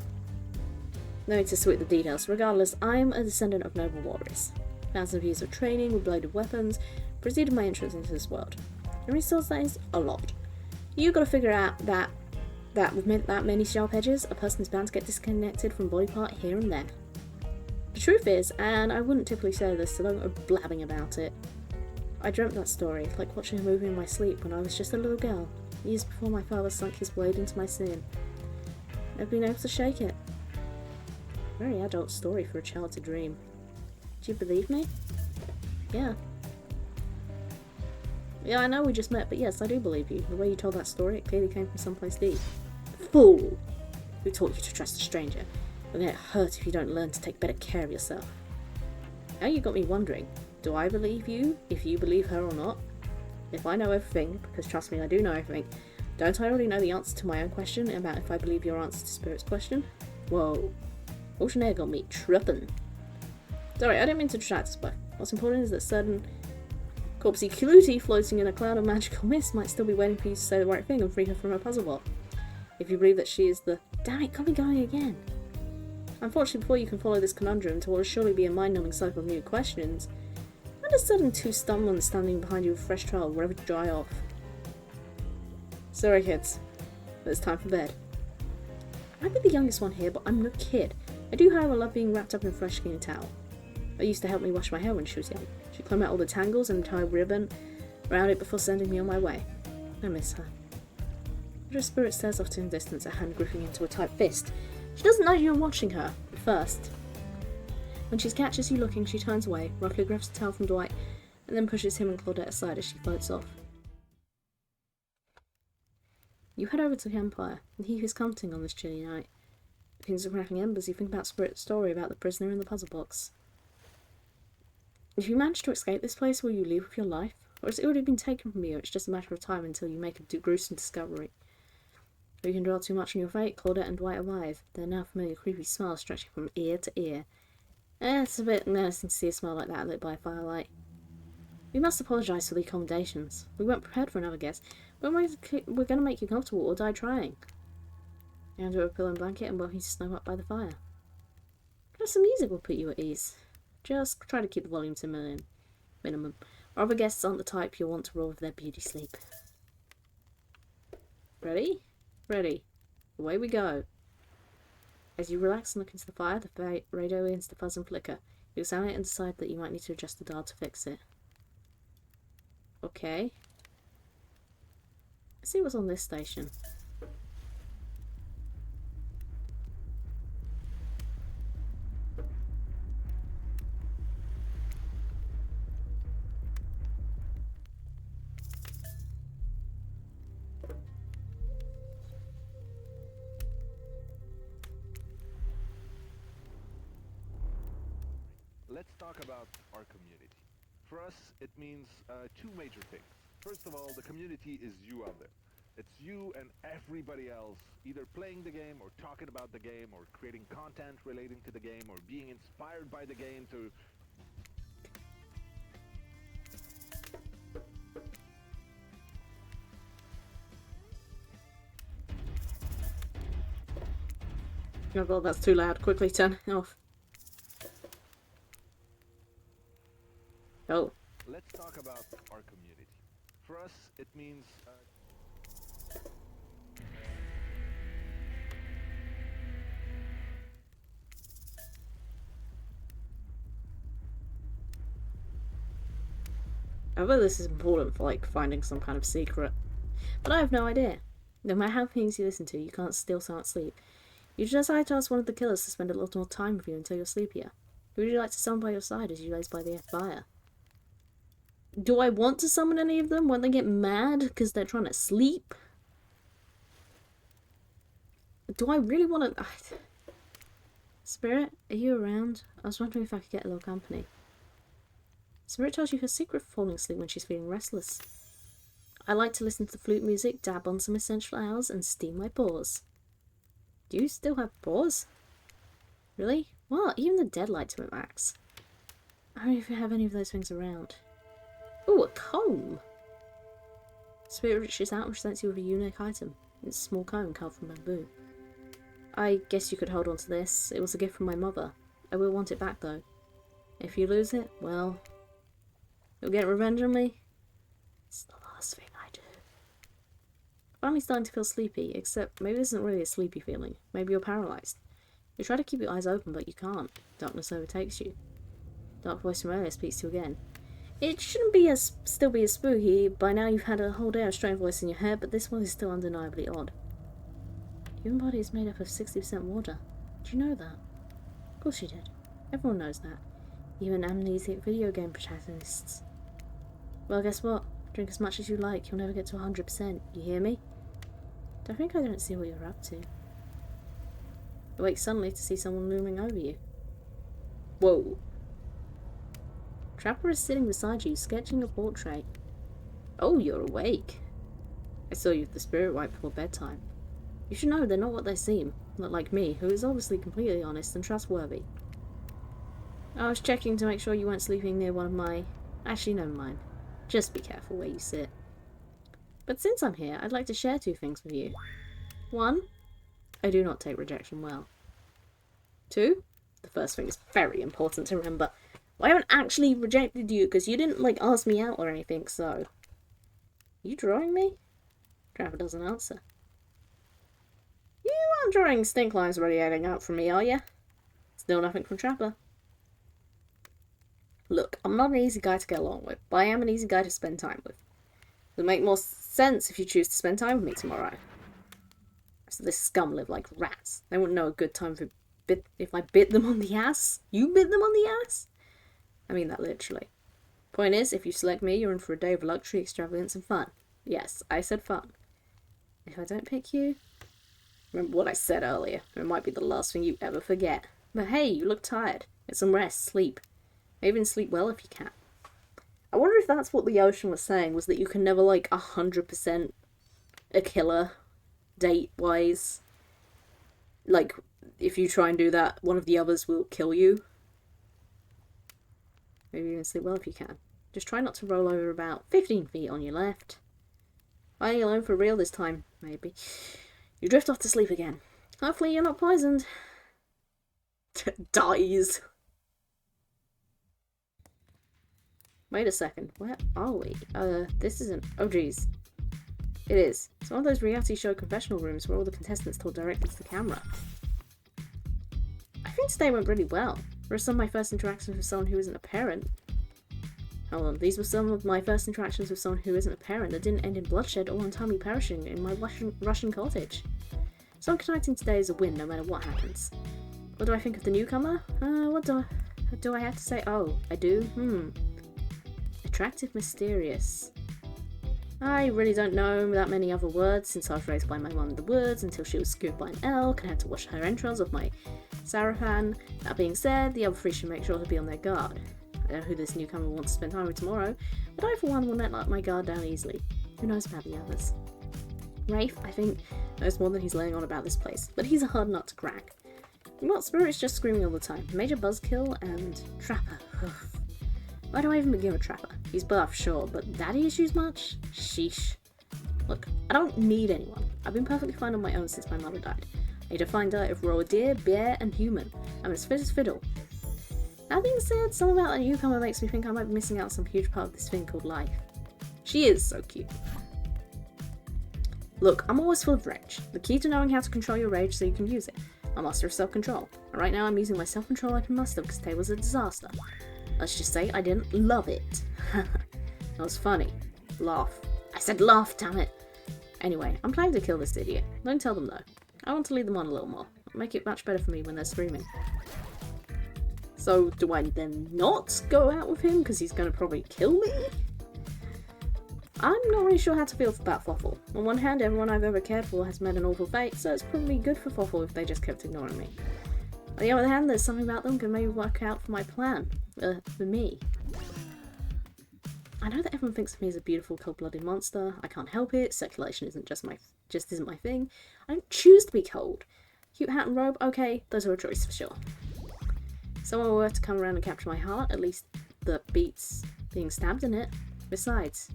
No need to sweep the details. Regardless, I'm a descendant of noble warriors. Thousands of years of training with bladed weapons preceded my entrance into this world. How many swords that is? A lot. You gotta figure out that with that many sharp edges, a person is bound to get disconnected from body part here and there. The truth is, and I wouldn't typically say this, so don't go blabbing about it, I dreamt that story, like watching a movie in my sleep when I was just a little girl, years before my father sunk his blade into my sin. Never been able to shake it. Very adult story for a child to dream. Do you believe me? Yeah. Yeah, I know we just met, but yes, I do believe you. The way you told that story, it clearly came from someplace deep. Fool! Who taught you to trust a stranger? You'll get hurt if you don't learn to take better care of yourself. Now you got me wondering, do I believe you, if you believe her or not? If I know everything, because trust me, I do know everything, don't I already know the answer to my own question about if I believe your answer to Spirit's question? Whoa. Ocean air got me tripping. Sorry, I didn't mean to distract us, but what's important is that certain corpsey clutie floating in a cloud of magical mist might still be waiting for you to say the right thing and free her from her puzzle block. If you believe that she is the... Damn it, got me going again. Unfortunately, before you can follow this conundrum to what will surely be a mind-numbing cycle of new questions, I'm just sudden two stumbling standing behind you with fresh trial, ready to dry off. Sorry, kids, but it's time for bed. I might be the youngest one here, but I'm no kid. I do, however, love being wrapped up in a fresh skin towel. Her used to help me wash my hair when she was young. She'd climb out all the tangles and tie a ribbon around it before sending me on my way. I miss her. Her spirit stares off to the distance, her hand gripping into a tight fist. She doesn't know you're watching her, at first. When she catches you looking, she turns away, roughly grabs the towel from Dwight, and then pushes him and Claudette aside as she floats off. You head over to the Empire, and he who's comforting on this chilly night. Looking at crackling embers, you think about Spirit's story about the prisoner in the puzzle box. If you manage to escape this place, will you leave with your life? Or has it already been taken from you? It's just a matter of time until you make a gruesome discovery. If you can dwell too much on your fate, Claudette and Dwight arrive. Their now familiar creepy smile stretching from ear to ear. It's a bit menacing to see a smile like that lit by firelight. We must apologise for the accommodations. We weren't prepared for another guest, but we're going to make you comfortable or die trying. Hand her a pillow and blanket and welcome you to snow up by the fire. Just some music will put you at ease. Just try to keep the volume to minimum. Our other guests aren't the type you'll want to roll with their beauty sleep. Ready? Ready. Away we go. As you relax and look into the fire, the radio begins to fuzz and flicker. You examine it and decide that you might need to adjust the dial to fix it. Okay. Let's see what's on this station. Let's talk about our community. For us, it means two major things. First of all, the community is you out there. It's you and everybody else either playing the game or talking about the game or creating content relating to the game or being inspired by the game to... Oh god, that's too loud. Quickly turn it off. Oh. Let's talk about our community. For us, it means... I bet this is important for, like, finding some kind of secret. But I have no idea. No matter how things you listen to, you can't still start sleep. You decide to ask one of the killers to spend a little more time with you until you're sleepier. Who would you like to summon by your side as you laze by the fire? Do I want to summon any of them? Won't they get mad because they're trying to sleep? Do I really want to... Spirit, are you around? I was wondering if I could get a little company. Spirit tells you her secret for falling asleep when she's feeling restless. I like to listen to the flute music, dab on some essential oils, and steam my paws. Do you still have paws? Really? What? Even the dead like to relax. I don't know if you have any of those things around. Ooh, a comb! Spirit reaches out and presents you with a unique item. It's a small comb carved from bamboo. I guess you could hold on to this. It was a gift from my mother. I will want it back though. If you lose it, well... you'll get revenge on me? It's the last thing I do. I'm finally starting to feel sleepy, except maybe this isn't really a sleepy feeling. Maybe you're paralysed. You try to keep your eyes open, but you can't. Darkness overtakes you. Dark voice from earlier speaks to you again. It shouldn't be still be as spooky. By now you've had a whole day of strange voice in your head, but this one is still undeniably odd. The human body is made up of 60% water. Did you know that? Of course you did. Everyone knows that. Even amnesic video game protagonists. Well, guess what? Drink as much as you like. You'll never get to 100%. You hear me? Don't think I don't see what you're up to. You wake suddenly to see someone looming over you. Whoa. Trapper is sitting beside you, sketching a portrait. Oh, you're awake. I saw you with the spirit right before bedtime. You should know they're not what they seem. Not like me, who is obviously completely honest and trustworthy. I was checking to make sure you weren't sleeping near one of my... Actually, never mind. Just be careful where you sit. But since I'm here, I'd like to share two things with you. One, I do not take rejection well. Two, the first thing is very important to remember. I haven't actually rejected you because you didn't, like, ask me out or anything, so... Are you drawing me? Trapper doesn't answer. You aren't drawing stink lines radiating out from me, are you? Still nothing from Trapper. Look, I'm not an easy guy to get along with, but I am an easy guy to spend time with. It'll make more sense if you choose to spend time with me tomorrow. So this scum live like rats. They wouldn't know a good time if I bit them on the ass. You bit them on the ass? I mean that literally. Point is, if you select me, you're in for a day of luxury, extravagance, and fun. Yes, I said fun. If I don't pick you... Remember what I said earlier. It might be the last thing you ever forget. But hey, you look tired. Get some rest, sleep. Maybe even sleep well if you can. I wonder if that's what the ocean was saying, was that you can never, like, 100% a killer. date-wise. Like, if you try and do that, one of the others will kill you. Maybe even sleep well if you can. Just try not to roll over about 15 feet on your left. Are you alone for real this time? Maybe. You drift off to sleep again. Hopefully you're not poisoned. Dies. Wait a second. Where are we? This isn't... Oh, geez. It is. It's one of those reality show confessional rooms where all the contestants talk directly to the camera. I think today went really well. Were some of my first interactions with someone who isn't a parent. Hold on, these were some of my first interactions with someone who isn't a parent that didn't end in bloodshed or untimely perishing in my Russian cottage. So connecting today is a win no matter what happens. What do I think of the newcomer? What do I have to say? Oh, I do? Attractive, mysterious. I really don't know that many other words since I was raised by my mum in the woods until she was scooped by an elk and had to wash her entrails off my sarafan. That being said, the other three should make sure to be on their guard. I don't know who this newcomer wants to spend time with tomorrow, but I for one will not let my guard down easily. Who knows about the others? Rafe, I think, knows more than he's laying on about this place, but he's a hard nut to crack. What Spirit's just screaming all the time. Major buzzkill and Trapper. Why do I even begin with Trapper? He's buff, sure, but daddy issues much? Sheesh. Look, I don't need anyone. I've been perfectly fine on my own since my mother died. I eat a fine diet of raw deer, bear, and human. I'm as fit as fiddle. That being said, something about that newcomer makes me think I might be missing out on some huge part of this thing called life. She is so cute. Look, I'm always full of rage. The key to knowing how to control your rage so you can use it. I'm a master of self-control. And right now I'm using my self-control like a master because today was a disaster. Let's just say I didn't love it. That was funny. Laugh. I said laugh, damn it. Anyway, I'm planning to kill this idiot. Don't tell them though. I want to lead them on a little more. It'll make it much better for me when they're screaming. So, do I then not go out with him because he's going to probably kill me? I'm not really sure how to feel about Fluffle. On one hand, everyone I've ever cared for has met an awful fate, so it's probably good for Fluffle if they just kept ignoring me. On the other hand, there's something about them that can maybe work out for my plan. For me. I know that everyone thinks of me as a beautiful, cold-blooded monster. I can't help it. Circulation isn't just isn't my thing. I don't choose to be cold. Cute hat and robe, okay, those are a choice for sure. Someone were to come around and capture my heart, at least the beats being stabbed in it. Besides,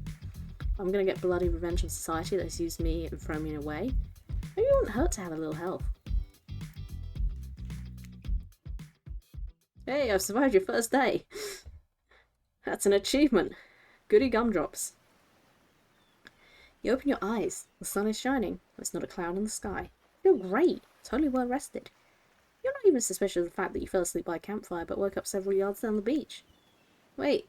I'm gonna get bloody revenge on society that's used me and thrown me away. Maybe it wouldn't hurt to have a little help. Hey, I've survived your first day. That's an achievement. Goody gumdrops. You open your eyes. The sun is shining. There's not a cloud in the sky. You feel great. Totally well rested. You're not even suspicious of the fact that you fell asleep by a campfire but woke up several yards down the beach. Wait,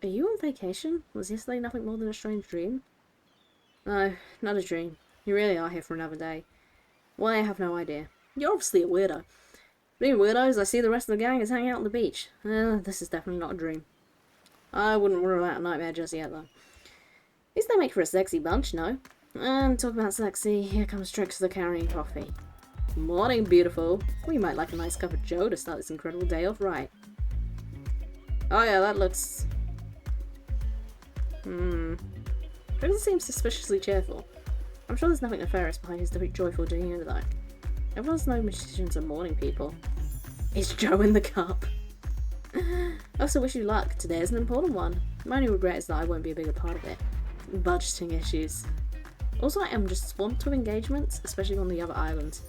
are you on vacation? Was yesterday nothing more than a strange dream? No, not a dream. You really are here for another day. Why, I have no idea. You're obviously a weirdo. Being weirdos, I see the rest of the gang is hanging out on the beach. This is definitely not a dream. I wouldn't rule out a nightmare just yet, though. At least they make for a sexy bunch, no? And talk about sexy, here comes Trickster carrying coffee. Morning, beautiful. We might like a nice cup of joe to start this incredible day off right. Oh yeah, that looks... Trickster seems suspiciously cheerful. I'm sure there's nothing nefarious behind his joyful demeanor, though. Everyone's known magicians are morning people. Is Joe in the cup? I also wish you luck. Today is an important one. My only regret is that I won't be a bigger part of it. Budgeting issues. Also, I am just swamped with engagements, especially on the other islands.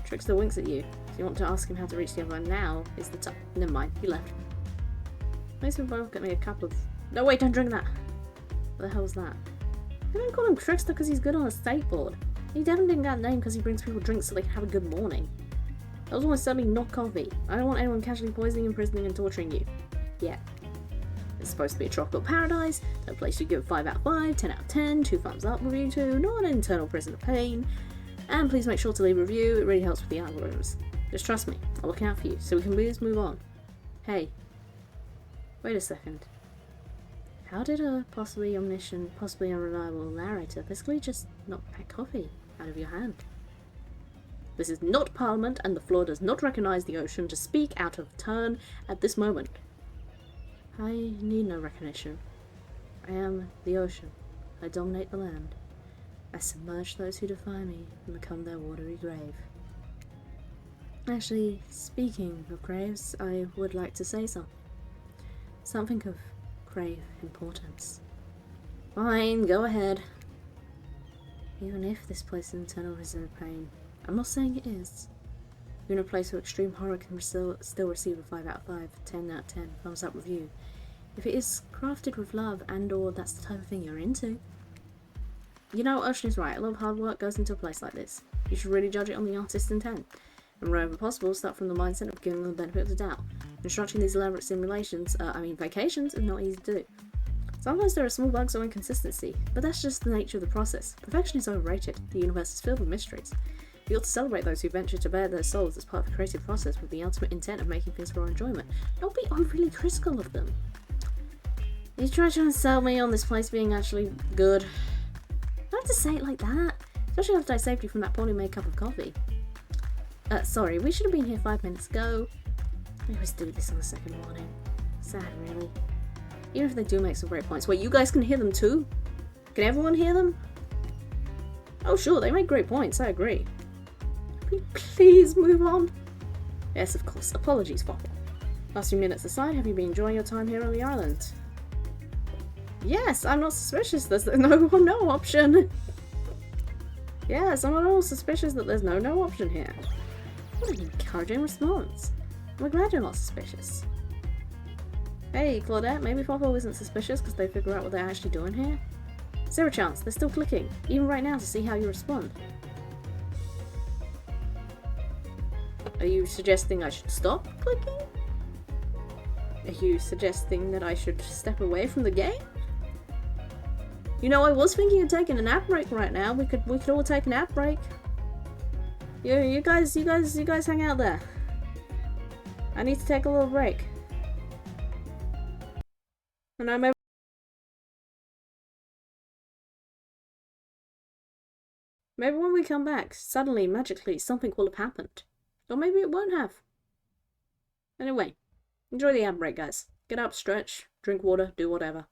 Trickster winks at you. If you want to ask him how to reach the other one now, is the time. Never mind, he left. Maybe we're both getting a couple of... No, wait, don't drink that! What the hell was that? I didn't call him Trickster because he's good on a skateboard. He definitely didn't get a name because he brings people drinks so they can have a good morning. That was almost certainly not coffee. I don't want anyone casually poisoning, imprisoning and torturing you. Yeah. It's supposed to be a tropical paradise, no place you give 5 out of 5, 10 out of 10, 2 thumbs up review to, not an internal prison of pain. And please make sure to leave a review, it really helps with the algorithms. Just trust me, I'll look out for you, so we can please move on. Hey. Wait a second. How did a possibly omniscient, possibly unreliable narrator basically just knock that coffee out of your hand? This is not Parliament, and the floor does not recognise the ocean to speak out of turn at this moment. I need no recognition. I am the ocean. I dominate the land. I submerge those who defy me and become their watery grave. Actually, speaking of graves, I would like to say something. Something of grave importance. Fine, go ahead. Even if this place is eternal reserve pain, I'm not saying it is. You're in a place where extreme horror can still receive a 5 out of 5, 10 out of 10, thumbs up review. If it is crafted with love and or that's the type of thing you're into. You know, Ocean is right, a lot of hard work goes into a place like this. You should really judge it on the artist's intent. And wherever possible, start from the mindset of giving them the benefit of the doubt. Constructing these elaborate vacations is not easy to do. Sometimes there are small bugs or inconsistency, but that's just the nature of the process. Perfection is overrated. The universe is filled with mysteries. You ought to celebrate those who venture to bare their souls as part of a creative process with the ultimate intent of making things for our enjoyment. Don't be overly critical of them. You try to sell me on this place being actually good. I don't have to say it like that, especially after I saved you from that poorly made cup of coffee. Sorry, we should have been here 5 minutes ago. I always do this on the second morning. Sad, really. Even if they do make some great points. Wait, you guys can hear them too? Can everyone hear them? Oh sure, they make great points, I agree. Can we please move on? Yes, of course. Apologies, Fopple. Last few minutes aside, have you been enjoying your time here on the island? Yes, I'm not suspicious there's no option. Yes, I'm not at all suspicious that there's no option here. What an encouraging response. We're glad you're not suspicious. Hey, Claudette, maybe Fopple isn't suspicious because they figure out what they're actually doing here? Zero chance, they're still clicking, even right now to see how you respond. Are you suggesting I should stop clicking? Are you suggesting that I should step away from the game? You know, I was thinking of taking a nap break right now. We could all take a nap break. You guys hang out there. I need to take a little break. And maybe when we come back, suddenly, magically, something will have happened. Or maybe it won't have. Anyway, enjoy the ad break, guys. Get up, stretch, drink water, do whatever.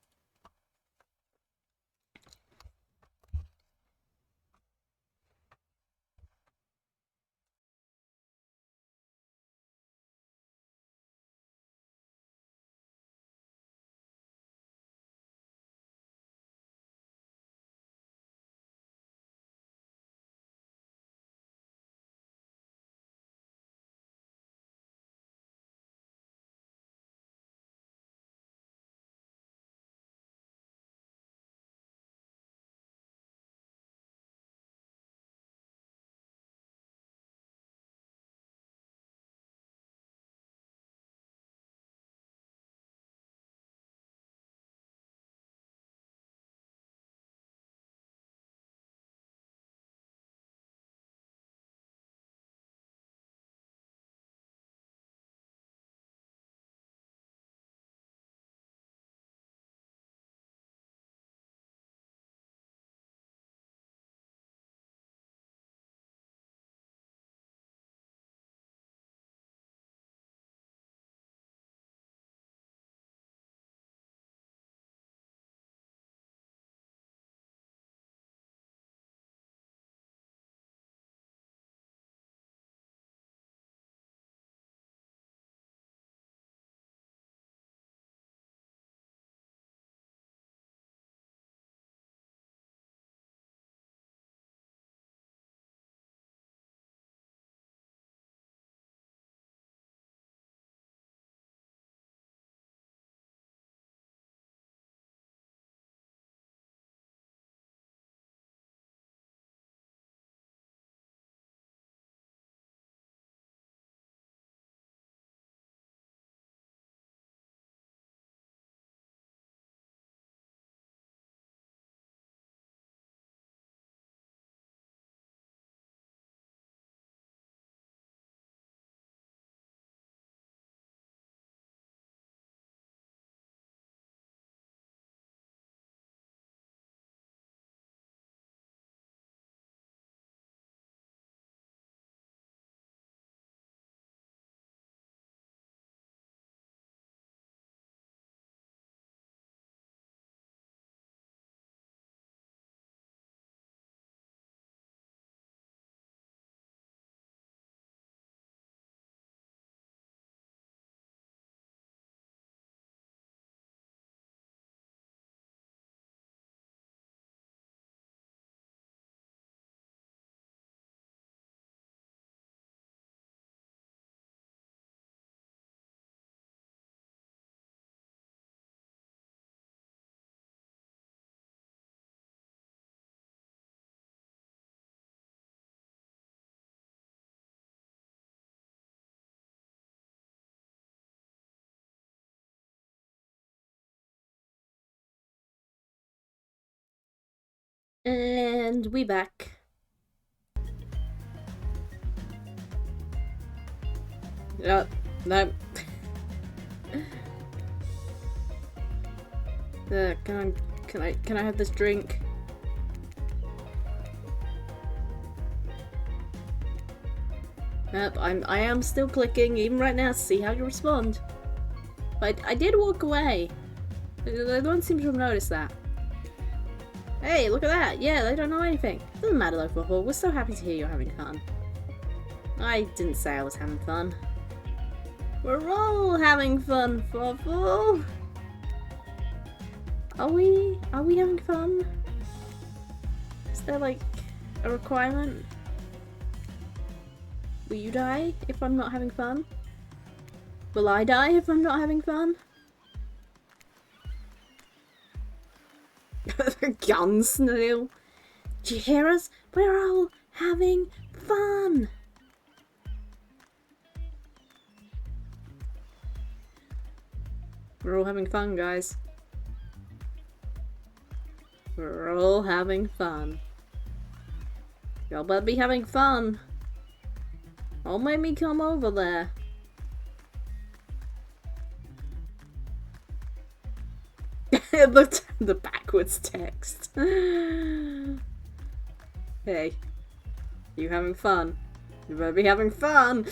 And we back. No. Can I have this drink? Yep, I am still clicking even right now to see how you respond. But I did walk away. They don't seem to have noticed that. Hey, look at that! Yeah, they don't know anything. Doesn't matter though, Fuffle. We're so happy to hear you're having fun. I didn't say I was having fun. We're all having fun, Fuffle! Are we having fun? Is there like a requirement? Will you die if I'm not having fun? Will I die if I'm not having fun? Gun snail. Do you hear us? We're all having fun. We're all having fun, guys. We're all having fun. Y'all better be having fun. Don't make me come over there. The backwards text. Hey, you having fun? You better be having fun.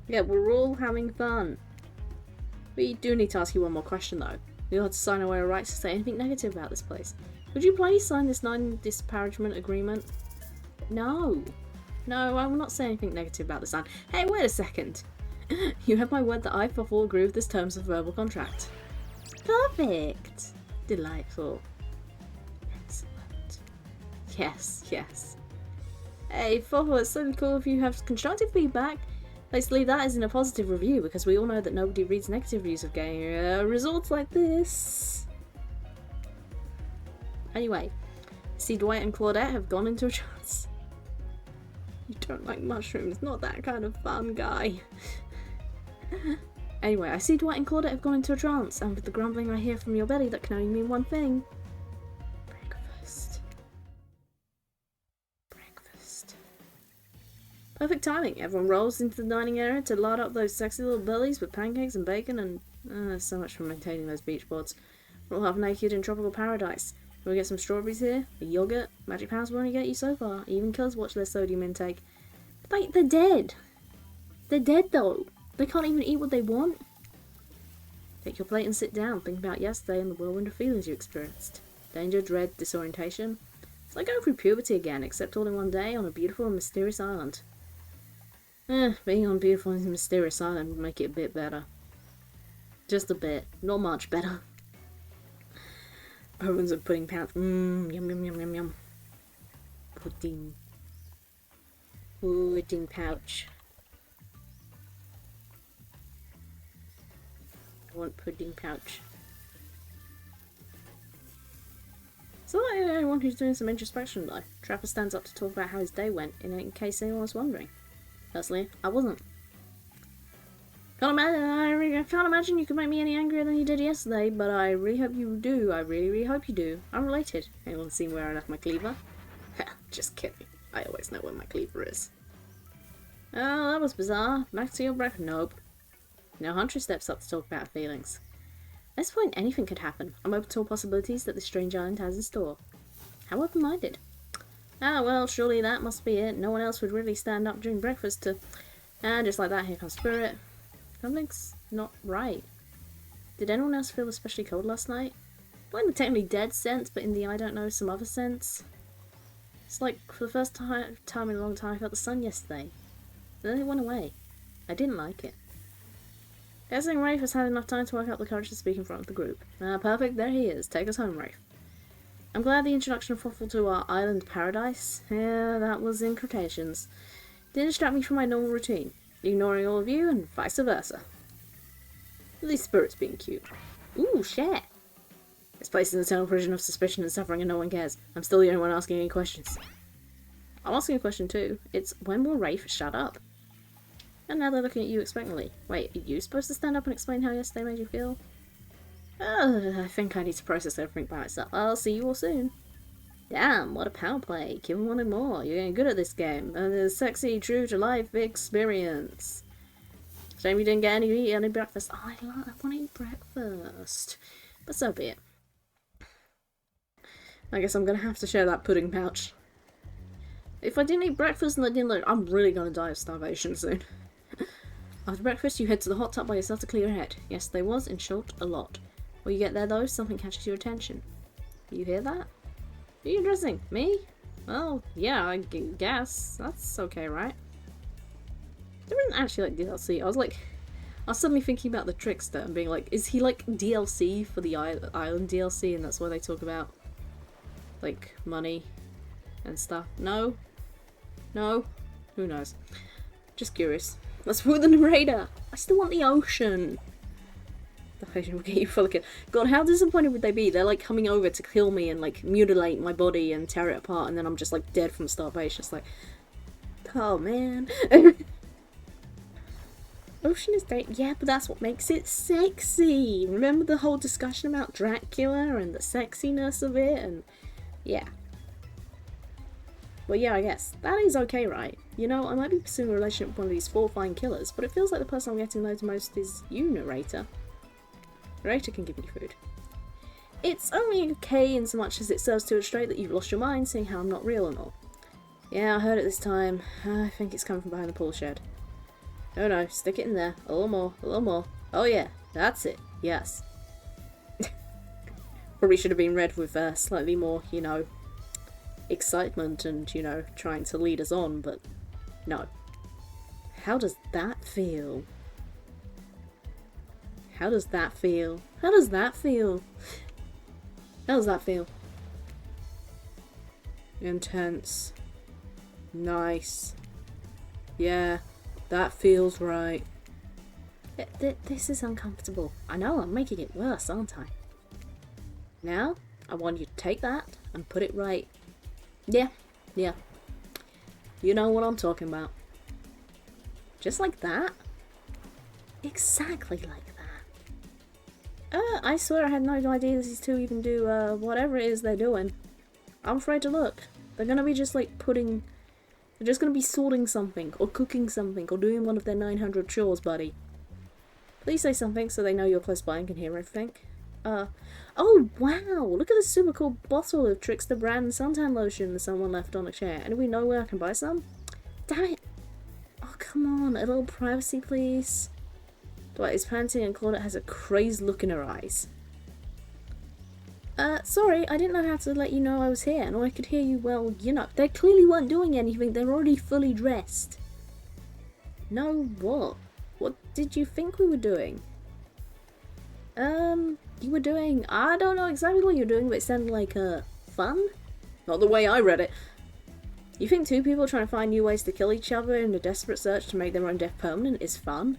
Yeah, we're all having fun. We do need to ask you one more question though. You'll have to sign away our rights to say anything negative about this place. Would you please sign this non-disparagement agreement? No. No, I will not say anything negative about the sign. Hey, wait a second. You have my word that I, Fuffle, agree with this terms of verbal contract. Perfect. Delightful. Excellent. Yes, yes. Hey, Fuffle, it's so cool if you have constructive feedback. Let's leave that as in a positive review, because we all know that nobody reads negative reviews of game results like this. Anyway, see, Dwight and Claudette have gone into a trance. You don't like mushrooms, not that kind of fun guy. Anyway, I see Dwight and Claudette have gone into a trance, and with the grumbling I hear from your belly, that can only mean one thing. Breakfast. Breakfast. Perfect timing. Everyone rolls into the dining area to lard up those sexy little bellies with pancakes and bacon and so much for maintaining those beach boards. We're all half naked in tropical paradise. We'll get some strawberries here, a yogurt. Magic powers will only get you so far. Even killers watch their sodium intake. Like, they're dead. They're dead though. They can't even eat what they want. Take your plate and sit down. Think about yesterday and the whirlwind of feelings you experienced. Danger, dread, disorientation. It's like going through puberty again, except all in one day on a beautiful and mysterious island. Being on a beautiful and mysterious island would make it a bit better. Just a bit. Not much better. Ovens of pudding pouch. Yum yum yum yum yum. Pudding. Pudding pouch. I want pudding pouch. So like anyone who's doing some introspection though. Trapper stands up to talk about how his day went, in case anyone was wondering. Personally, I wasn't. I can't imagine you could make me any angrier than you did yesterday, but I really hope you do. I really, really hope you do. I'm related. Anyone seen where I left my cleaver? Just kidding. I always know where my cleaver is. Oh, that was bizarre. Back to your breakfast. Nope. Now Hunter steps up to talk about her feelings. At this point, anything could happen. I'm open to all possibilities that this strange island has in store. How open-minded. Ah, well, surely that must be it. No one else would really stand up during breakfast to... just like that, here comes Spirit. Something's not right. Did anyone else feel especially cold last night? Not in the technically dead sense, but in the I don't know some other sense. It's like, for the first time in a long time, I felt the sun yesterday. And then it went away. I didn't like it. Guessing Rafe has had enough time to work up the courage to speak in front of the group. Perfect, there he is. Take us home, Rafe. I'm glad the introduction of Fuffle to our island paradise. Yeah, that was in quotations. Didn't distract me from my normal routine. Ignoring all of you, and vice versa. At least Spirit's being cute. Ooh, share! This place is an eternal prison of suspicion and suffering and no one cares. I'm still the only one asking any questions. I'm asking a question too. It's when will Rafe shut up? And now they're looking at you expectantly. Wait, are you supposed to stand up and explain how yesterday made you feel? I think I need to process everything by myself. I'll see you all soon. Damn, what a power play. Keep on wanting more. You're getting good at this game. And a sexy, true-to-life experience. Shame you didn't get any breakfast. Oh, I want to eat breakfast. But so be it. I guess I'm going to have to share that pudding pouch. If I didn't eat breakfast and I didn't look, I'm really going to die of starvation soon. After breakfast, you head to the hot tub by yourself to clear your head. Yes, there was, in short, a lot. When you get there, though, something catches your attention. You hear that? Who are you addressing? Me? Oh, yeah, I guess. That's okay, right? There isn't actually, like, DLC. I was suddenly thinking about the Trickster and being like, is he, like, DLC for the Island DLC, and that's why they talk about, like, money and stuff? No? No? Who knows? Just curious. Let's put the narrator. I still want the ocean. The ocean will get you for the kill. God, how disappointed would they be? They're like coming over to kill me and like mutilate my body and tear it apart, and then I'm just like dead from starvation. It's like, oh man. Ocean is great. Yeah, but that's what makes it sexy. Remember the whole discussion about Dracula and the sexiness of it, and yeah. Well, yeah, I guess. That is okay, right? You know, I might be pursuing a relationship with one of these 4 fine killers, but it feels like the person I'm getting to know the most is you, narrator. Narrator can give me food. It's only okay in so much as it serves to illustrate that you've lost your mind, seeing how I'm not real and all. Yeah, I heard it this time. I think it's coming from behind the pool shed. Oh no, stick it in there. A little more, a little more. Oh yeah, that's it. Yes. Probably should have been read with slightly more, you know, excitement and, you know, trying to lead us on, but no. How does that feel? How does that feel? How does that feel? How does that feel? Intense. Nice. Yeah, that feels right. This is uncomfortable. I know, I'm making it worse, aren't I? Now, I want you to take that and put it right. Yeah. You know what I'm talking about. Just like that? Exactly like that. I swear I had no idea these two even do, whatever it is they're doing. I'm afraid to look. They're gonna be just like they're just gonna be sorting something, or cooking something, or doing one of their 900 chores, buddy. Please say something so they know you're close by and can hear everything. Oh wow, look at this super cool bottle of Trickster brand suntan lotion that someone left on a chair. Anybody know where I can buy some? Damn it! Oh come on, a little privacy please. Dwight is panting and Claudette has a crazed look in her eyes. Sorry, I didn't know how to let you know I was here, and I could hear you well, you know. They clearly weren't doing anything, they're already fully dressed. No, what? What did you think we were doing? You were doing, I don't know exactly what you're doing, but it sounded like, fun? Not the way I read it. You think 2 people trying to find new ways to kill each other in a desperate search to make their own death permanent is fun?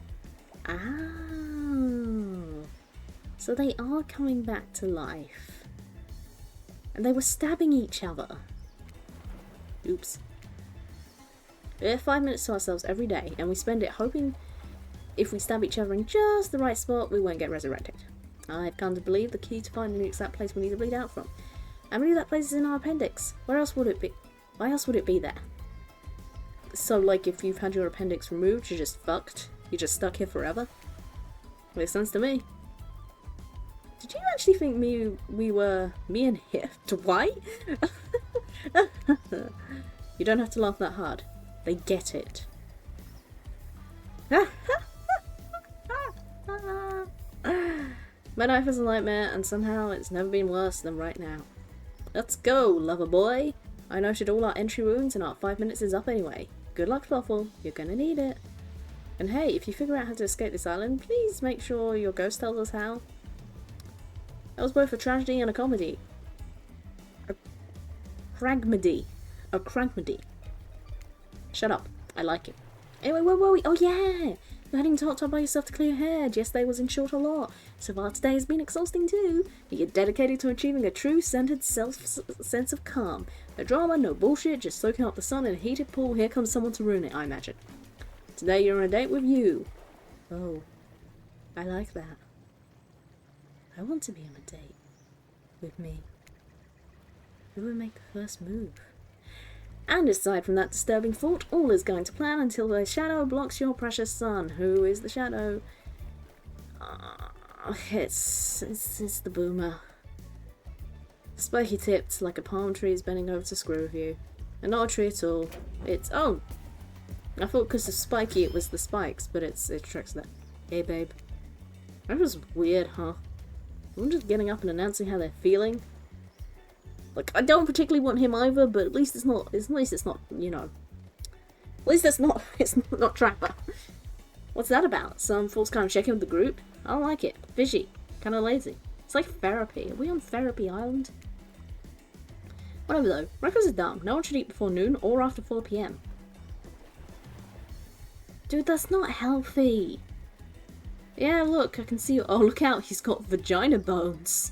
Ah. So they are coming back to life. And they were stabbing each other. Oops. We have 5 minutes to ourselves every day, and we spend it hoping if we stab each other in just the right spot, we won't get resurrected. I've come to believe the key to finding the exact place we need to bleed out from. I believe that place is in our appendix. Where else would it be? Why else would it be there? So, like, if you've had your appendix removed, you're just fucked? You're just stuck here forever? Makes sense to me. Did you actually think we were me and him? Dwight? You don't have to laugh that hard. They get it. My life is a nightmare, and somehow it's never been worse than right now. Let's go, lover boy! I noted all our entry wounds, and our 5 minutes is up anyway. Good luck, Fluffle. You're gonna need it. And hey, if you figure out how to escape this island, please make sure your ghost tells us how. That was both a tragedy and a comedy. A cragmedy. Shut up. I like it. Anyway, where were we? Oh yeah! heading top by yourself to clear your head. Yesterday was in short a lot. So far today has been exhausting too. But you're dedicated to achieving a true centered sense of calm. No drama, no bullshit, just soaking up the sun in a heated pool. Here comes someone to ruin it, I imagine. Today you're on a date with you. Oh, I like that. I want to be on a date with me. Who would make the first move? And aside from that disturbing thought, all is going to plan until the shadow blocks your precious sun. Who is the shadow? It's the boomer. Spiky tipped like a palm tree is bending over to screw with you. And not a tree at all. It's... oh! I thought because of spiky it was the spikes, but it tricks that. Hey babe. That was weird, huh? I'm just getting up and announcing how they're feeling. Like, I don't particularly want him either, but at least it's not, you know. At least it's not Trapper. What's that about? Some false kind of checking with the group? I don't like it. Fishy. Kinda lazy. It's like therapy. Are we on Therapy Island? Whatever though. Breakfast is dumb. No one should eat before noon or after 4 PM. Dude, that's not healthy. Yeah, look, I can see you. Oh, look out. He's got vagina bones.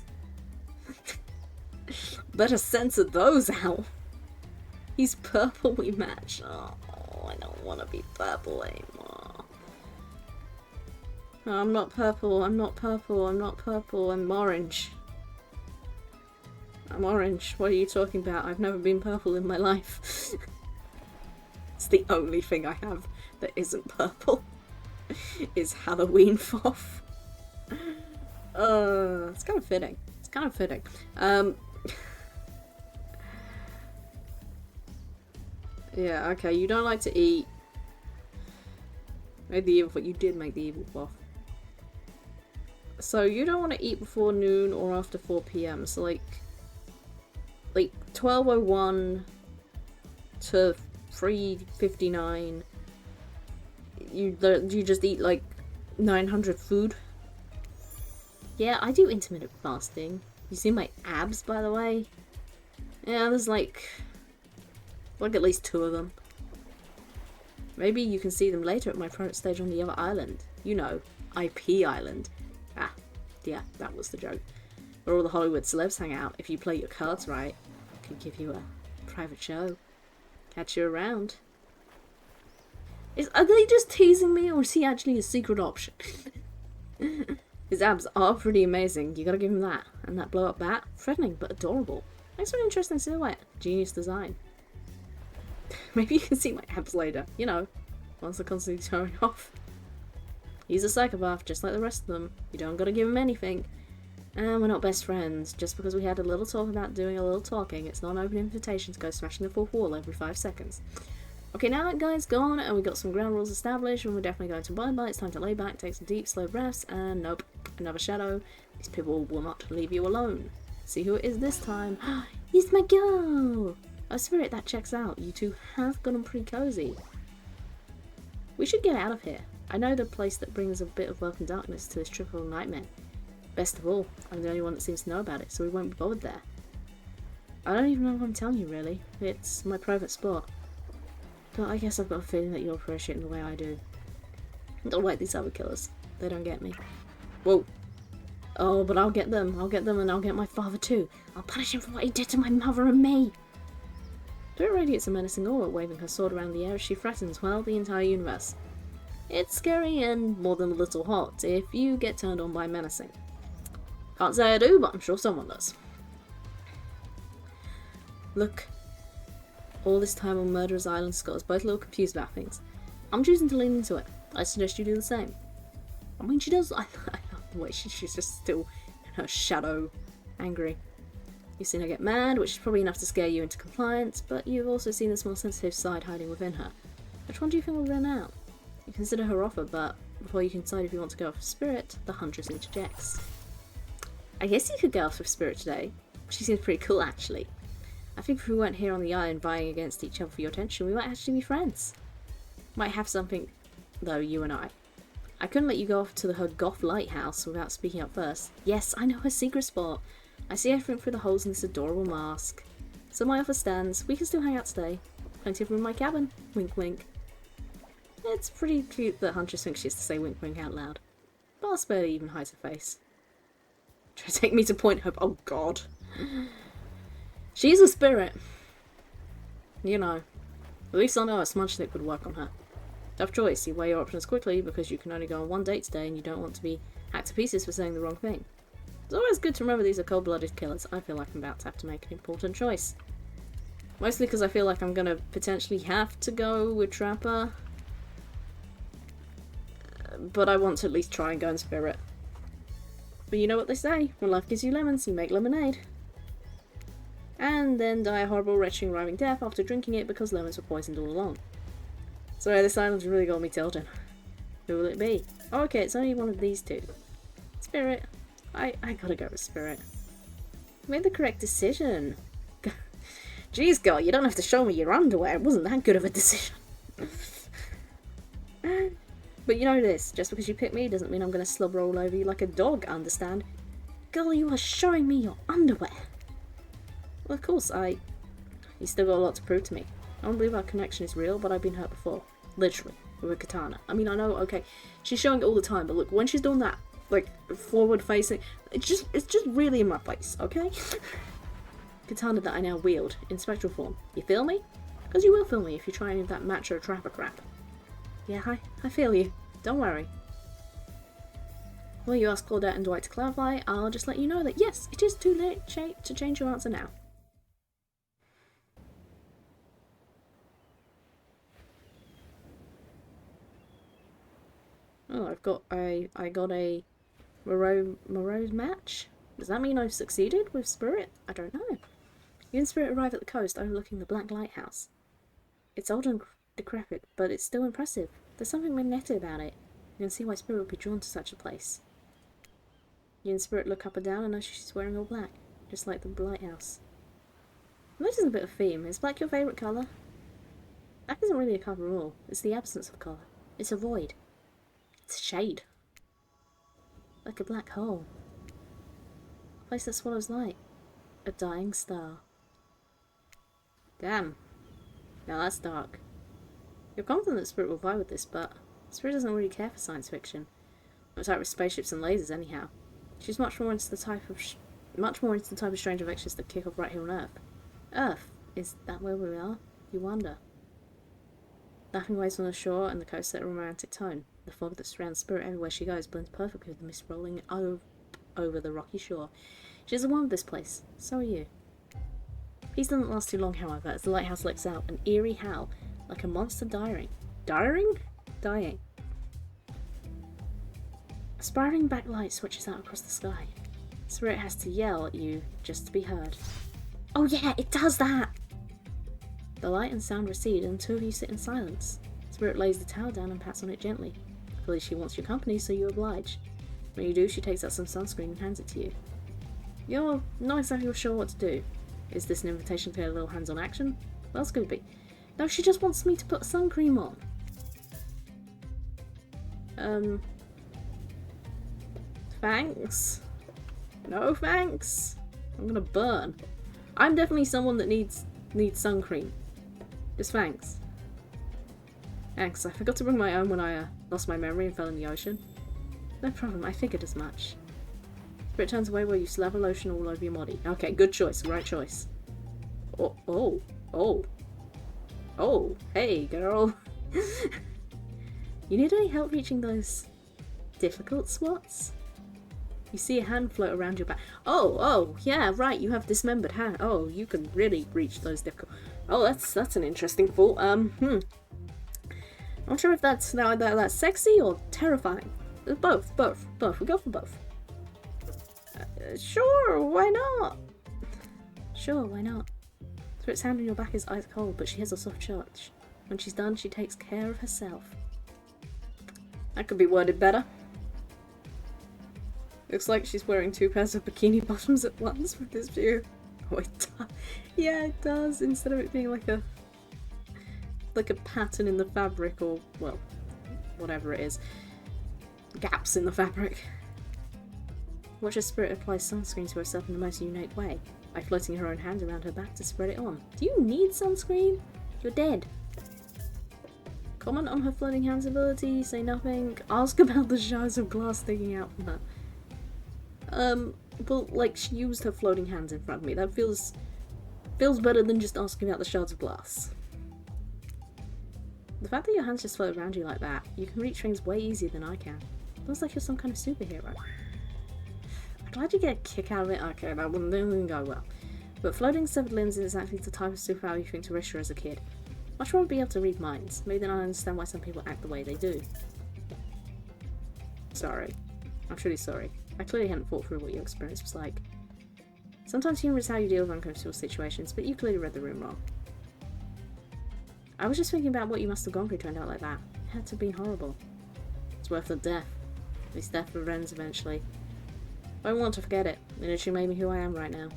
Better censor those out. He's purple, we match. Oh, I don't want to be purple anymore. No, I'm not purple, I'm not purple, I'm not purple, I'm orange. I'm orange, what are you talking about? I've never been purple in my life. It's the only thing I have that isn't purple. Is Halloween foff. It's kind of fitting. It's kind of fitting. Yeah, okay, you don't like to eat. Made the evil, but you did make the evil buff. So you don't want to eat before noon or after 4 PM. So like 12:01 to 3:59. You just eat like 900 food. Yeah, I do intermittent fasting. You see my abs, by the way? Yeah, there's like at least 2 of them. Maybe you can see them later at my private stage on the other island. You know, IP Island. Ah, yeah, that was the joke. Where all the Hollywood celebs hang out. If you play your cards right, I can give you a private show. Catch you around. Are they just teasing me, or is he actually a secret option? His abs are pretty amazing, you gotta give him that. And that blow-up bat, threatening but adorable. Makes for an interesting silhouette. Genius design. Maybe you can see my abs later, you know, once they're constantly showing off. He's a psychopath, just like the rest of them. You don't gotta give him anything. And we're not best friends. Just because we had a little talk about doing a little talking, it's not an open invitation to go smashing the fourth wall every 5 seconds. Okay, now that guy's gone, and we got some ground rules established, and we're definitely going to bye-bye. It's time to lay back, take some deep, slow breaths, and nope, another shadow. These people will not leave you alone. See who it is this time. It's my girl! Oh, Spirit, that checks out. You two have gotten pretty cozy. We should get out of here. I know the place that brings a bit of welcome darkness to this triple nightmare. Best of all, I'm the only one that seems to know about it, so we won't be bothered there. I don't even know what I'm telling you, really. It's my private spot. But I guess I've got a feeling that you'll appreciate it in the way I do. Don't like these other killers. They don't get me. Whoa. Oh, but I'll get them. I'll get them, and I'll get my father too. I'll punish him for what he did to my mother and me. Spirit radiates a menacing aura, waving her sword around the air as she threatens, well, the entire universe. It's scary and more than a little hot if you get turned on by menacing. Can't say I do, but I'm sure someone does. Look. All this time on Murderer's Island, Scott is both a little confused about things. I'm choosing to lean into it. I suggest you do the same. I mean, she does. I love the way she's just still in her shadow, angry. You've seen her get mad, which is probably enough to scare you into compliance, but you've also seen this more sensitive side hiding within her. Which one do you think will win out? You consider her offer, but before you can decide if you want to go off with Spirit, the Huntress interjects. I guess you could go off with Spirit today. She seems pretty cool, actually. I think if we weren't here on the island vying against each other for your attention, we might actually be friends. Might have something, though, you and I. I couldn't let you go off to her goth lighthouse without speaking up first. Yes, I know her secret spot. I see everything through the holes in this adorable mask. So my offer stands. We can still hang out today. Plenty of room in my cabin. Wink, wink. It's pretty cute that Huntress thinks she has to say wink wink out loud. Boss barely even hides her face. Try to take me to point her. Oh god. She's a spirit. You know. At least I know a smudge stick would work on her. Tough choice. You weigh your options quickly because you can only go on one date today and you don't want to be hacked to pieces for saying the wrong thing. It's always good to remember these are cold-blooded killers. I feel like I'm about to have to make an important choice. Mostly because I feel like I'm gonna potentially have to go with Trapper. But I want to at least try and go in Spirit. But you know what they say, when life gives you lemons, you make lemonade. And then die a horrible, wretching, rhyming death after drinking it because lemons were poisoned all along. Sorry, this island's really got me tilting. Who will it be? Oh, okay, it's only one of these two. Spirit. I gotta go with Spirit. You made the correct decision. Jeez, girl, you don't have to show me your underwear. It wasn't that good of a decision. But you know this, just because you pick me doesn't mean I'm gonna slobber all over you like a dog, understand? Girl, you are showing me your underwear. Well, of course, you still got a lot to prove to me. I don't believe our connection is real, but I've been hurt before. Literally. With a katana. I mean, I know, okay, she's showing it all the time, but look, when she's doing that, like, forward facing, it's just really in my face, okay? Katana that I now wield, in spectral form. You feel me? Because you will feel me if you try any of that macho trapper crap. Yeah, I feel you. Don't worry. Well, you asked Claudette and Dwight to clarify, I'll just let you know that yes, it is too late to change your answer now. Oh, I got a Moreau match? Does that mean I've succeeded with Spirit? I don't know. You and Spirit arrive at the coast overlooking the Black Lighthouse. It's old and decrepit, but it's still impressive. There's something magnetic about it. You can see why Spirit would be drawn to such a place. You and Spirit look up and down and notice she's wearing all black, just like the lighthouse. I'm noticing a bit of theme. Is black your favourite colour? Black isn't really a colour at all. It's the absence of colour. It's a void. It's a shade. Like a black hole. A place that swallows light. A dying star. Damn. Now that's dark. You're confident that Spirit will vibe with this, but Spirit doesn't really care for science fiction. It's out with spaceships and lasers anyhow. She's much more into the type of strange adventures that kick off right here on Earth. Earth? Is that where we are? You wonder. Laughing waves on the shore and the coast set a romantic tone. The fog that surrounds Spirit everywhere she goes blends perfectly with the mist rolling over the rocky shore. She's the one with this place. So are you. Peace doesn't last too long, however, as the lighthouse lets out an eerie howl, like a monster dying. Dying. A spiraling black light switches out across the sky. Spirit has to yell at you just to be heard. Oh yeah, it does that! The light and sound recede and the two of you sit in silence. Spirit lays the towel down and pats on it gently. Clearly she wants your company, so you oblige. When you do, she takes out some sunscreen and hands it to you. You're not exactly sure what to do. Is this an invitation to get a little hands-on action? What else could it be? No, she just wants me to put sun cream on. Thanks. No thanks. I'm gonna burn. I'm definitely someone that needs sun cream. Just thanks. Thanks, I forgot to bring my own when I lost my memory and fell in the ocean. No problem, I figured as much. Spirit turns away while you slather lotion all over your body. Okay, good choice, right choice. Oh, hey girl. You need any help reaching those difficult spots? You see a hand float around your back. Oh, yeah, right, you have dismembered hand. Oh, you can really reach those difficult... Oh, that's an interesting thought. I'm not sure if that's sexy or terrifying. Both. We go for both. Sure, why not? Spirit's hand on your back is ice cold, but she has a soft touch. When she's done, she takes care of herself. That could be worded better. Looks like she's wearing 2 pairs of bikini bottoms at once with this view. Oh, it does. Yeah, it does. Instead of it being like a pattern in the fabric, or, well, whatever it is. Gaps in the fabric. Watch as Spirit applies sunscreen to herself in the most unique way, by floating her own hand around her back to spread it on. Do you need sunscreen? You're dead. Comment on her floating hands ability, say nothing. Ask about the shards of glass sticking out from her. Well, like, she used her floating hands in front of me. That feels better than just asking about the shards of glass. The fact that your hands just float around you like that, you can reach things way easier than I can. Feels like you're some kind of superhero. I'm glad you get a kick out of it. Okay, that didn't go well. But floating severed limbs is exactly the type of superpower you think to wish for as a kid. Much rather be able to read minds. Maybe then I understand why some people act the way they do. Sorry. I'm truly sorry. I clearly hadn't thought through what your experience was like. Sometimes humor is how you deal with uncomfortable situations, but you clearly read the room wrong. I was just thinking about what you must have gone through to end out like that. It had to be horrible. It's worth the death. At least death ends eventually. I don't want to forget it. It literally made me who I am right now.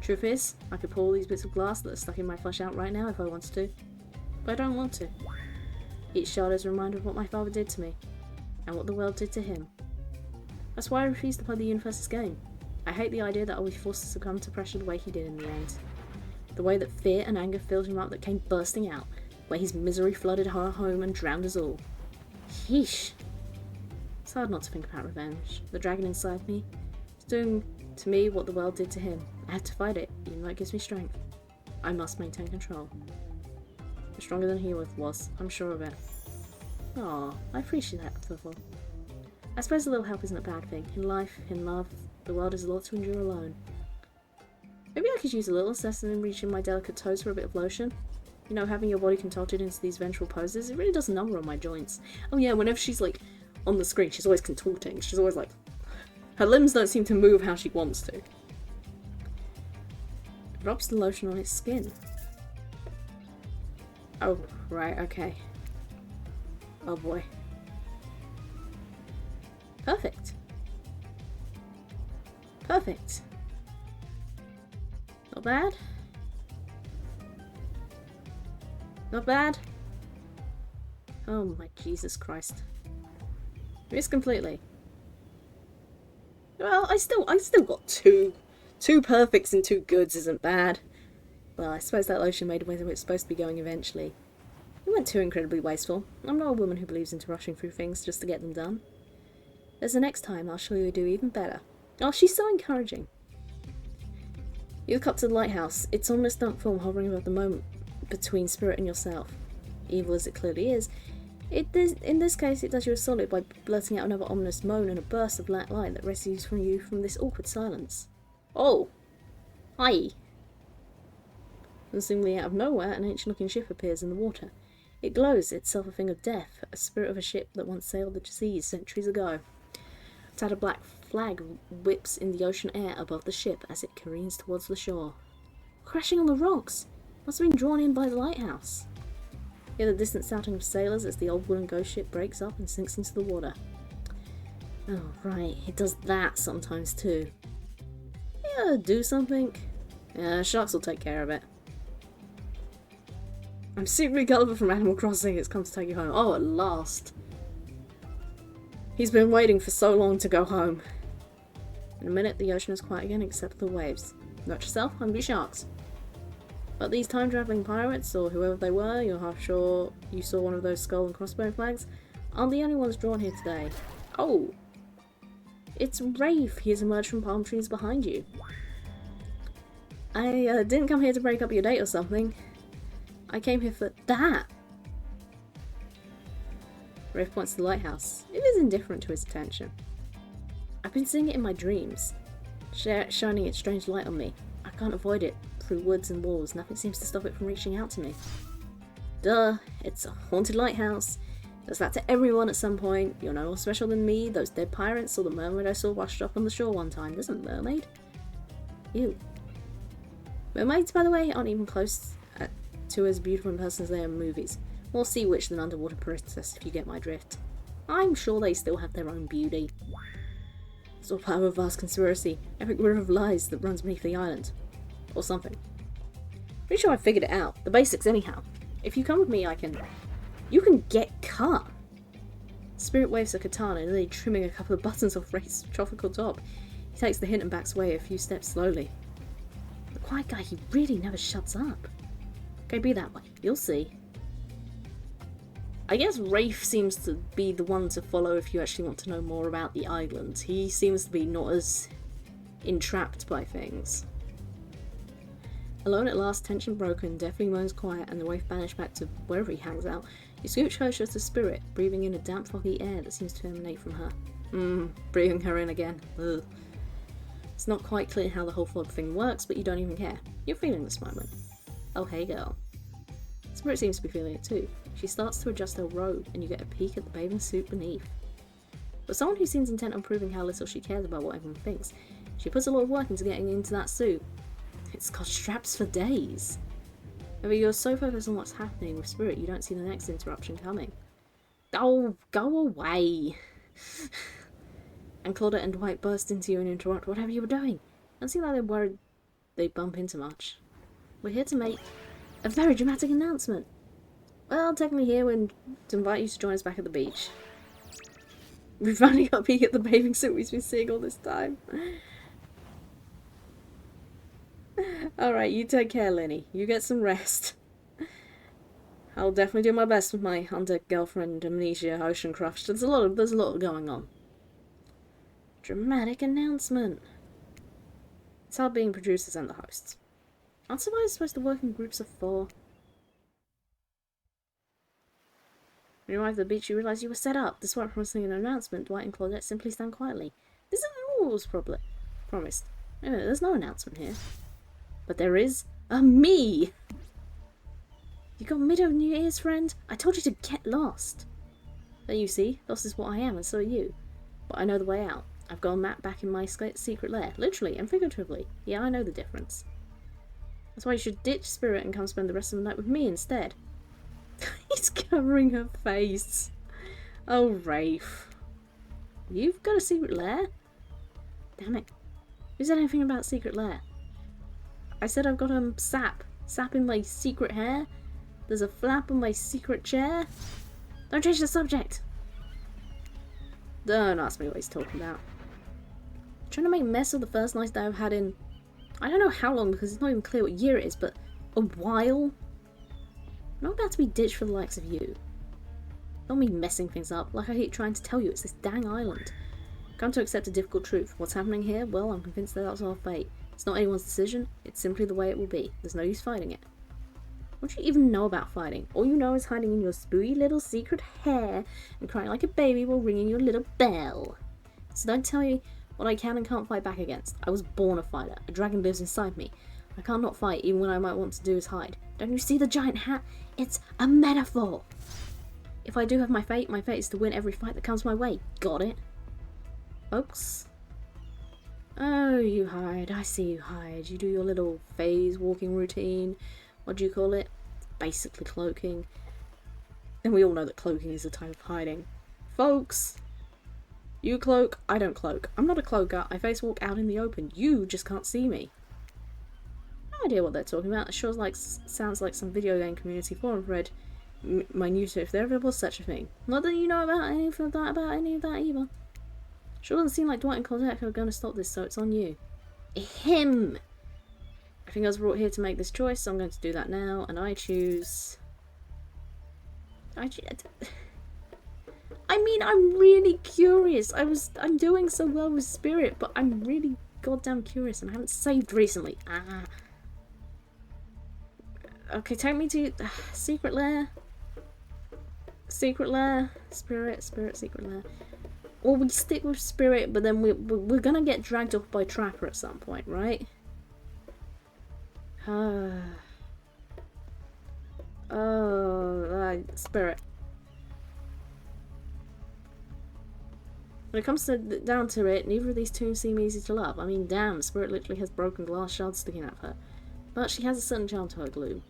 Truth is, I could pull all these bits of glass that are stuck in my flesh out right now if I wanted to. But I don't want to. Each shard is a reminder of what my father did to me, and what the world did to him. That's why I refuse to play the universe's game. I hate the idea that I'll be forced to succumb to pressure the way he did in the end. The way that fear and anger filled him up that came bursting out, where his misery flooded our home and drowned us all. Yeesh. It's hard not to think about revenge. The dragon inside me is doing to me what the world did to him. I have to fight it, even though it gives me strength. I must maintain control. I'm stronger than he was, I'm sure of it. Aw, I appreciate that, Thuffle. I suppose a little help isn't a bad thing. In life, in love, the world is a lot to endure alone. Maybe I could use a little assessment in reaching my delicate toes for a bit of lotion. You know, having your body contorted into these ventral poses, it really does a number on my joints. Oh yeah, whenever she's like on the screen, she's always contorting. She's always like, her limbs don't seem to move how she wants to. It rubs the lotion on its skin. Oh, right, okay. Oh boy. Perfect. Perfect. Not bad. Not bad. Oh my Jesus Christ. Missed completely. Well, I still got two perfects and two goods isn't bad. Well, I suppose that lotion made away where it's supposed to be going eventually. It weren't too incredibly wasteful. I'm not a woman who believes into rushing through things just to get them done. There's the next time I'll show you do even better. Oh, she's so encouraging. You look up to the lighthouse. Its ominous dark form hovering above the moment between spirit and yourself. Evil as it clearly is, in this case it does you a solid by blurting out another ominous moan and a burst of black light that rescues you from this awkward silence. Oh! Hi! And seemingly out of nowhere, an ancient-looking ship appears in the water. It glows, itself a thing of death, a spirit of a ship that once sailed the seas centuries ago. A tattered black flag whips in the ocean air above the ship as it careens towards the shore. Crashing on the rocks! Must have been drawn in by the lighthouse. Hear the distant shouting of sailors as the old wooden ghost ship breaks up and sinks into the water. Oh, right, it does that sometimes too. Yeah, do something. Yeah, sharks will take care of it. I'm secretly Gulliver from Animal Crossing. It's come to take you home. Oh, at last. He's been waiting for so long to go home. In a minute, the ocean is quiet again except for the waves. Not yourself, hungry sharks. But these time-travelling pirates, or whoever they were, you're half sure you saw one of those skull and crossbow flags, aren't the only ones drawn here today. Oh! It's Rafe. He has emerged from palm trees behind you. I didn't come here to break up your date or something. I came here for that. Rafe points to the lighthouse. It is indifferent to his attention. I've been seeing it in my dreams, shining its strange light on me. I can't avoid it. Through woods and walls, nothing seems to stop it from reaching out to me. Duh, it's a haunted lighthouse. Does that to everyone at some point. You're no more special than me, those dead pirates, or the mermaid I saw washed up on the shore one time. There's a mermaid. Ew. Mermaids, by the way, aren't even close to as beautiful in person as they are in movies. More sea witch than underwater princess, if you get my drift. I'm sure they still have their own beauty. It's all part of a vast conspiracy, epic river of lies that runs beneath the island. Or something. Pretty sure I figured it out. The basics anyhow. If you come with me, you can get cut. Spirit waves a katana, nearly trimming a couple of buttons off Ray's tropical top. He takes the hint and backs away a few steps slowly. The quiet guy, he really never shuts up. Okay, be that way. You'll see. I guess Rafe seems to be the one to follow if you actually want to know more about the island. He seems to be not as entrapped by things. Alone at last, tension broken, deathly moans quiet, and the Waif banished back to wherever he hangs out. You scooch closer to Spirit, breathing in a damp, foggy air that seems to emanate from her. Breathing her in again. Ugh. It's not quite clear how the whole fog thing works, but you don't even care. You're feeling this moment. Oh, hey girl. Spirit seems to be feeling it too. She starts to adjust her robe, and you get a peek at the bathing suit beneath. For someone who seems intent on proving how little she cares about what everyone thinks, she puts a lot of work into getting into that suit. It's got straps for days. However, you're so focused on what's happening with Spirit, you don't see the next interruption coming. Oh, go away! And Claudette and Dwight burst into you and interrupt whatever you were doing. Don't seem like they're worried they'd bump into much. We're here to make a very dramatic announcement. Well, technically here to invite you to join us back at the beach. We've finally got a peek at the bathing suit we've been seeing all this time. Alright, you take care, Lenny. You get some rest. I'll definitely do my best with my on-deck girlfriend, Amnesia, Ocean Crush. There's a lot going on. Dramatic announcement. It's how being producers and the hosts. Aren't somebody supposed to work in groups of 4? When you arrive at the beach, you realise you were set up. Despite promising an announcement, Dwight and Claudette simply stand quietly. This isn't what was promised. Wait a minute, there's no announcement here. But there is a me! You got mid of New Year's, friend? I told you to get lost. There you see, lost is what I am, and so are you. But I know the way out. I've got a map back in my secret lair, literally and figuratively. Yeah, I know the difference. That's why you should ditch Spirit and come spend the rest of the night with me instead. He's covering her face. Oh, Rafe. You've got a secret lair? Damn it. Who said anything about secret lair? I said I've got sap. Sap in my secret hair. There's a flap on my secret chair. Don't change the subject. Don't ask me what he's talking about. Trying to make a mess of the first nice day I've had in... I don't know how long because it's not even clear what year it is, but a while? I'm not about to be ditched for the likes of you. Don't be messing things up, like I keep trying to tell you, it's this dang island. Come to accept a difficult truth. What's happening here? Well, I'm convinced that that's our fate. It's not anyone's decision, it's simply the way it will be. There's no use fighting it. What do you even know about fighting? All you know is hiding in your spooky little secret hair and crying like a baby while ringing your little bell. So don't tell me what I can and can't fight back against. I was born a fighter. A dragon lives inside me. I can't not fight, even when I might want to do is hide. Don't you see the giant hat? It's a metaphor. If I do have my fate is to win every fight that comes my way. Got it? Folks? Oh, you hide. I see you hide. You do your little phase walking routine. What do you call it? Basically cloaking. And we all know that cloaking is a type of hiding. Folks! You cloak, I don't cloak. I'm not a cloaker. I face walk out in the open. You just can't see me. No idea what they're talking about. It sure sounds like some video game community forum thread. Minute if there ever was such a thing. Not that you know about any of that either. Sure doesn't seem like Dwight and Claudette are going to stop this, so it's on you. Him! I think I was brought here to make this choice, so I'm going to do that now, and I choose... I mean, I'm really curious. I'm doing so well with Spirit, but I'm really goddamn curious, and I haven't saved recently. Okay, take me to secret lair. Secret lair. Spirit, secret lair. Or we stick with Spirit, but then we're gonna get dragged off by Trapper at some point, right? Spirit. When it comes down to it, neither of these two seem easy to love. I mean, damn, Spirit literally has broken glass shards sticking at her. But she has a certain charm to her gloom.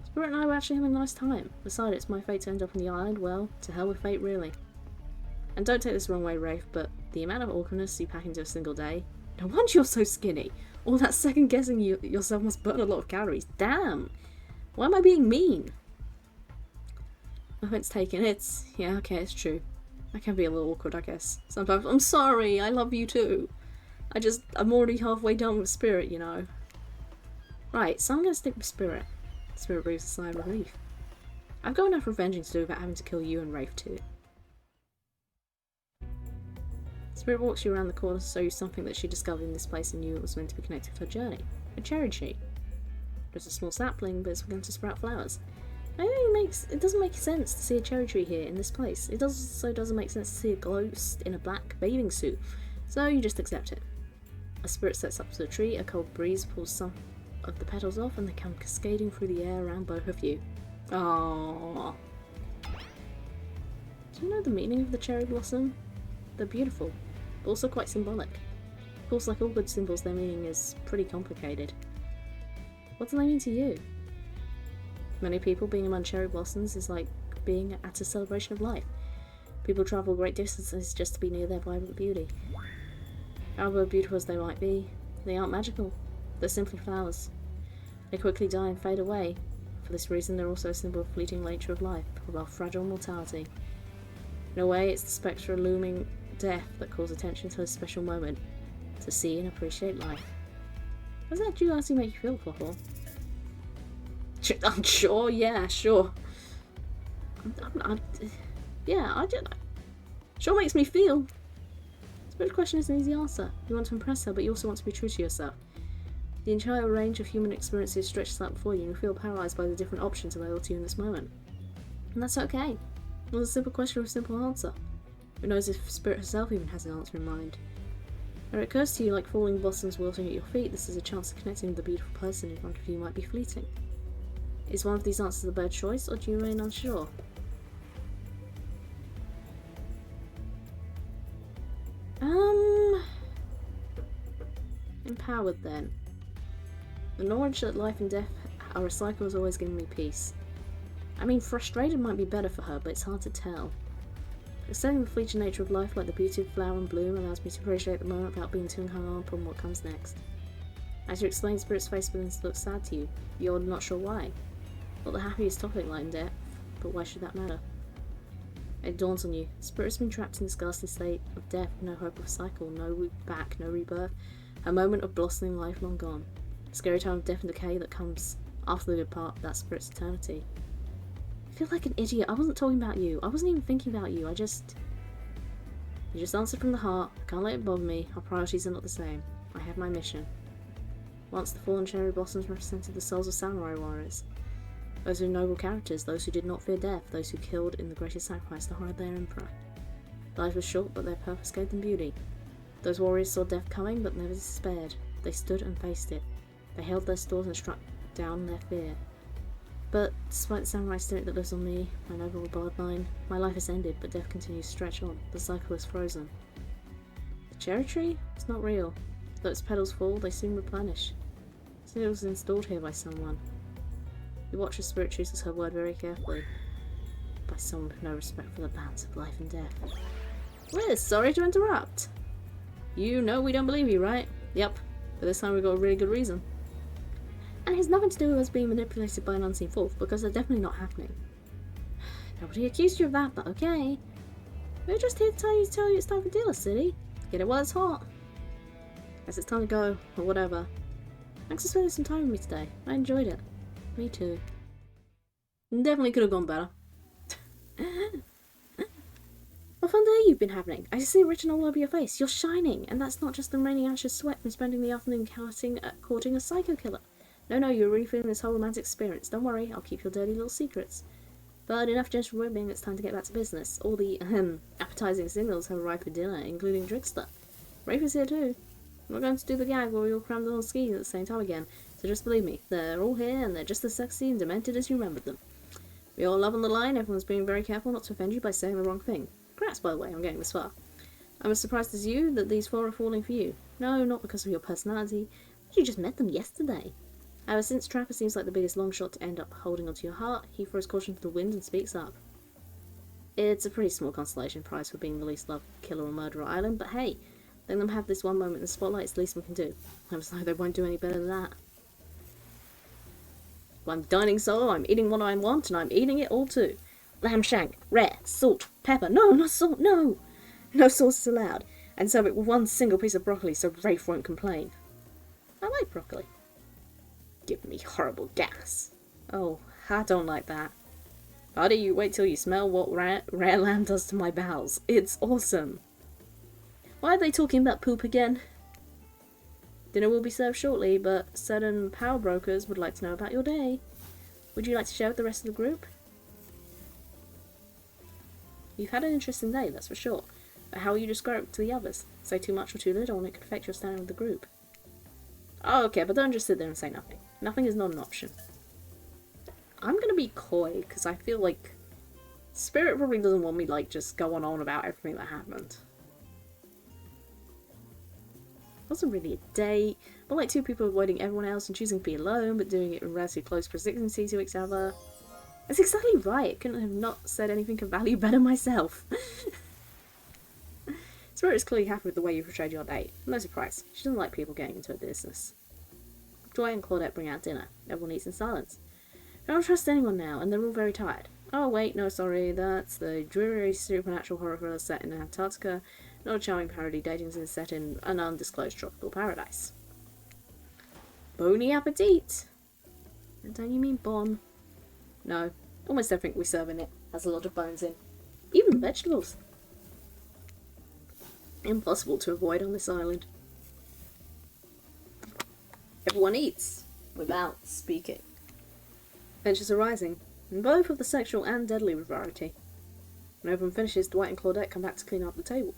Spirit and I were actually having a nice time. Besides, it's my fate to end up on the island. Well, to hell with fate, really. And don't take this the wrong way, Rafe, but the amount of awkwardness you pack into a single day... No wonder you're so skinny. All that second-guessing yourself must burn a lot of calories. Damn! Why am I being mean? Offense taken. Yeah, okay, it's true. I can be a little awkward, I guess. Sometimes. I'm sorry, I love you too. I'm already halfway done with Spirit, you know. Right, so I'm gonna stick with Spirit. Spirit breathes a sigh of relief. I've got enough revenging to do without having to kill you and Rafe too. Spirit walks you around the corner to show you something that she discovered in this place and knew it was meant to be connected to her journey. A cherry tree. Just a small sapling, but it's begun to sprout flowers. It doesn't make sense to see a cherry tree here in this place. It also doesn't make sense to see a ghost in a black bathing suit. So you just accept it. A spirit sets up to the tree, a cold breeze pulls some of the petals off, and they come cascading through the air around both of you. Aww. Do you know the meaning of the cherry blossom? They're beautiful, but also quite symbolic. Of course, like all good symbols, their meaning is pretty complicated. What do they mean to you? Many people, being among cherry blossoms is like being at a celebration of life. People travel great distances just to be near their vibrant beauty. However beautiful as they might be, they aren't magical. They're simply flowers. They quickly die and fade away. For this reason, they're also a symbol of the fleeting nature of life, of our fragile mortality. In a way, it's the spectre looming death that calls attention to a special moment, to see and appreciate life. How does that duality make you feel, Popple? I'm sure, yeah, sure. Sure makes me feel. But the question is an easy answer. You want to impress her, but you also want to be true to yourself. The entire range of human experiences stretches out before you, and you feel paralysed by the different options available to you in this moment. And that's okay. It was a simple question with a simple answer. Who knows if Spirit herself even has an answer in mind. When it occurs to you like falling blossoms wilting at your feet, this is a chance of connecting with the beautiful person in front of you might be fleeting. Is one of these answers a bad choice, or do you remain unsure? Empowered then. The knowledge that life and death are a cycle has always given me peace. I mean, frustrated might be better for her, but it's hard to tell. Extending the fleeting nature of life like the beauty of flower and bloom allows me to appreciate the moment without being too hung up on what comes next. As you explain, Spirit's face begins to look sad to you. You're not sure why. Not the happiest topic, life and death, but why should that matter? It dawns on you. Spirit's been trapped in this ghastly state of death with no hope of cycle, no route back, no rebirth. A moment of blossoming life long gone. A scary time of death and decay that comes after the good part of that spirit's eternity. I feel like an idiot. I wasn't talking about you. I wasn't even thinking about you. You just answered from the heart. Can't let it bother me. Our priorities are not the same. I have my mission. Once the fallen cherry blossoms represented the souls of samurai warriors. Those were noble characters, those who did not fear death, those who killed in the greatest sacrifice to honor their emperor. Life was short, but their purpose gave them beauty. Those warriors saw death coming, but never despaired. They stood and faced it. They held their swords and struck down their fear. But despite the samurai spirit that lives on me, my noble bloodline, my life has ended, but death continues to stretch on. The cycle is frozen. The cherry tree? It's not real. Though its petals fall, they soon replenish. It was installed here by someone. You watch as Spirit chooses her word very carefully. By someone with no respect for the balance of life and death. We're sorry to interrupt. You know we don't believe you, right? Yep. But this time we've got a really good reason. And it has nothing to do with us being manipulated by an unseen force, because they're definitely not happening. Nobody accused you of that, but okay. We're just here to tell you it's time for dealer city. Get it while it's hot. Guess it's time to go, or whatever. Thanks for spending some time with me today. I enjoyed it. Me too. Definitely could have gone better. What fun day you've been having. I see it written all over your face. You're shining, and that's not just the remaining ashes sweat from spending the afternoon courting a psycho killer. No, you're really feeling this whole romantic experience. Don't worry, I'll keep your dirty little secrets. But enough gentle ribbing, it's time to get back to business. All the, appetizing signals have arrived for dinner, including Trickster. Rafe is here too. We're going to do the gag where we all crammed on skis at the same time again. So just believe me, they're all here, and they're just as sexy and demented as you remembered them. We all love on the line, everyone's being very careful not to offend you by saying the wrong thing. Congrats, by the way, on getting this far. I'm as surprised as you that these four are falling for you. No, not because of your personality, but you just met them yesterday. However, since Trapper seems like the biggest long shot to end up holding onto your heart, he throws caution to the wind and speaks up. It's a pretty small consolation prize for being the least loved killer or murderer island, but hey, letting them have this one moment in the spotlight is the least we can do. I was like, they won't do any better than that. Well, I'm dining solo, I'm eating what I want, and I'm eating it all too. Lamb shank, rare, salt, pepper. No, not salt, no! No sauce is allowed. And serve it with one single piece of broccoli so Rafe won't complain. I like broccoli. Give me horrible gas. Oh, I don't like that. Buddy, you wait till you smell what rare lamb does to my bowels. It's awesome. Why are they talking about poop again? Dinner will be served shortly, but certain power brokers would like to know about your day. Would you like to share with the rest of the group? You've had an interesting day, that's for sure. But how will you describe it to the others? Say too much or too little and it could affect your standing with the group. Oh, okay, but don't just sit there and say nothing. Nothing is not an option. I'm gonna be coy, because I feel like Spirit probably doesn't want me, like, just going on about everything that happened. It wasn't really a date, but like two people avoiding everyone else and choosing to be alone, but doing it in relatively close proximity to each other. That's exactly right. Couldn't have not said anything of value better myself. Spirit is clearly happy with the way you portrayed your date. No surprise. She doesn't like people getting into her business. Joy and Claudette bring out dinner. Everyone eats in silence. I don't trust anyone now, and they're all very tired. Oh wait, no sorry, that's the dreary supernatural horror thriller set in Antarctica, not a charming parody dating scene set in an undisclosed tropical paradise. Bony appetit! Don't you mean bon? No, almost everything we serve in it has a lot of bones in. Even the vegetables. Impossible to avoid on this island. Everyone eats, without speaking. Tensions are rising, in both of the sexual and deadly variety. When everyone finishes, Dwight and Claudette come back to clean up the table.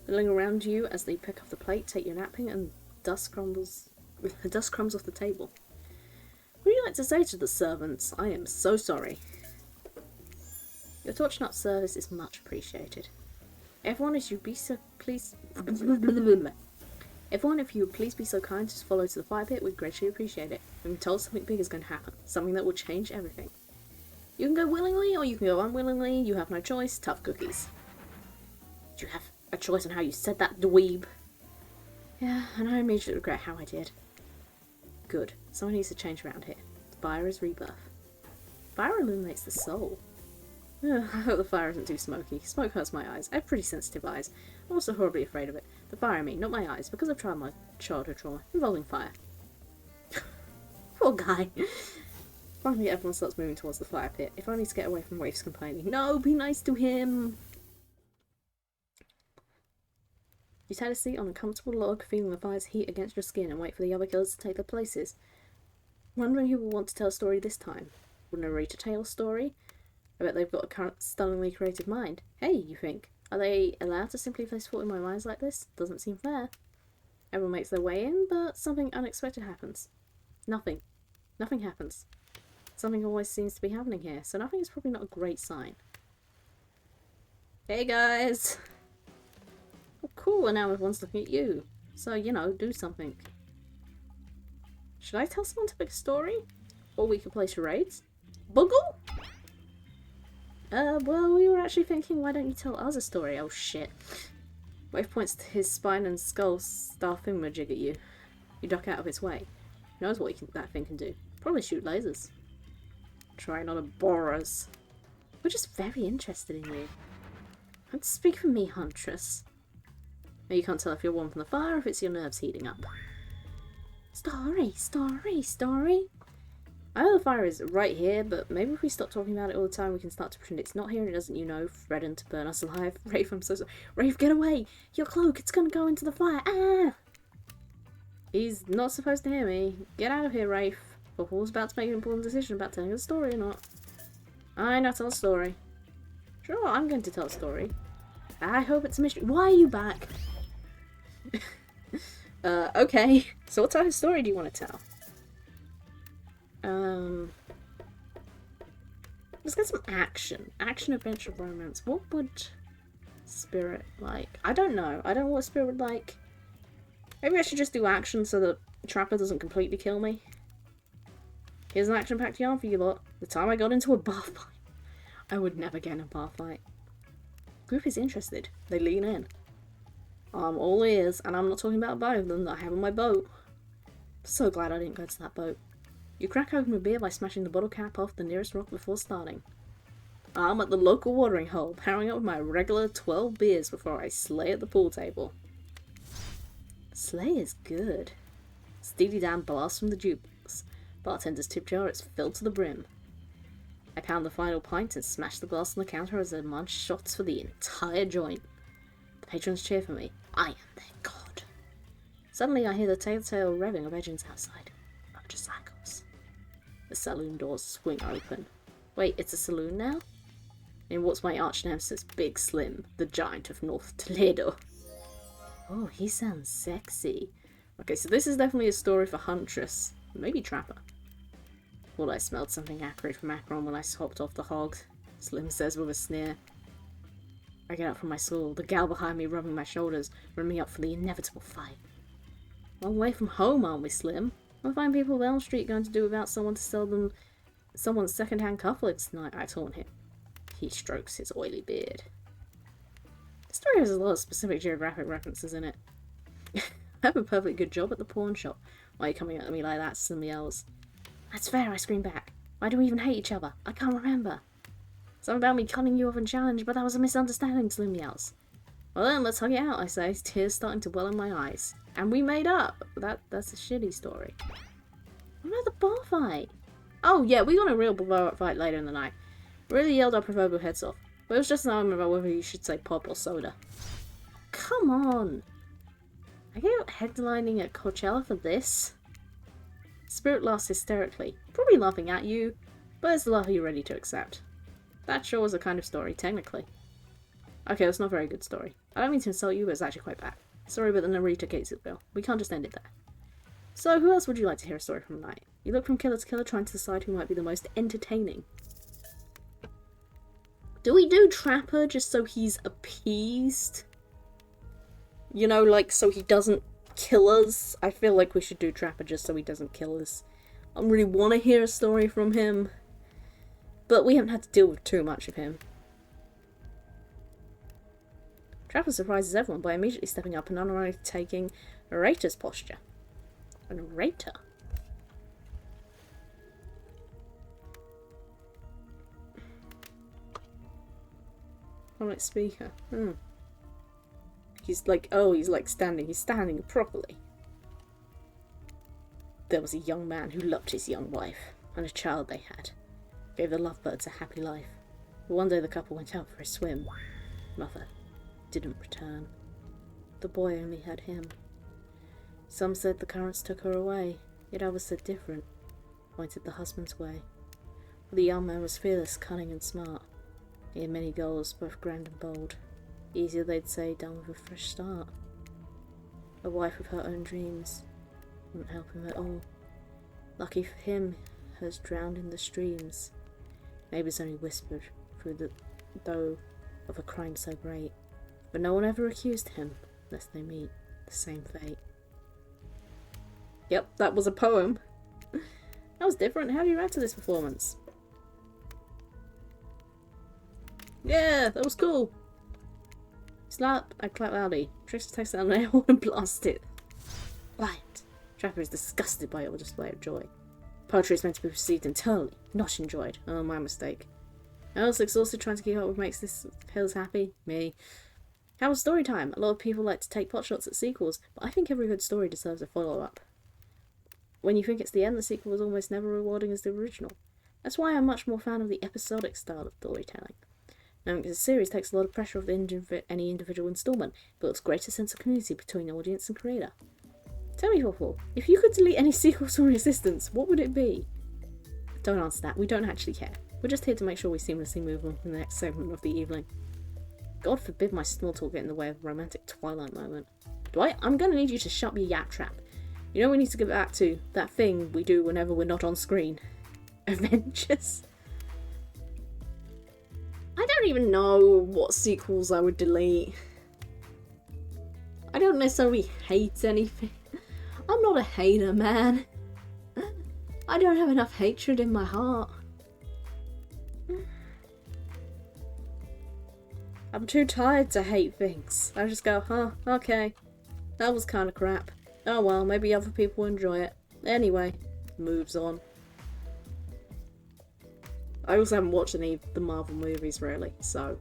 They linger around you as they pick up the plate, take your napkin, and dust crumbs off the table. What do you like to say to the servants? I am so sorry. Your torch-nut service is much appreciated. Everyone, if you would please be so kind to follow to the fire pit, we'd greatly appreciate it. I'm told something big is going to happen. Something that will change everything. You can go willingly, or you can go unwillingly. You have no choice. Tough cookies. Do you have a choice on how you said that, dweeb? Yeah, and I immediately regret how I did. Good. Someone needs to change around here. Fire is rebirth. Fire illuminates the soul. Ugh, I hope the fire isn't too smoky. Smoke hurts my eyes. I have pretty sensitive eyes. I'm also horribly afraid of it. The fire, I mean, not my eyes, because I've tried my childhood trauma involving fire. Poor guy. Finally, everyone starts moving towards the fire pit. If only to get away from Rafe's complaining. No, be nice to him! You take a seat on a comfortable log, feeling the fire's heat against your skin, and wait for the other killers to take their places. Wondering who will want to tell a story this time. Will narrator tell a story? I bet they've got a stunningly creative mind. Hey, you think? Are they allowed to simply place fault in my minds like this? Doesn't seem fair. Everyone makes their way in, but something unexpected happens. Nothing. Nothing happens. Something always seems to be happening here, so nothing is probably not a great sign. Hey guys! Oh cool, and now everyone's looking at you. So, you know, do something. Should I tell someone to pick a story? Or we could play charades? Buggle? Well, we were actually thinking, why don't you tell us a story? Oh shit. Wave points to his spine and skull star thingamajig at you. You duck out of its way. Who knows what that thing can do? Probably shoot lasers. Try not to bore us. We're just very interested in you. Don't speak for me, Huntress. Now you can't tell if you're warm from the fire or if it's your nerves heating up. Story, story, story. I know the fire is right here, but maybe if we stop talking about it all the time, we can start to pretend it's not here and it doesn't, you know, threaten to burn us alive. Rafe, I'm so sorry. Rafe, get away! Your cloak, it's gonna go into the fire. Ah! He's not supposed to hear me. Get out of here, Rafe. Paul's about to make an important decision about telling a story or not. I know, tell a story. Sure, I'm going to tell a story. I hope it's a mystery. Why are you back? Okay. So what type of story do you want to tell? Let's get some action. Action, adventure, romance. What would Spirit like? I don't know. I don't know what Spirit would like. Maybe I should just do action so that Trapper doesn't completely kill me. Here's an action-packed yarn for you lot. The time I got into a bar fight. I would never get in a bar fight. Group is interested. They lean in. I'm all ears, and I'm not talking about both of them that I have on my boat. So glad I didn't go to that boat. You crack open a beer by smashing the bottle cap off the nearest rock before starting. I'm at the local watering hole, powering up with my regular 12 beers before I slay at the pool table. Slay is good. Steely Dan blasts from the jukebox. Bartender's tip jar is filled to the brim. I pound the final pint and smash the glass on the counter as I munch shots for the entire joint. The patrons cheer for me. I am their god. Suddenly I hear the telltale revving of engines outside. Motorcycles. The saloon doors swing open. Wait, it's a saloon now? And what's my arch nemesis, Big Slim, the giant of North Toledo? Oh, he sounds sexy. Okay, so this is definitely a story for Huntress. Maybe Trapper. Thought I smelled something acrid from Akron when I hopped off the hog, Slim says with a sneer. I get up from my stool, the gal behind me rubbing my shoulders, running me up for the inevitable fight. Long way from home, aren't we, Slim? What fine people of Elm Street going to do without someone to sell them someone's second-hand cufflinks tonight? I taunt him. He strokes his oily beard. The story has a lot of specific geographic references in it. I have a perfectly good job at the pawn shop. Why are you coming at me like that? Slim yells. That's fair, I scream back. Why do we even hate each other? I can't remember. Something about me cutting you off and challenge, but that was a misunderstanding, Slim yells. Well then, let's hug it out, I say, tears starting to well in my eyes. And we made up. That's a shitty story. What about the bar fight? Oh yeah, we got a real bar fight later in the night. Really yelled our proverbial heads off. But it was just an argument about whether you should say pop or soda. Come on. I gave up headlining at Coachella for this. Spirit laughs hysterically. Probably laughing at you, but it's the laugh you're ready to accept. That sure was a kind of story, technically. Okay, that's not a very good story. I don't mean to insult you, but it's actually quite bad. Sorry, but the narrator gets it, Bill. We can't just end it there. So, who else would you like to hear a story from tonight? You look from killer to killer, trying to decide who might be the most entertaining. Do we do Trapper just so he's appeased? You know, like, so he doesn't kill us? I feel like we should do Trapper just so he doesn't kill us. I don't really want to hear a story from him. But we haven't had to deal with too much of him. Trapper surprises everyone by immediately stepping up and unironically taking narrator's posture. A narrator? Public speaker. He's like, oh, he's like standing. He's standing properly. There was a young man who loved his young wife, and a child they had. Gave the lovebirds a happy life. But one day the couple went out for a swim. Mother didn't return. The boy only had him. Some said the currents took her away, yet others said different, pointed the husband's way. For the young man was fearless, cunning and smart. He had many goals, both grand and bold. Easier, they'd say, done with a fresh start. A wife with her own dreams wouldn't help him at all. Lucky for him, hers drowned in the streams. Neighbours only whispered through the though of a crime so great. But no one ever accused him, lest they meet the same fate. Yep, that was a poem. That was different. How do you react to this performance? Yeah, that was cool. Slap, I clap loudly. Trix takes out an air horn and blasts it. Quiet. Trapper is disgusted by your display of joy. Poetry is meant to be received internally, not enjoyed. Oh, my mistake. I was exhausted trying to keep up with makes this Hills happy. Me. How was story time? A lot of people like to take potshots at sequels, but I think every good story deserves a follow-up. When you think it's the end, the sequel is almost never rewarding as the original. That's why I'm much more fan of the episodic style of storytelling. Knowing the series takes a lot of pressure off any individual installment, builds greater sense of community between audience and creator. Tell me, Waffle, if you could delete any sequels from existence, what would it be? Don't answer that, we don't actually care. We're just here to make sure we seamlessly move on to the next segment of the evening. God forbid my small talk get in the way of a romantic Twilight moment. Dwight, I'm gonna need you to shut your yap trap. You know we need to get back to that thing we do whenever we're not on screen. Avengers. I don't even know what sequels I would delete. I don't necessarily hate anything. I'm not a hater, man. I don't have enough hatred in my heart. I'm too tired to hate things. I just go, huh, okay. That was kind of crap. Oh well, maybe other people enjoy it. Anyway, moves on. I also haven't watched any of the Marvel movies really, so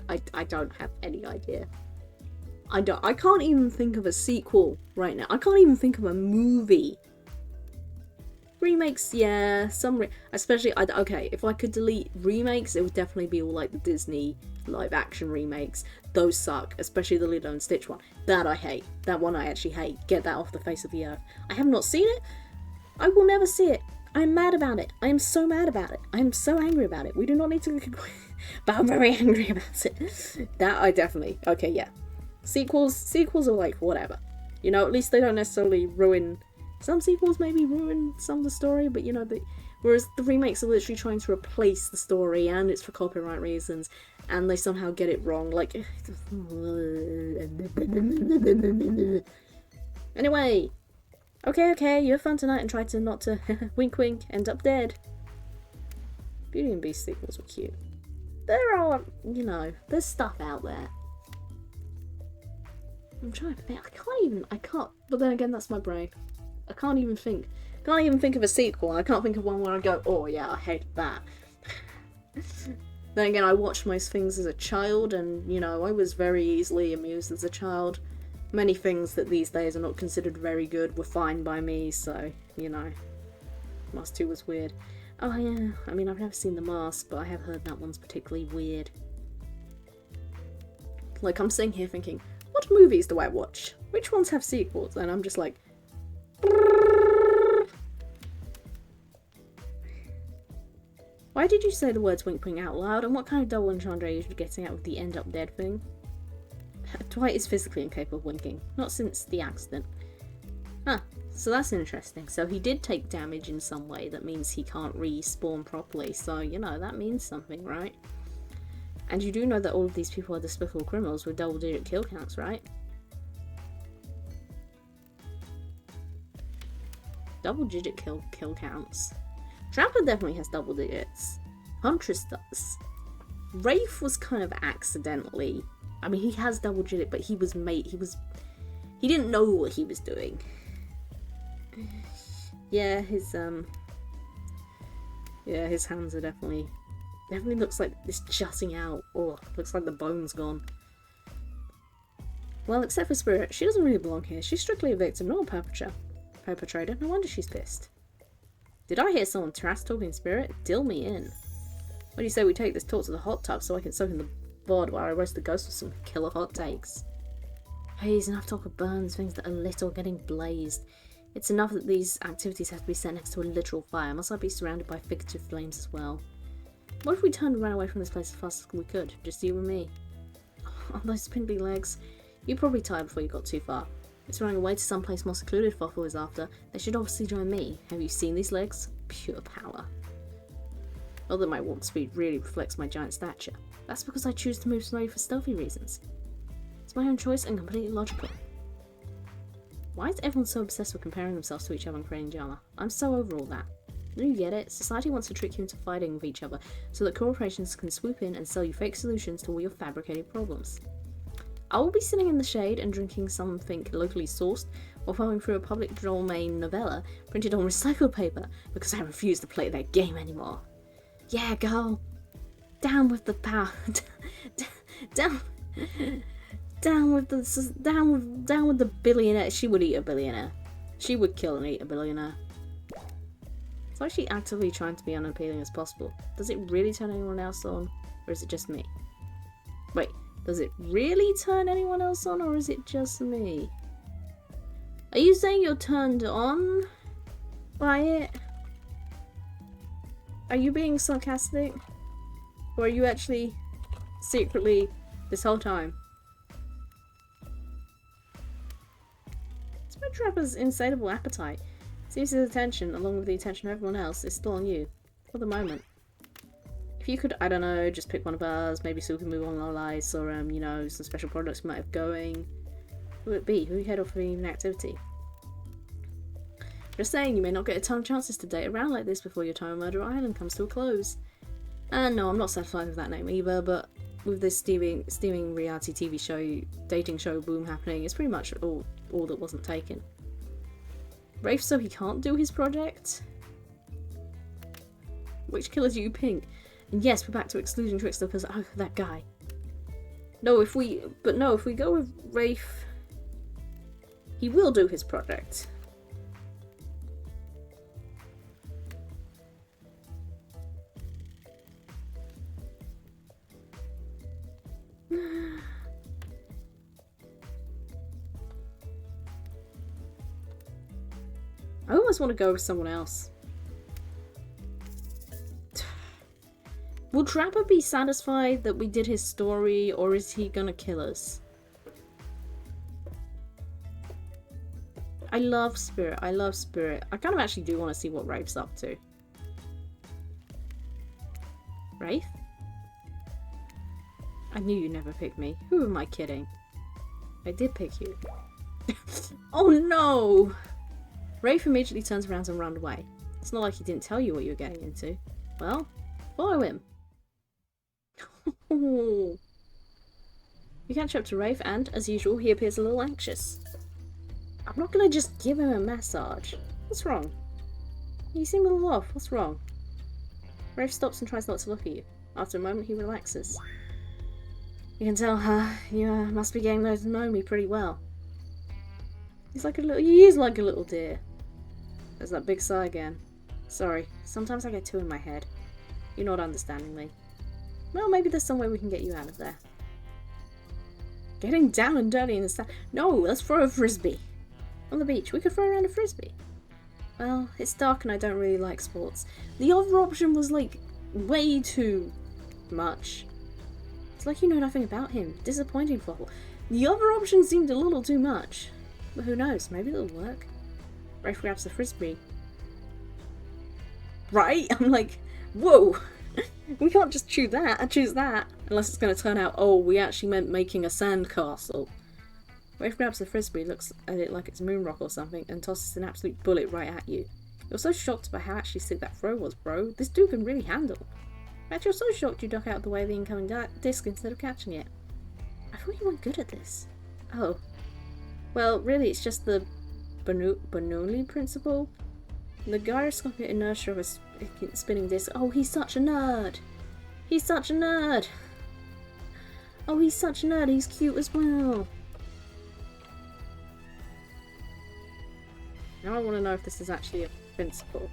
I don't have any idea. I can't even think of a sequel right now. I can't even think of a movie Remakes, yeah, especially, okay, if I could delete remakes, it would definitely be all like the Disney live action remakes. Those suck, especially the Lilo and Stitch one. That I hate. That one I actually hate. Get that off the face of the earth. I have not seen it. I will never see it. I'm mad about it. I am so mad about it. I am so angry about it. We do not need to but I'm very angry about it. That I definitely, okay, yeah. Sequels are like, whatever. You know, at least they don't necessarily ruin. Some sequels maybe ruin some of the story, but you know, whereas the remakes are literally trying to replace the story, and it's for copyright reasons, and they somehow get it wrong. Like, anyway, okay, you have fun tonight, and try to not to wink, end up dead. Beauty and Beast sequels were cute. There are, you know, there's stuff out there. I'm trying to think. I can't. But then again, that's my brain. I can't even think of a sequel. I can't think of one where I go, oh yeah, I hated that. Then again, I watched most things as a child, and you know, I was very easily amused as a child. Many things that these days are not considered very good were fine by me, so, you know. Mask 2 was weird. Oh yeah, I mean, I've never seen The Mask, but I have heard that one's particularly weird. Like, I'm sitting here thinking, what movies do I watch? Which ones have sequels? And I'm just like, why did you say the words wink wink out loud? And what kind of double entendre are you getting at with the end up dead thing? Dwight is physically incapable of winking. Not since the accident. Huh, so that's interesting. So he did take damage in some way. That means he can't respawn properly. So, you know, that means something, right? And you do know that all of these people are despicable criminals with double-digit kill counts, right? Double-digit kill counts. Trapper definitely has double digits. Huntress does. Rafe was kind of accidentally. I mean, he has double digit, but he didn't know what he was doing. Yeah, his hands are definitely looks like it's jutting out. Oh, looks like the bone's gone. Well, except for Spirit, she doesn't really belong here. She's strictly a victim, not a perpetrator. No wonder she's pissed. Did I hear someone trash talking Spirit? Dill me in. What do you say we take this talk to the hot tub so I can soak in the blood while I roast the ghost with some killer hot takes? Please, enough talk of burns, things that are lit or getting blazed. It's enough that these activities have to be set next to a literal fire. Must I be surrounded by figurative flames as well? What if we turned and ran away from this place as fast as we could? Just you and me. Oh, those spindly legs. You probably tired before you got too far. It's running away to someplace more secluded Fluffle is after. They should obviously join me. Have you seen these legs? Pure power. Although my warp speed really reflects my giant stature. That's because I choose to move slowly for stealthy reasons. It's my own choice and completely logical. Why is everyone so obsessed with comparing themselves to each other and creating drama? I'm so over all that. You get it? Society wants to trick you into fighting with each other so that corporations can swoop in and sell you fake solutions to all your fabricated problems. I will be sitting in the shade and drinking something locally sourced while following through a public domain novella printed on recycled paper because I refuse to play their game anymore. Yeah, girl. Down with the power. down with the billionaire. She would eat a billionaire. She would kill and eat a billionaire. It's like she's actively trying to be unappealing as possible. Does it really turn anyone else on? Or is it just me? Wait. Does it really turn anyone else on, or is it just me? Are you saying you're turned on by it? Are you being sarcastic? Or are you actually secretly this whole time? It's my Trapper's insatiable appetite. Seems his attention, along with the attention of everyone else, is still on you. For the moment. If you could, I don't know, just pick one of us, maybe so we can move on our lives, or, you know, some special products we might have going. Who would it be? Who would you head off for an activity? Just saying, you may not get a ton of chances to date around like this before your time on Murder Island comes to a close. And no, I'm not satisfied with that name either, but with this steaming reality TV show, dating show boom happening, it's pretty much all that wasn't taken. Rafe so he can't do his project? Which killer do you pink? And yes, we're back to excluding Trickster because, oh, that guy. No, if we go with Rafe, he will do his project. I almost want to go with someone else. Will Trapper be satisfied that we did his story, or is he gonna kill us? I love Spirit. I love Spirit. I kind of actually do want to see what Rafe's up to. Rafe? I knew you'd never pick me. Who am I kidding? I did pick you. Oh no! Rafe immediately turns around and runs away. It's not like he didn't tell you what you were getting into. Well, follow him. You catch up to Rafe and, as usual, he appears a little anxious. I'm not gonna just give him a massage. What's wrong? You seem a little off. What's wrong? Rafe stops and tries not to look at you. After a moment, he relaxes. You can tell, you must be getting to know me pretty well. He is like a little deer. There's that big sigh again. Sorry, sometimes I get too in my head. You're not understanding me. Well, maybe there's some way we can get you out of there. Getting down and dirty in the sand. No, let's throw a frisbee. On the beach, we could throw around a frisbee. Well, it's dark and I don't really like sports. The other option was, like, way too much. It's like you know nothing about him. Disappointing, Fluffle. The other option seemed a little too much. But who knows, maybe it'll work. Rafe grabs the frisbee. Right? I'm like, whoa! We can't just choose that. Unless it's going to turn out, oh, we actually meant making a sandcastle. Rafe grabs the frisbee, looks at it like it's moon rock or something, and tosses an absolute bullet right at you. You're so shocked by how actually sick that throw was, bro. This dude can really handle. In fact, you're so shocked you duck out of the way of the incoming disc instead of catching it. I thought you weren't good at this. Oh. Well, really, it's just the Bernoulli principle. The gyroscopic inertia of a spinning disc. Oh, he's such a nerd. He's such a nerd. Oh, he's such a nerd. He's cute as well. Now I want to know if this is actually a principle.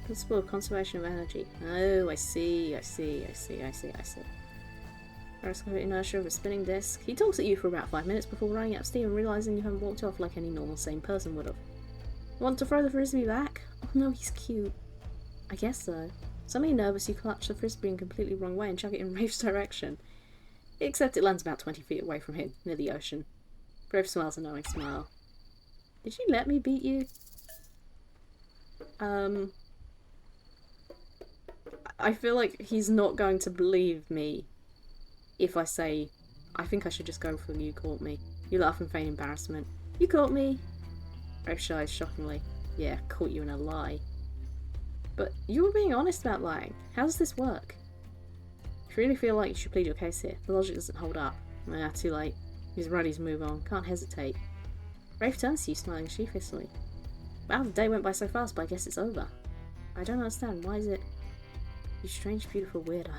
Principle of conservation of energy. Oh, I see. Gyroscopic inertia of a spinning disc. He talks at you for about 5 minutes before running out of steam and realising you haven't walked off like any normal sane person would have. Want to throw the frisbee back? Oh no, he's cute. I guess so. Suddenly nervous, you clutch the frisbee in completely wrong way and chuck it in Rafe's direction. Except it lands about 20 feet away from him, near the ocean. Rafe smiles a knowing smile. Did you let me beat you? I feel like he's not going to believe me if I say, I think I should just go for you caught me. You laugh and feign embarrassment. You caught me. Rafe shies shockingly. Yeah, caught you in a lie. But you were being honest about lying. How does this work? If you really feel like you should plead your case here, the logic doesn't hold up. Ah, too late. He's ready to move on. Can't hesitate. Rafe turns to you, smiling sheepishly. Wow, the day went by so fast, but I guess it's over. I don't understand. Why is it... You strange, beautiful weirdo.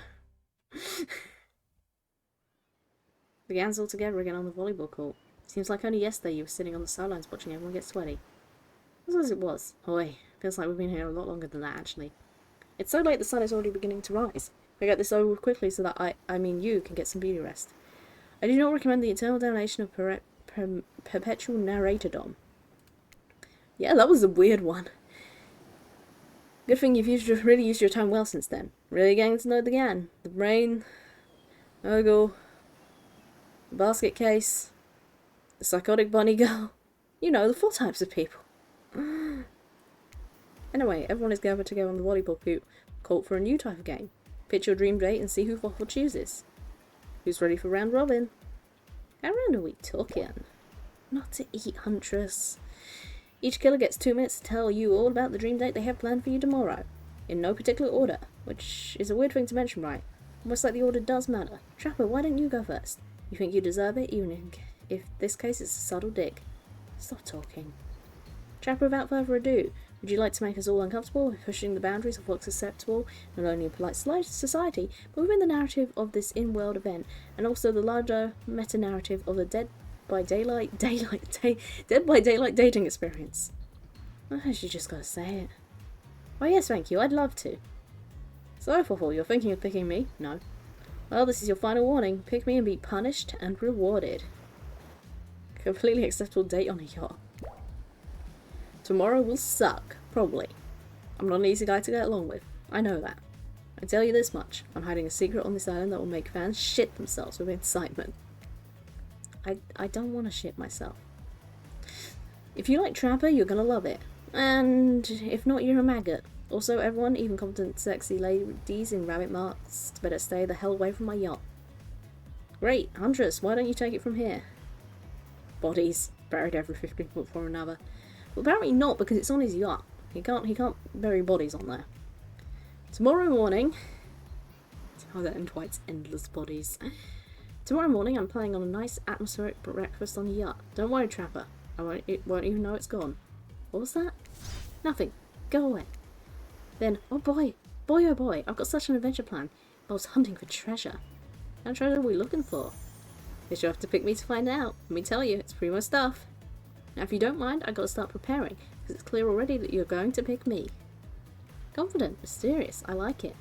The gang's all together again on the volleyball court. Seems like only yesterday you were sitting on the sidelines watching everyone get sweaty. As it was. Oi, feels like we've been here a lot longer than that, actually. It's so late the sun is already beginning to rise. I get this over with quickly so that you can get some beauty rest. I do not recommend the eternal damnation of perpetual narratordom. Yeah, that was a weird one. Good thing you've really used your time well since then. Really getting to know the gang. The brain, Ogle, the basket case, the psychotic bunny girl. You know, the 4 types of people. Anyway, everyone is gathered together on the volleyball court for a new type of game. Pitch your dream date and see who Waffle chooses. Who's ready for round robin? How round are we talking? Not to eat, Huntress. Each killer gets 2 minutes to tell you all about the dream date they have planned for you tomorrow. In no particular order, which is a weird thing to mention, right? Almost like the order does matter. Trapper, why don't you go first? You think you deserve it, even if this case is a subtle dig. Stop talking. Trapper, without further ado, would you like to make us all uncomfortable with pushing the boundaries of what's acceptable, not only in polite society, but within the narrative of this in-world event, and also the larger meta-narrative of the Dead by Daylight dating experience? I should just gotta say it. Why yes, thank you, I'd love to. So, Fawful, you're thinking of picking me? No. Well, this is your final warning. Pick me and be punished and rewarded. Completely acceptable date on a yacht. Tomorrow will suck, probably. I'm not an easy guy to get along with. I know that. I tell you this much. I'm hiding a secret on this island that will make fans shit themselves with excitement. I don't want to shit myself. If you like Trapper, you're gonna love it. And if not, you're a maggot. Also, everyone, even competent sexy ladies in rabbit masks, better stay the hell away from my yacht. Great, Huntress, why don't you take it from here? Bodies, buried every 15 foot for another. Well, apparently not, because it's on his yacht. He can't bury bodies on there. Tomorrow morning... Oh, that invites endless bodies. Tomorrow morning, I'm planning on a nice atmospheric breakfast on the yacht. Don't worry, Trapper. It won't even know it's gone. What was that? Nothing. Go away. Then, oh boy, oh boy, I've got such an adventure plan. I was hunting for treasure. What treasure are we looking for? Guess you'll have to pick me to find out. Let me tell you, it's primo stuff. Now, if you don't mind, I've got to start preparing, because it's clear already that you're going to pick me. Confident, mysterious, I like it.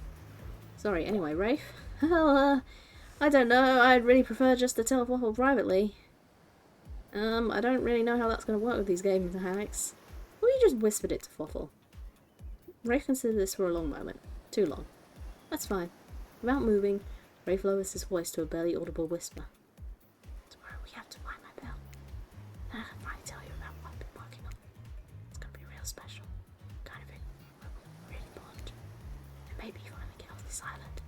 Sorry, anyway, Rafe. Well, I don't know, I'd really prefer just to tell Waffle privately. I don't really know how that's going to work with these game mechanics. Or you just whispered it to Waffle. Rafe considered this for a long moment. Too long. That's fine. Without moving, Rafe lowers his voice to a barely audible whisper. Tomorrow we have to find my bell. And I can finally tell you about what I've been working on. It's going to be real special. Kind of it. Really bond. And maybe finally get off this island.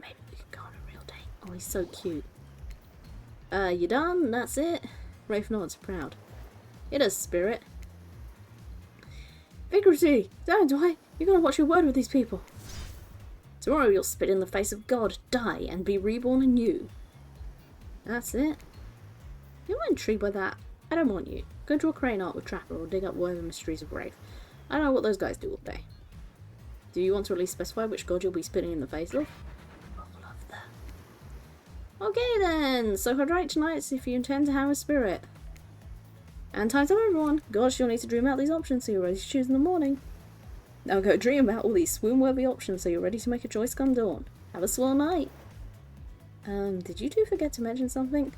Maybe we can go on a real date. Oh, he's so cute. You done? That's it? Rafe nods, proud. It is, Spirit. Vigority! Don't, Dwight! You gotta watch your word with these people. Tomorrow you'll spit in the face of God, die, and be reborn anew. That's it. You're not intrigued by that. I don't want you. Go draw crane art with Trapper or dig up whatever mysteries of Rafe. I don't know what those guys do all day. Do you want to at least specify which god you'll be spitting in the face of? All of them. Okay then, so for right tonight if you intend to have a spirit. And time's up everyone. Gosh, you'll need to dream out these options so you're ready to choose in the morning. Now go dream about all these swoon-worthy options so you're ready to make a choice come dawn. Have a swell night. Did you two forget to mention something?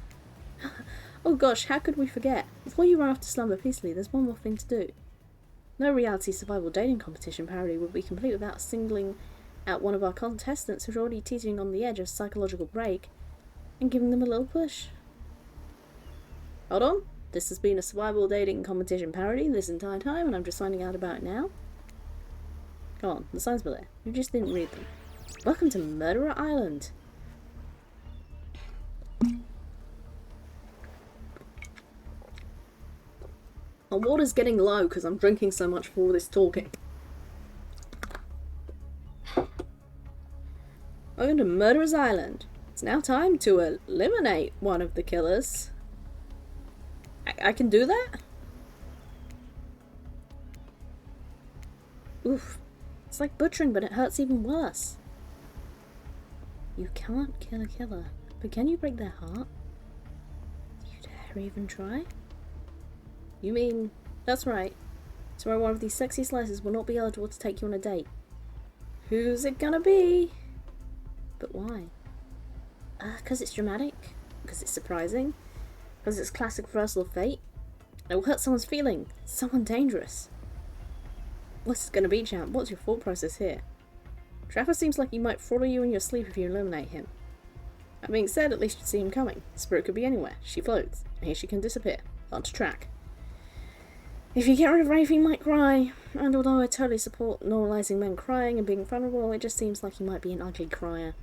Oh gosh, how could we forget? Before you run off to slumber peacefully, there's one more thing to do. No reality survival dating competition parody would be complete without singling out one of our contestants who's already teetering on the edge of psychological break and giving them a little push. Hold on. This has been a survival dating competition parody this entire time, and I'm just finding out about it now. Come on, the signs were there. You just didn't read them. Welcome to Murderer Island. My water's getting low because I'm drinking so much for all this talking. Welcome to Murderer's Island. It's now time to eliminate one of the killers. I can do that? Oof. It's like butchering, but it hurts even worse. You can't kill a killer, but can you break their heart? Do you dare even try? You mean... That's right. Tomorrow one of these sexy slices will not be eligible to take you on a date. Who's it gonna be? But why? 'Cause it's dramatic? Because it's surprising? Because it's classic reversal of fate? It will hurt someone's feeling. Someone dangerous. What's it gonna be, champ? What's your thought process here? Trapper seems like he might throttle you in your sleep if you eliminate him. That being said, at least you see him coming. Spirit could be anywhere. She floats. And here she can disappear. Hard to track. If you get rid of Rafe, he might cry. And although I totally support normalising men crying and being vulnerable, it just seems like he might be an ugly crier.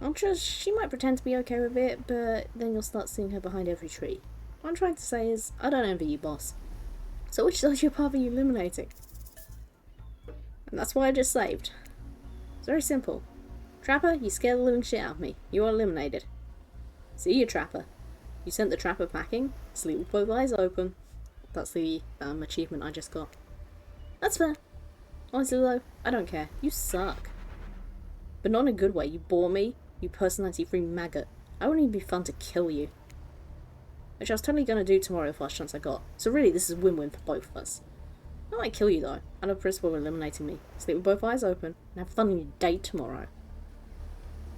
I'm sure she might pretend to be okay with it, but then you'll start seeing her behind every tree. What I'm trying to say is, I don't envy you, boss. So which sociopath are you eliminating? And that's why I just saved. It's very simple. Trapper, you scared the living shit out of me. You are eliminated. See you, Trapper. You sent the Trapper packing. Sleep with both eyes open. That's the achievement I just got. That's fair. Honestly though, I don't care. You suck. But not in a good way. You bore me. You personality-free maggot. I wouldn't even be fun to kill you. Which I was totally going to do tomorrow the first chance I got. So really, this is a win-win for both of us. I might kill you though. I know principle of eliminating me. Sleep with both eyes open. And have fun on your date tomorrow.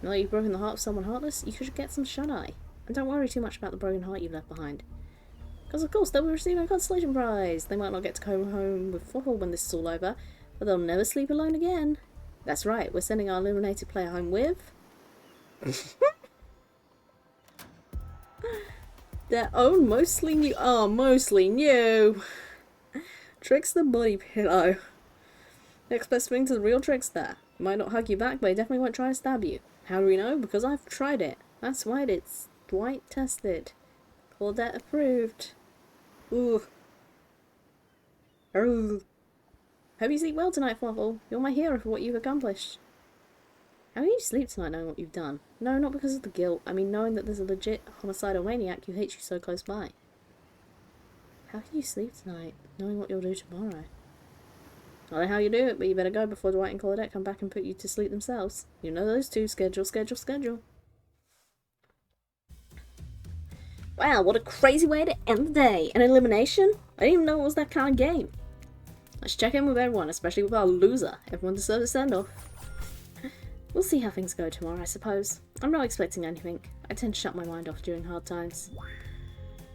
Now that you've broken the heart of someone heartless, you should get some shut-eye. And don't worry too much about the broken heart you've left behind. Because of course they'll be receiving a consolation prize. They might not get to go home with Fluffle when this is all over, but they'll never sleep alone again. That's right, we're sending our eliminated player home with their own mostly new Trickster body pillow. Next best thing to the real Trickster. Might not hug you back, but he definitely won't try to stab you. How do we know? Because I've tried it. That's right, it's Dwight tested. Claudette approved. Ooh. Hope you sleep well tonight, Fluffle. You're my hero for what you've accomplished. How do you sleep tonight knowing what you've done? No, not because of the guilt. I mean knowing that there's a legit homicidal maniac who hates you so close by. How can you sleep tonight knowing what you'll do tomorrow? I don't know how you do it, but you better go before Dwight and Claudette come back and put you to sleep themselves. You know those two. Schedule, schedule, schedule. Wow, what a crazy way to end the day. An elimination? I didn't even know it was that kind of game. Let's check in with everyone, especially with our loser. Everyone deserves a send-off. We'll see how things go tomorrow, I suppose. I'm not expecting anything. I tend to shut my mind off during hard times.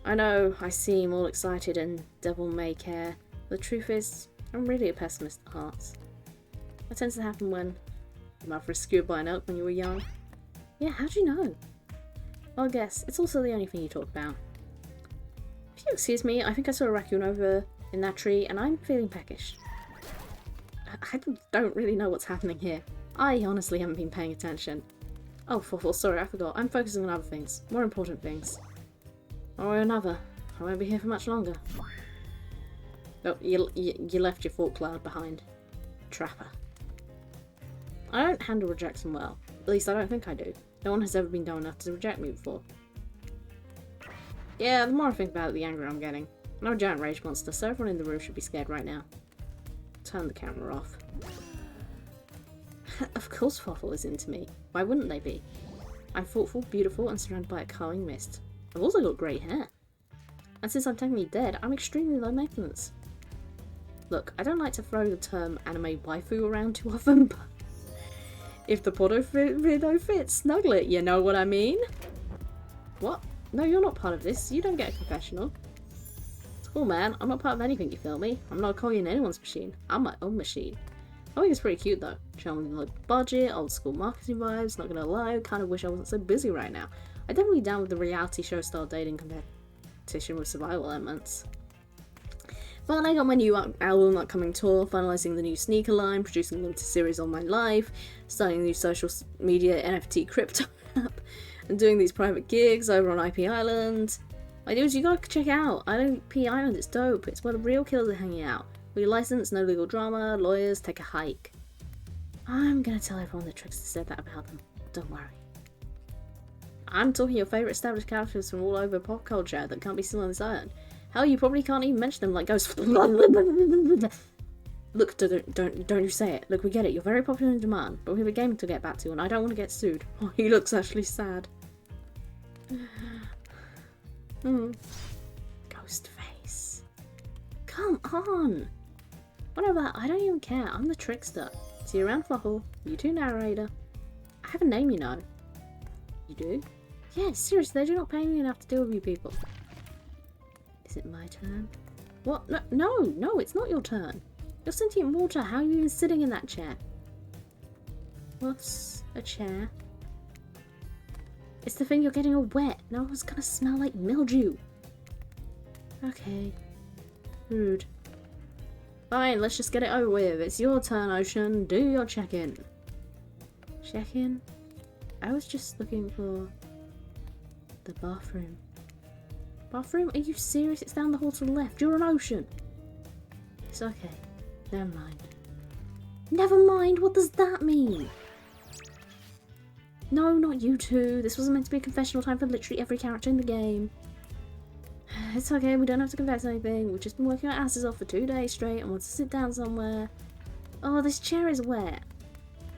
I know I seem all excited and devil-may-care. The truth is, I'm really a pessimist at heart. That tends to happen when your mouth was skewed by an elk when you were young. Yeah, how'd you know? Well, I guess it's also the only thing you talk about. If you excuse me, I think I saw a raccoon over in that tree and I'm feeling peckish. I don't really know what's happening here. I honestly haven't been paying attention. Oh, Fluffle, sorry, I forgot. I'm focusing on other things. More important things. Or another. I won't be here for much longer. Oh, you left your thought cloud behind. Trapper. I don't handle rejection well. At least I don't think I do. No one has ever been dumb enough to reject me before. Yeah, the more I think about it, the angrier I'm getting. I'm a giant rage monster, so everyone in the room should be scared right now. Turn the camera off. Of course Fluffle is into me. Why wouldn't they be? I'm thoughtful, beautiful, and surrounded by a calming mist. I've also got grey hair. And since I'm technically dead, I'm extremely low maintenance. Look, I don't like to throw the term anime waifu around too often, but if the video fits, snuggle it, you know what I mean? What? No, you're not part of this. You don't get a confessional. It's cool, man. I'm not part of anything, you feel me? I'm not a cog in anyone's machine. I'm my own machine. I think it's pretty cute though. Showing the budget, old school marketing vibes, not gonna lie, kind of wish I wasn't so busy right now. I'm definitely down with the reality show style dating competition with survival elements. But I got my new album upcoming tour, finalising the new sneaker line, producing a limited series on my life, starting a new social media NFT crypto app, and doing these private gigs over on IP Island. My dudes, you gotta check out IP Island, it's dope. It's where the real killers are hanging out. With your license, no legal drama, lawyers, take a hike. I'm gonna tell everyone that Trickster said that about them. Don't worry. I'm talking your favourite established characters from all over pop culture that can't be seen on this island. Hell, you probably can't even mention them like ghosts. Look, don't you say it. Look, we get it. You're very popular in demand, but we have a game to get back to, and I don't want to get sued. Oh, he looks actually sad. Ghost face. Come on. Whatever, I don't even care. I'm the Trickster. See you around, Fluffle. You too, narrator. I have a name, you know. You do? Yeah, seriously, they do not pay me enough to deal with you people. Is it my turn? What? No, it's not your turn. You're sentient water. How are you even sitting in that chair? What's a chair? It's the thing you're getting all wet. Now it's gonna smell like mildew. Okay. Rude. Fine, let's just get it over with. It's your turn, Ocean. Do your check-in. Check-in? I was just looking for the bathroom. Bathroom? Are you serious? It's down the hall to the left. You're an Ocean. It's okay. Never mind. Never mind? What does that mean? No, not you two. This wasn't meant to be a confessional time for literally every character in the game. It's okay, we don't have to confess anything. We've just been working our asses off for 2 days straight and want to sit down somewhere. Oh, this chair is wet.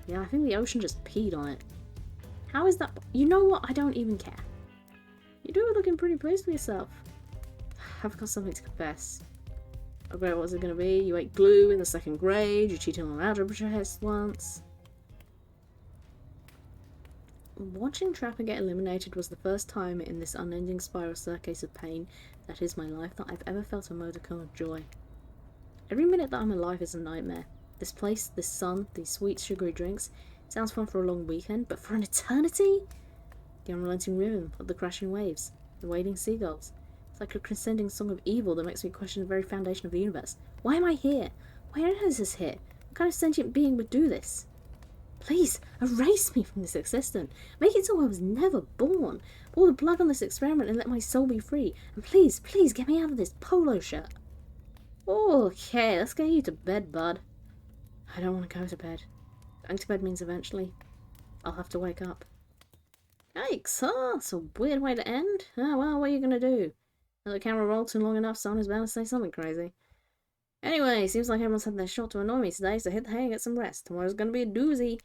Yeah, I think the Ocean just peed on it. How is that? You know what? I don't even care. You do looking pretty pleased with yourself. I've got something to confess. Okay, what's it gonna be? You ate glue in the 2nd grade, you cheated on an algebra test once. Watching Trapper get eliminated was the first time in this unending spiral staircase of pain that is my life that I've ever felt a modicum of joy. Every minute that I'm alive is a nightmare. This place, this sun, these sweet sugary drinks, sounds fun for a long weekend, but for an eternity? The unrelenting rhythm of the crashing waves, the wading seagulls. It's like a transcending song of evil that makes me question the very foundation of the universe. Why am I here? Why is this here? What kind of sentient being would do this? Please, erase me from this existence. Make it so I was never born. Pull the plug on this experiment and let my soul be free. And please, please get me out of this polo shirt. Okay, let's get you to bed, bud. I don't want to go to bed. Going to bed means eventually I'll have to wake up. Yikes, huh? That's a weird way to end. Oh, well, what are you going to do? Let the camera roll too long enough, someone is bound to say something crazy. Anyway, seems like everyone's had their shot to annoy me today, so hit the hay and get some rest. Tomorrow's going to be a doozy.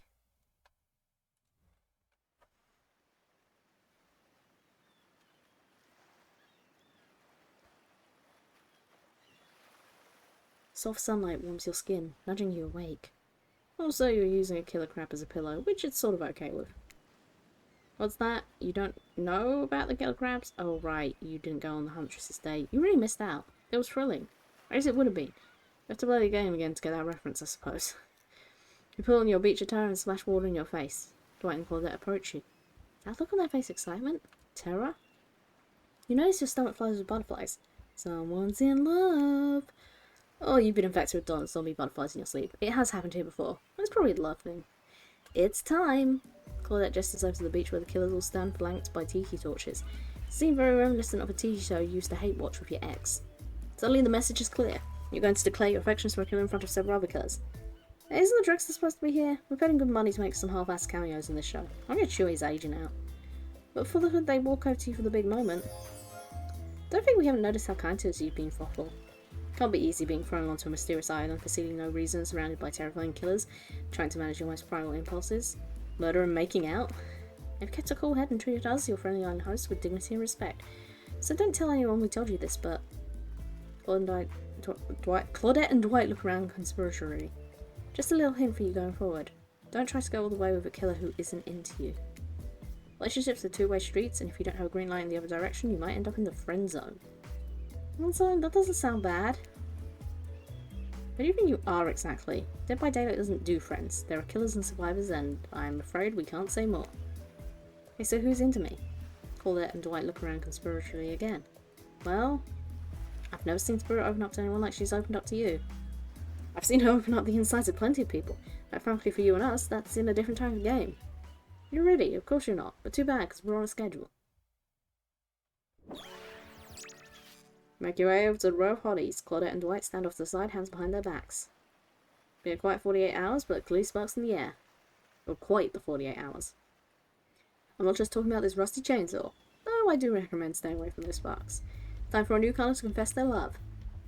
Soft sunlight warms your skin, nudging you awake. Also, you're using a killer crab as a pillow, which it's sort of okay with. What's that? You don't know about the killer crabs? Oh, right, you didn't go on the Huntress's date. You really missed out. It was thrilling. Or as it would have been. You have to play the game again to get that reference, I suppose. You pull on your beach attire and splash water in your face. Dwight and Claudette approach you. That look on their face, excitement? Terror? You notice your stomach flies with butterflies. Someone's in love. Oh, you've been infected with Don's zombie butterflies in your sleep. It has happened here before. It's probably a love thing. It's time! Claudette gestures over to the beach where the killers all stand flanked by tiki torches. It seemed very reminiscent of a TV show you used to hate watch with your ex. Suddenly the message is clear. You're going to declare your affections for a killer in front of several other killers. Isn't the Drexler supposed to be here? We're paying good money to make some half-assed cameos in this show. I'm gonna chew his aging out. But for the hood they walk over to you for the big moment. Don't think we haven't noticed how kind to us you've been, Frothel. Can't be easy being thrown onto a mysterious island for seemingly no reason, surrounded by terrifying killers, trying to manage your most primal impulses. Murder and making out. You've kept a cool head and treated us, your friendly island host, with dignity and respect. So don't tell anyone we told you this, but... Claudette and Dwight look around conspiratorially. Just a little hint for you going forward. Don't try to go all the way with a killer who isn't into you. Relationships are two-way streets, and if you don't have a green light in the other direction, you might end up in the friend zone. So, that doesn't sound bad. What do you think you are exactly? Dead by Daylight doesn't do friends. There are killers and survivors, and I'm afraid we can't say more. Hey, so who's into me? Claudette and Dwight look around conspiratorially again. Well, I've never seen Spirit open up to anyone like she's opened up to you. I've seen her open up the insides of plenty of people, but frankly for you and us, that's in a different type of game. You're ready, of course you're not, but too bad, because we're on a schedule. Make your way over to the row of hotties. Claudette and Dwight stand off to the side, hands behind their backs. Been a quiet 48 hours, but clearly sparks in the air. Or quite the 48 hours. I'm not just talking about this rusty chainsaw, though I do recommend staying away from those sparks. Time for a newcomer to confess their love.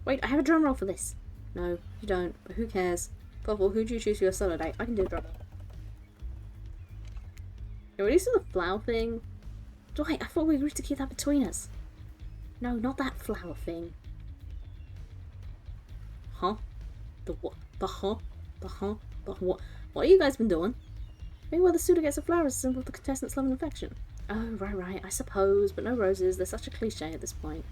Wait, I have a drum roll for this. No, you don't, but who cares? Purple, who do you choose for your solo date? I can do a drum roll. You're ready for the flower thing? Dwight, I thought we agreed to keep that between us. No, not that flower thing. Huh? The what? The huh? The huh? The what? What have you guys been doing? Maybe where the suitor gets a flower is a symbol of the contestant's love and affection. Oh, right, I suppose, but no roses. They're such a cliche at this point.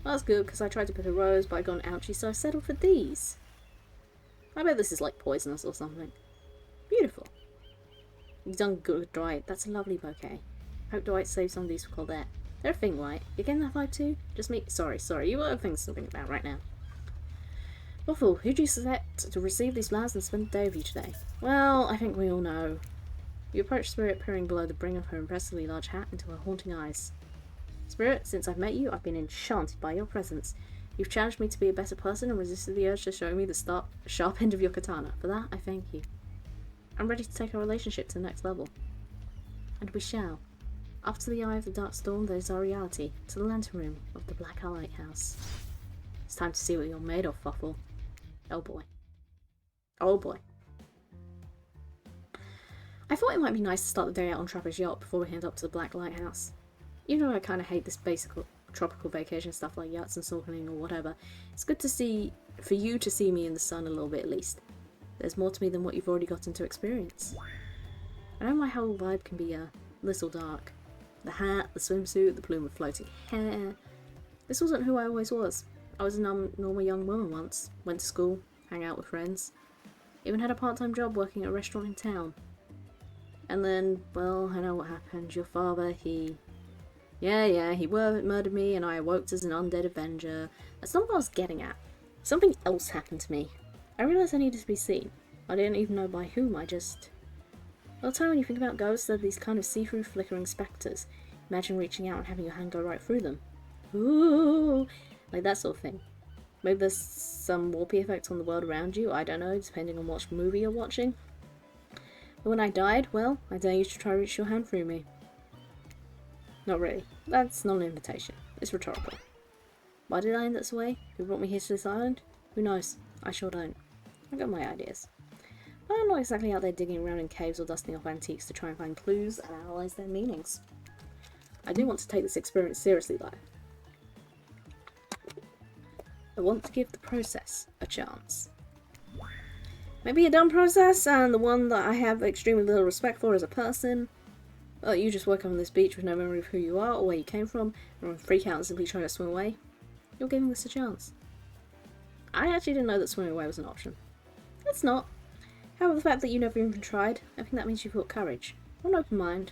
Well, that's good, because I tried to pick a rose, but I got an ouchie, so I settled for these. I bet this is like poisonous or something. Beautiful. You've done good, Dwight. That's a lovely bouquet. Hope Dwight saved some of these for Claudette. They're a thing, right? You getting that vibe too? Just me? Sorry, you got other things to think about right now. Waffle, who do you select to receive these flowers and spend the day with you today? Well, I think we all know. You approach Spirit peering below the brim of her impressively large hat into her haunting eyes. Spirit, since I've met you, I've been enchanted by your presence. You've challenged me to be a better person and resisted the urge to show me the sharp end of your katana. For that, I thank you. I'm ready to take our relationship to the next level. And we shall. Up to the eye of the dark storm, that is our reality. To the lantern room of the Black Lighthouse. It's time to see what you're made of, Fuffle. Oh boy. Oh boy. I thought it might be nice to start the day out on Trapper's yacht before we head up to the Black Lighthouse. Even though I kind of hate this basic tropical vacation stuff like yachts and snorkeling or whatever, it's good to see, for you to see me in the sun a little bit at least. There's more to me than what you've already gotten to experience. I know my whole vibe can be little dark. The hat, the swimsuit, the plume of floating hair. This wasn't who I always was. I was a normal young woman once. Went to school, hang out with friends. Even had a part-time job working at a restaurant in town. And then, well, I know what happened. Your father, he murdered me and I awoke as an undead avenger. That's not what I was getting at. Something else happened to me. I realised I needed to be seen. I didn't even know by whom, All the time when you think about ghosts, they're these kind of see-through flickering spectres. Imagine reaching out and having your hand go right through them. Ooh, like that sort of thing. Maybe there's some warpy effect on the world around you, I don't know, depending on what movie you're watching. But when I died, well, I dare you to try to reach your hand through me. Not really. That's not an invitation. It's rhetorical. Why did I end this way? Who brought me here to this island? Who knows? I sure don't. I've got my ideas. But I'm not exactly out there digging around in caves or dusting off antiques to try and find clues and analyse their meanings. I do want to take this experience seriously though. I want to give the process a chance. Maybe a dumb process, and the one that I have extremely little respect for as a person. Well, you just woke up on this beach with no memory of who you are or where you came from, and freak out and simply try to swim away. You're giving this a chance. I actually didn't know that swimming away was an option. It's not. However, the fact that you never even tried, I think that means you've got courage. Or an open mind.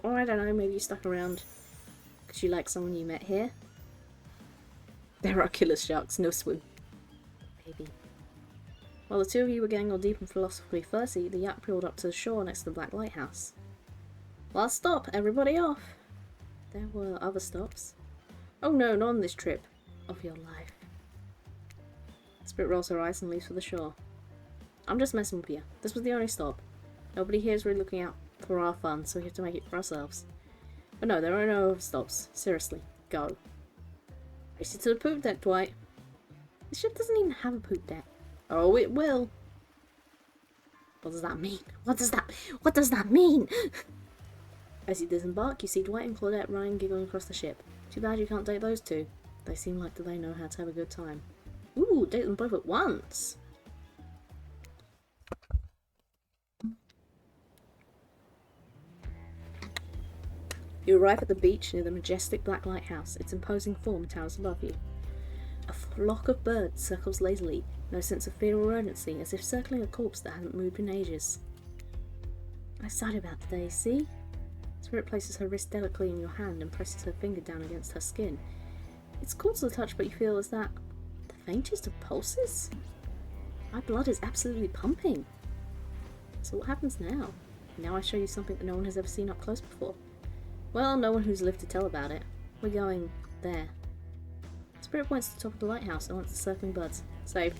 Or I don't know, maybe you stuck around because you like someone you met here. There are killer sharks, no swim. Maybe. While the two of you were getting all deep and philosophically flirty, the yacht pulled up to the shore next to the Black Lighthouse. Last stop, everybody off! There were other stops. Oh no, not on this trip of your life. Spirit rolls her eyes and leaves for the shore. I'm just messing with you. This was the only stop. Nobody here is really looking out for our fun, so we have to make it for ourselves. But no, there are no other stops. Seriously, go. Race it to the poop deck, Dwight. This ship doesn't even have a poop deck. Oh, it will. What does that mean? What does that mean? As you disembark, you see Dwight and Claudette running, giggling across the ship. Too bad you can't date those two. They seem like they know how to have a good time. Ooh, date them both at once. You arrive at the beach near the majestic Black Lighthouse. Its imposing form towers above you. A flock of birds circles lazily, no sense of fear or urgency, as if circling a corpse that hasn't moved in ages. I'm excited about today, see? Spirit places her wrist delicately in your hand and presses her finger down against her skin. It's cool to the touch, but you feel as that the faintest of pulses? My blood is absolutely pumping. So what happens now? Now I show you something that no one has ever seen up close before. Well, no one who's lived to tell about it. We're going there. Spirit points to the top of the lighthouse and wants the circling birds. So,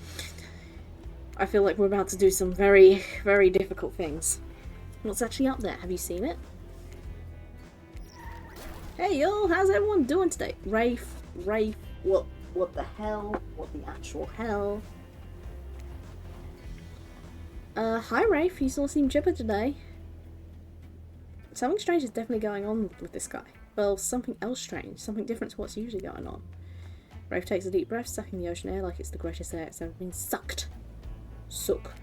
I feel like we're about to do some very, very difficult things. What's actually up there? Have you seen it? Hey y'all, how's everyone doing today? Rafe, what the hell? What the actual hell? Hi Rafe, you still seem chipper today. Something strange is definitely going on with this guy. Well, something else strange, something different to what's usually going on. Rafe takes a deep breath, sucking the ocean air like it's the greatest air it's ever been sucked. Suck.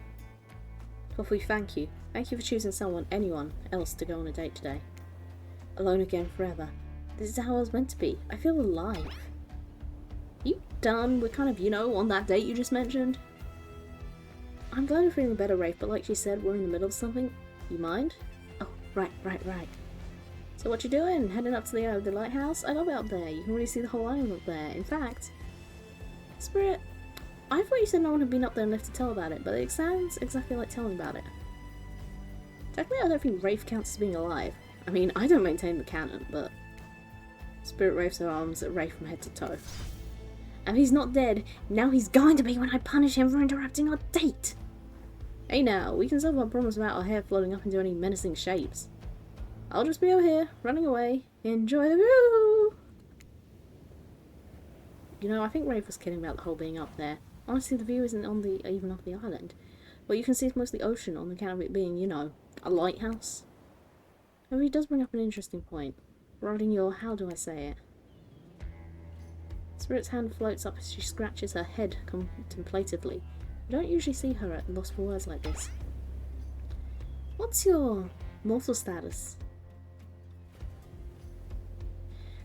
Hopefully, thank you. Thank you for choosing anyone else to go on a date today. Alone again forever. This is how I was meant to be. I feel alive. You done? We're kind of, on that date you just mentioned? I'm glad you're feeling better, Rafe, but like she said, we're in the middle of something. You mind? Oh, right. So what you doing? Heading up to the lighthouse? I love it up there. You can really see the whole island up there. In fact, Spirit, I thought you said no one had been up there and left to tell about it, but it sounds exactly like telling about it. Technically, I don't think Rafe counts as being alive. I mean, I don't maintain the canon, but Spirit waves her arms at Rafe from head to toe. And he's not dead. Now he's going to be when I punish him for interrupting our date. Hey now, we can solve our problems without our hair floating up into any menacing shapes. I'll just be over here, running away. Enjoy the view! I think Rafe was kidding about the whole being up there. Honestly, the view isn't even off the island. What you can see is mostly ocean on account of it being, a lighthouse. However, he does bring up an interesting point. Regarding your, how do I say it? Spirit's hand floats up as she scratches her head contemplatively. You don't usually see her at loss for words like this. What's your mortal status?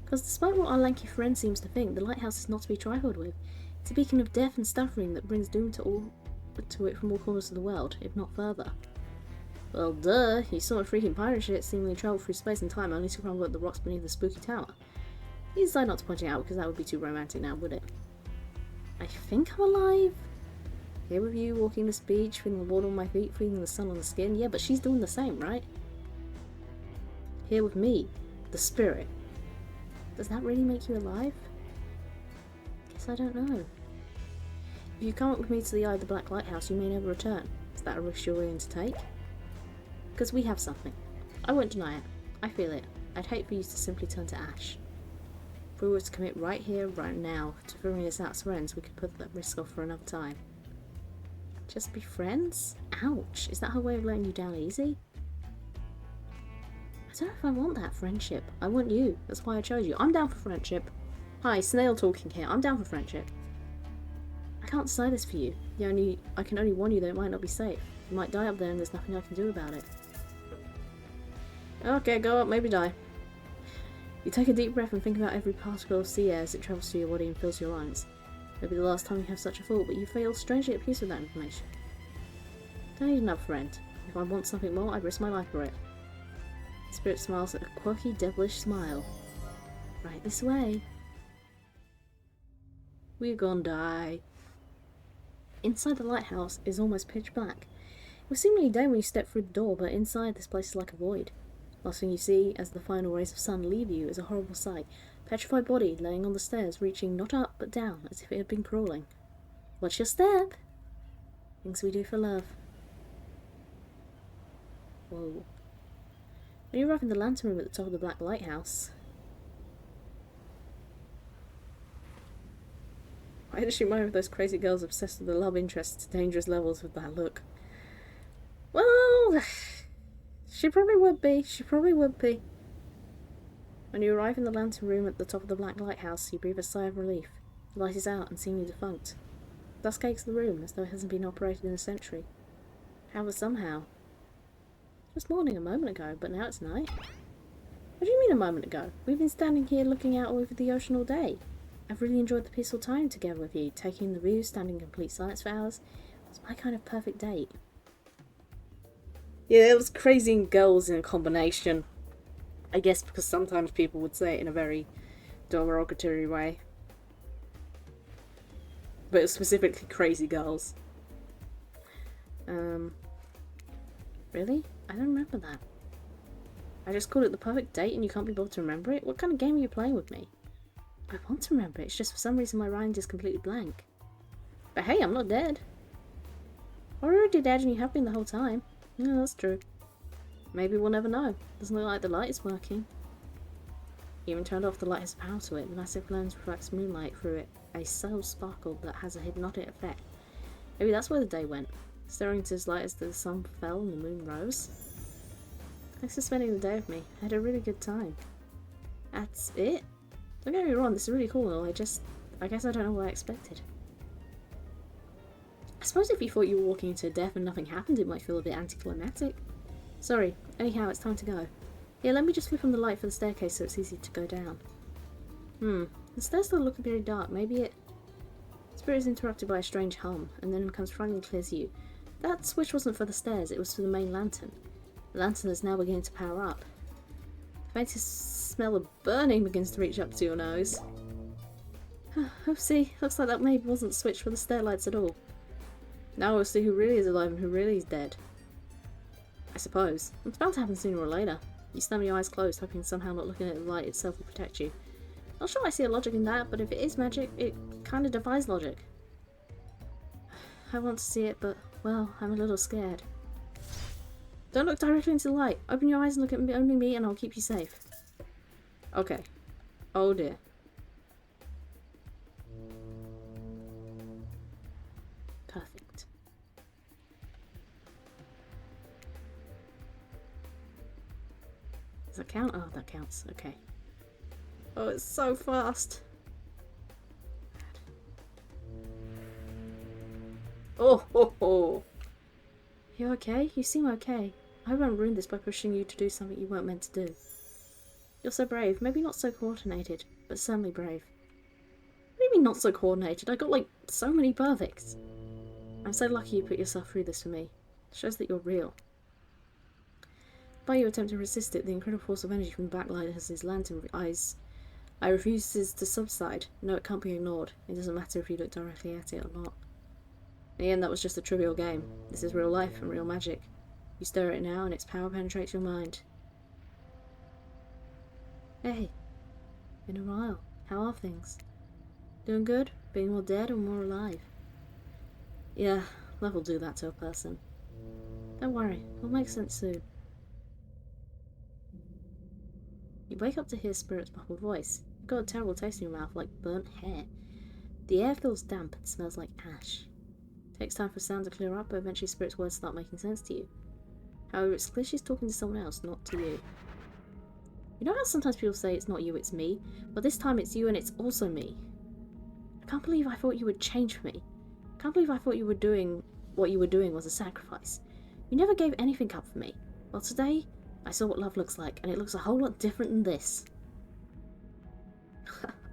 Because despite what our lanky friend seems to think, the lighthouse is not to be trifled with. It's a beacon of death and suffering that brings doom to it from all corners of the world, if not further. Well, duh, you saw a freaking pirate ship seemingly travel through space and time only to crumble at the rocks beneath the spooky tower. He decided not to point it out because that would be too romantic now, would it? I think I'm alive. Here with you, walking this beach, feeling the water on my feet, feeling the sun on the skin. Yeah, but she's doing the same, right? Here with me, the spirit. Does that really make you alive? Guess I don't know. If you come up with me to the eye of the Black Lighthouse, you may never return. Is that a risk you're willing to take? Because we have something. I won't deny it. I feel it. I'd hate for you to simply turn to ash. If we were to commit right here, right now, to figuring this out as friends, we could put that risk off for another time. Just be friends? Ouch. Is that her way of letting you down easy? I don't know if I want that friendship. I want you. That's why I chose you. I'm down for friendship. Hi, snail talking here. I'm down for friendship. I can't decide this for you. I can only warn you that it might not be safe. You might die up there and there's nothing I can do about it. Okay, go up, maybe die. You take a deep breath and think about every particle of sea air as it travels through your body and fills your lungs. Maybe the last time you have such a thought, but you feel strangely at peace with that information. Don't need another friend. If I want something more, I'd risk my life for it. The spirit smiles at a quirky, devilish smile. Right this way. We're gonna die. Inside the lighthouse is almost pitch black. It was seemingly day when you step through the door, but inside this place is like a void. Last thing you see as the final rays of sun leave you is a horrible sight. Petrified body laying on the stairs, reaching not up but down as if it had been crawling. Watch your step! Things we do for love. Whoa. When you arrive in the lantern room at the top of the Black Lighthouse. Why does she remind me of those crazy girls obsessed with the love interest to dangerous levels with that look? Well, she probably would be. She probably would be. When you arrive in the lantern room at the top of the Black Lighthouse, you breathe a sigh of relief. The light is out and seemingly defunct. Dust cakes the room as though it hasn't been operated in a century. However, somehow. It was morning a moment ago, but now it's night. What do you mean a moment ago? We've been standing here looking out over the ocean all day. I've really enjoyed the peaceful time together with you, taking the view, standing in complete silence for hours. It was my kind of perfect date. Yeah, it was crazy and girls in a combination. I guess because sometimes people would say it in a very derogatory way. But it was specifically crazy girls. Really? I don't remember that. I just called it the perfect date and you can't be bothered to remember it? What kind of game are you playing with me? I want to remember it, it's just for some reason my mind is completely blank. But hey, I'm not dead. I'm already dead and you have been the whole time. Yeah, that's true. Maybe we'll never know. Doesn't look like the light is working. Even turned off, the light has power to it. The massive lens reflects moonlight through it, a subtle sparkle that has a hypnotic effect. Maybe that's where the day went. Staring into his light as the sun fell and the moon rose. Thanks for spending the day with me. I had a really good time. That's it? Don't get me wrong, this is really cool and all, I guess I don't know what I expected. I suppose if you thought you were walking into death and nothing happened, it might feel a bit anticlimactic. Sorry, anyhow, it's time to go. Here, let me just flip on the light for the staircase so it's easy to go down. The stairs still look very dark, maybe it... Spirit is interrupted by a strange hum, and then becomes finally clear to you. That switch wasn't for the stairs, it was for the main lantern. The lantern is now beginning to power up. The faintest smell of burning begins to reach up to your nose. Oopsie, looks like that maybe wasn't switched for the stair lights at all. Now we'll see who really is alive and who really is dead. I suppose. It's bound to happen sooner or later. You stand with your eyes closed, hoping somehow not looking at the light itself will protect you. Not sure I see a logic in that, but if it is magic, it kind of defies logic. I want to see it, but, well, I'm a little scared. Don't look directly into the light. Open your eyes and look at only me and I'll keep you safe. Okay. Oh dear. Perfect. Does that count? Oh, that counts. Okay. Oh, it's so fast. Oh, ho, ho. You okay? You seem okay. I won't ruin this by pushing you to do something you weren't meant to do. You're so brave. Maybe not so coordinated, but certainly brave. What do you mean not so coordinated? I got, like, so many perfects. I'm so lucky you put yourself through this for me. It shows that you're real. By you attempt to resist it, the incredible force of energy from the backlight has his lantern eyes. I refuses to subside. No, it can't be ignored. It doesn't matter if you look directly at it or not. In the end, that was just a trivial game. This is real life and real magic. You stare at it now, and its power penetrates your mind. Hey, been a while. How are things? Doing good? Being more dead or more alive? Yeah, love will do that to a person. Don't worry, it'll make sense soon. You wake up to hear Spirit's muffled voice. You've got a terrible taste in your mouth, like burnt hair. The air feels damp and smells like ash. It takes time for sound to clear up, but eventually Spirit's words start making sense to you. However, it's clear she's talking to someone else, not to you. You know how sometimes people say it's not you, it's me? But this time it's you and it's also me. I can't believe I thought you would change for me. I can't believe I thought you were doing what you were doing was a sacrifice. You never gave anything up for me. Well, today, I saw what love looks like, and it looks a whole lot different than this.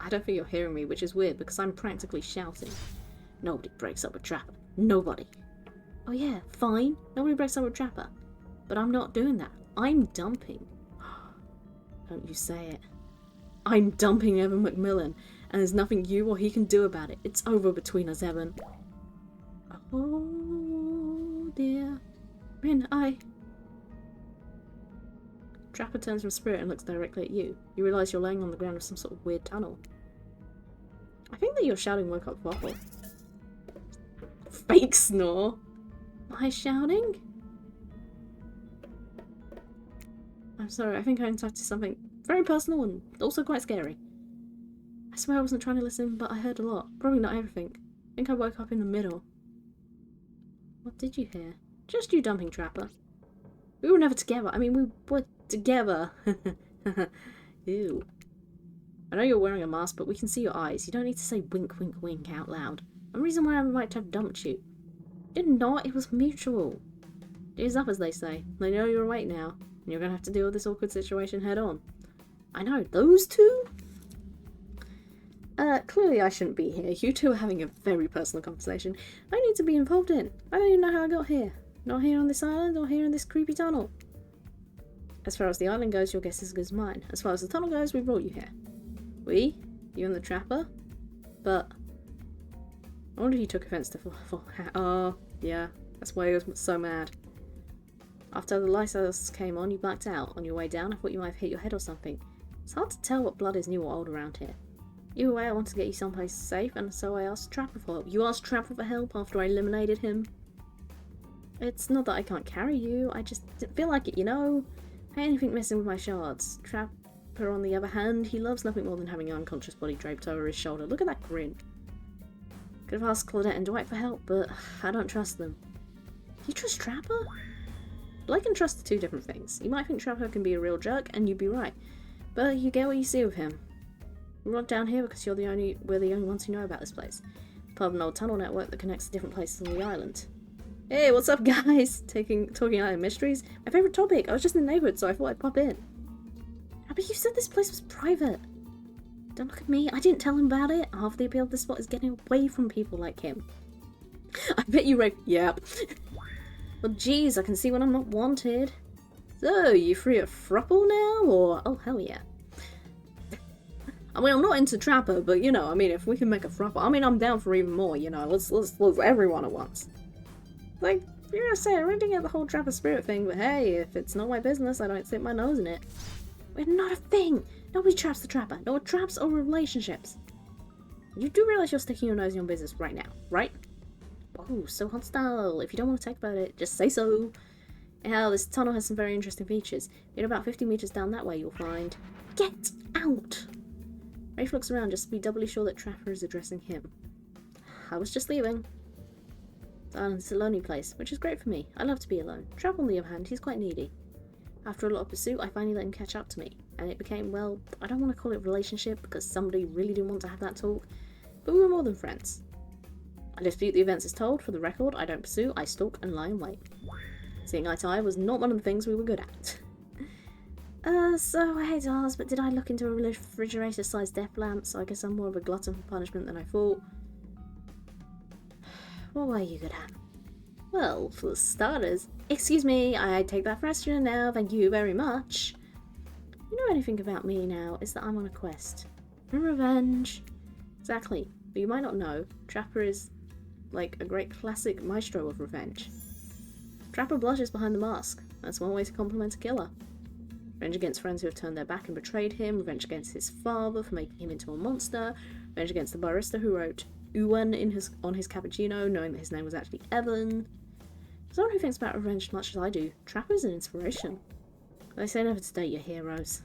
I don't think you're hearing me, which is weird, because I'm practically shouting. Nobody breaks up with Trapper. Nobody. Oh yeah, fine. Nobody breaks up with Trapper. But I'm not doing that. I'm dumping. Don't you say it. I'm dumping Evan McMillan, and there's nothing you or he can do about it. It's over between us, Evan. Oh dear. Rin, Trapper turns from Spirit and looks directly at you. You realise you're laying on the ground of some sort of weird tunnel. I think that your shouting woke up Waffle. Fake snore. Am I shouting? I'm sorry, I think I interrupted something very personal and also quite scary. I swear I wasn't trying to listen, but I heard a lot. Probably not everything. I think I woke up in the middle. What did you hear? Just you dumping Trapper. We were never together. I mean, we were together. Ew. I know you're wearing a mask, but we can see your eyes. You don't need to say wink, wink, wink out loud. The reason why I might have dumped you. Did not. It was mutual. Ears up, as they say. They know you're awake now. And you're going to have to deal with this awkward situation head on. I know, those two? Clearly I shouldn't be here. You two are having a very personal conversation I need to be involved in. I don't even know how I got here. Not here on this island or here in this creepy tunnel. As far as the island goes, your guess is as good as mine. As far as the tunnel goes, we brought you here. We? You and the Trapper? But I wonder if you took offense to oh, yeah. That's why he was so mad. After the lighthouse came on, you blacked out. On your way down, I thought you might have hit your head or something. It's hard to tell what blood is new or old around here. Either way, I wanted to get you someplace safe, and so I asked Trapper for help. You asked Trapper for help after I eliminated him? It's not that I can't carry you, I just didn't feel like it, you know? I hate anything messing with my shards. Trapper, on the other hand, he loves nothing more than having an unconscious body draped over his shoulder. Look at that grin. Could have asked Claudette and Dwight for help, but I don't trust them. You trust Trapper? Well, I can trust the two different things. You might think Trapper can be a real jerk, and you'd be right. But you get what you see with him. We're locked down here because we're the only ones who know about this place. Part of an old tunnel network that connects to different places on the island. Hey, what's up, guys? Talking island mysteries? My favourite topic. I was just in the neighbourhood, so I thought I'd pop in. Oh, but you said this place was private. Don't look at me. I didn't tell him about it. Half the appeal of this spot is getting away from people like him. I bet you read. Yep. Well, geez, I can see when I'm not wanted. So, you free of thruple now, or oh hell yeah. I mean, I'm not into Trapper, but you know, I mean, if we can make a thruple, I mean, I'm down for even more. You know, let's everyone at once. Like, you're gonna say, I really didn't get the whole Trapper spirit thing, but hey, if it's not my business, I don't stick my nose in it. We're not a thing. Nobody traps the Trapper. No one traps or relationships. You do realize you're sticking your nose in your business right now, right? Oh, so hostile. If you don't want to talk about it, just say so. Hell, this tunnel has some very interesting features. In about 50 meters down that way, you'll find... Get out! Rafe looks around just to be doubly sure that Trapper is addressing him. I was just leaving. It's a lonely place, which is great for me. I love to be alone. Trapper, on the other hand, he's quite needy. After a lot of pursuit, I finally let him catch up to me. And it became, well, I don't want to call it a relationship because somebody really didn't want to have that talk. But we were more than friends. I dispute the events as told. For the record, I don't pursue, I stalk and lie in wait. Seeing eye to eye was not one of the things we were good at. So I hate to ask, but did I look into a refrigerator-sized death lamp? So I guess I'm more of a glutton for punishment than I thought. What were you good at? Well, for starters, excuse me, I take that question now, thank you very much. You know anything about me now is that I'm on a quest. For revenge. Exactly, but you might not know, Trapper is like a great classic maestro of revenge. Trapper blushes behind the mask. That's one way to compliment a killer. Revenge against friends who have turned their back and betrayed him, revenge against his father for making him into a monster, revenge against the barista who wrote Ewan on his cappuccino, knowing that his name was actually Evan. For someone who thinks about revenge as much as I do, Trapper's an inspiration. They say never to date your heroes.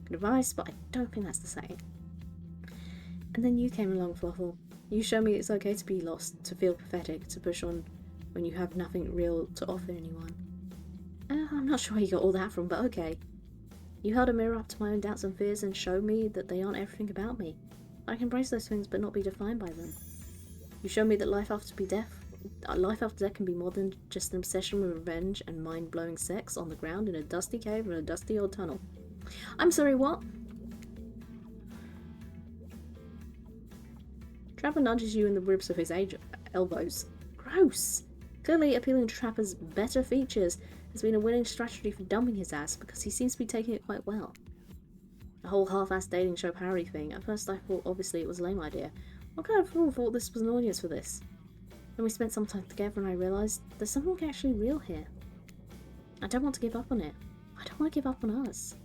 Good advice, but I don't think that's the saying. And then you came along, Fluffle. You showed me it's okay to be lost, to feel pathetic, to push on when you have nothing real to offer anyone. I'm not sure where you got all that from, but okay. You held a mirror up to my own doubts and fears and showed me that they aren't everything about me. I can embrace those things but not be defined by them. You showed me that life after death can be more than just an obsession with revenge and mind-blowing sex on the ground in a dusty cave or a dusty old tunnel. I'm sorry, what? Trapper nudges you in the ribs with his elbows. Gross! Clearly, appealing to Trapper's better features has been a winning strategy for dumping his ass because he seems to be taking it quite well. The whole half-assed dating show parody thing, at first I thought obviously it was a lame idea. What kind of fool thought this was an audience for this? Then we spent some time together and I realised there's something actually real here. I don't want to give up on it. I don't want to give up on us.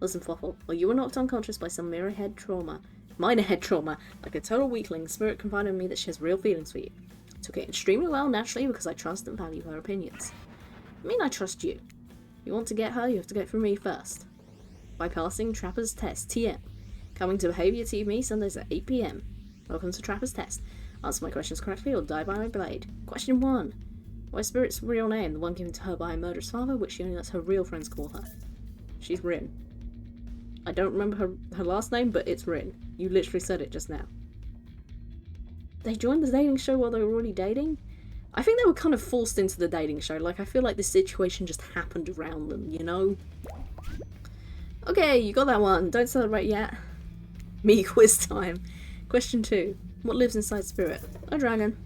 Listen, Fluffle, while you were knocked unconscious by some minor head trauma, like a total weakling, Spirit confided in me that she has real feelings for you. I took it extremely well, naturally, because I trust and value her opinions. I mean, I trust you. If you want to get her, you have to go through me first. By passing Trapper's Test, TM. Coming to Behaviour TV Sundays at 8 PM. Welcome to Trapper's Test. Answer my questions correctly or die by my blade. Question 1. Why is Spirit's real name, the one given to her by her murderous father, which she only lets her real friends call her? She's Rin. I don't remember her last name, but it's Rin. You literally said it just now. They joined the dating show while they were already dating? I think they were kind of forced into the dating show. Like, I feel like this situation just happened around them, you know? Okay, you got that one. Don't celebrate yet. Me quiz time. Question 2. What lives inside Spirit? A dragon.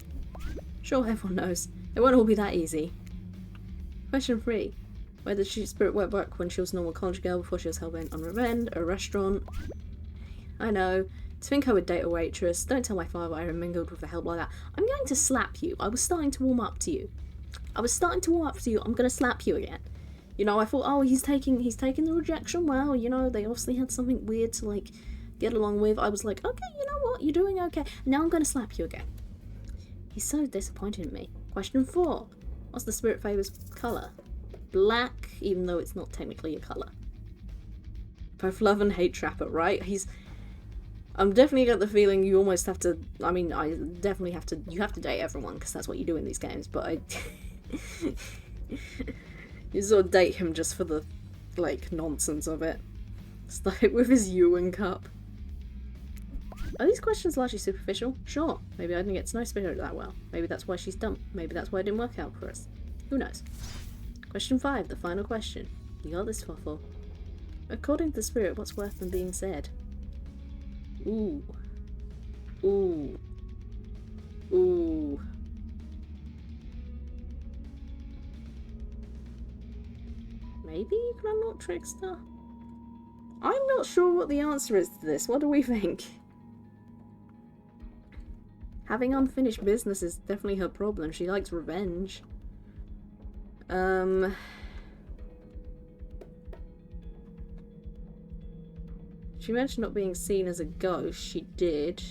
Sure, everyone knows. It won't all be that easy. Question 3. Where did Spirit work when she was a normal college girl before she was hell-bent on revenge? A restaurant? I know. To think I would date a waitress. Don't tell my father I mingled with a help like that. I'm going to slap you. I was starting to warm up to you. I'm going to slap you again. You know, I thought, oh, he's taking the rejection well. You know, they obviously had something weird to, like, get along with. I was like, okay, you know what? You're doing okay. Now I'm going to slap you again. He's so disappointed in me. Question 4. What's the Spirit favor's colour? Black, even though it's not technically a colour. Both love and hate Trapper, right? I'm definitely get the feeling you almost have to, I mean, you have to date everyone, because that's what you do in these games, but you sort of date him just for the, like, nonsense of it. It's like with his Ewan cup. Are these questions largely superficial? Sure. Maybe I didn't get to know Spirit that well. Maybe that's why she's dumb. Maybe that's why it didn't work out for us. Who knows? Question 5, the final question. You got this, Fluffle. According to the Spirit, what's worth than being said? Ooh. Ooh. Ooh. Maybe you can unlock Trickster? I'm not sure what the answer is to this. What do we think? Having unfinished business is definitely her problem. She likes revenge. She mentioned not being seen as a ghost. She did.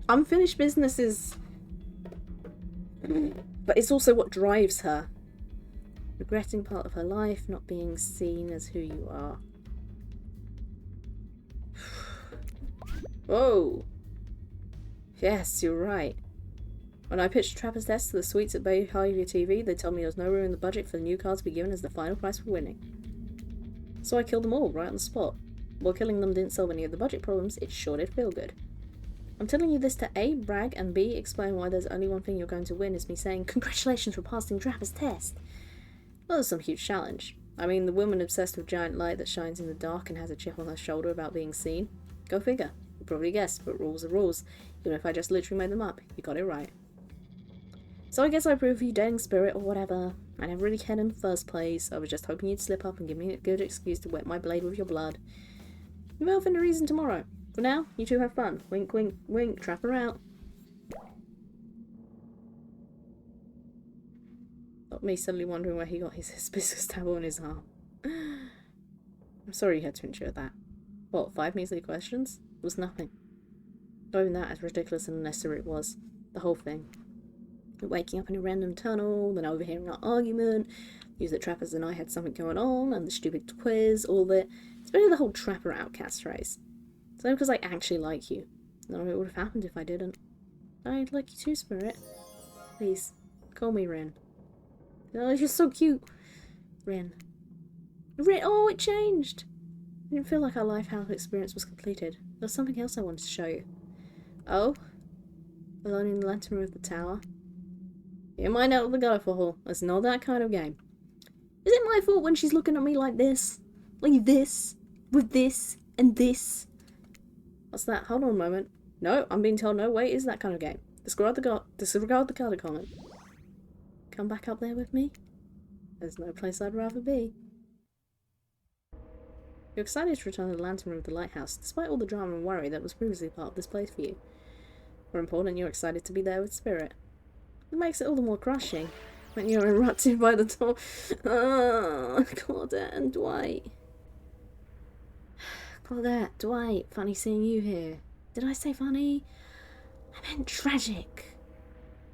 Unfinished business is... But it's also what drives her. Regretting part of her life, not being seen as who you are. Whoa! Yes, you're right. When I pitched Trapper's Test to the suites at Behaviour TV, they told me there was no room in the budget for the new cards to be given as the final prize for winning. So I killed them all right on the spot. While killing them didn't solve any of the budget problems, it sure did feel good. I'm telling you this to A, brag, and B, explain why there's only one thing you're going to win is me saying, congratulations for passing Trapper's Test. Well, it's some huge challenge. I mean, the woman obsessed with giant light that shines in the dark and has a chip on her shoulder about being seen. Go figure. You probably guessed, but rules are rules. Even if I just literally made them up, you got it right. So I guess I approve of you dating Spirit or whatever. I never really cared in the first place. I was just hoping you'd slip up and give me a good excuse to wet my blade with your blood. We may find a reason tomorrow. For now, you two have fun. Wink, wink, wink. Trapper out. Not me suddenly wondering where he got his hibiscus tabble in his arm. I'm sorry you had to endure that. What, 5 measly questions? It was nothing. Not even that, as ridiculous and unnecessary it was. The whole thing. Waking up in a random tunnel, then overhearing our argument, news that Trappers and I had something going on, and the stupid quiz, all of it. It's really the whole Trapper outcast race. It's only because I actually like you. None of it would have happened if I didn't. I'd like you too, Spirit. Please, call me Rin. Oh, you're so cute. Rin. Rin! Oh, it changed! I didn't feel like our Lifehouse experience was completed. There was something else I wanted to show you. Oh? Alone in the lantern room of the tower? You might out of the gutter for her. It's not that kind of game. Is it my fault when she's looking at me like this? Like this? With this? And this? What's that? Hold on a moment. No, I'm being told no way is that kind of game. Disregard the color comment. Come back up there with me? There's no place I'd rather be. You're excited to return to the lantern room of the lighthouse, despite all the drama and worry that was previously part of this place for you. More important, you're excited to be there with Spirit. It makes it all the more crushing when you're interrupted by the door. Claudette and Dwight. Claudette, Dwight, funny seeing you here. Did I say funny? I meant tragic.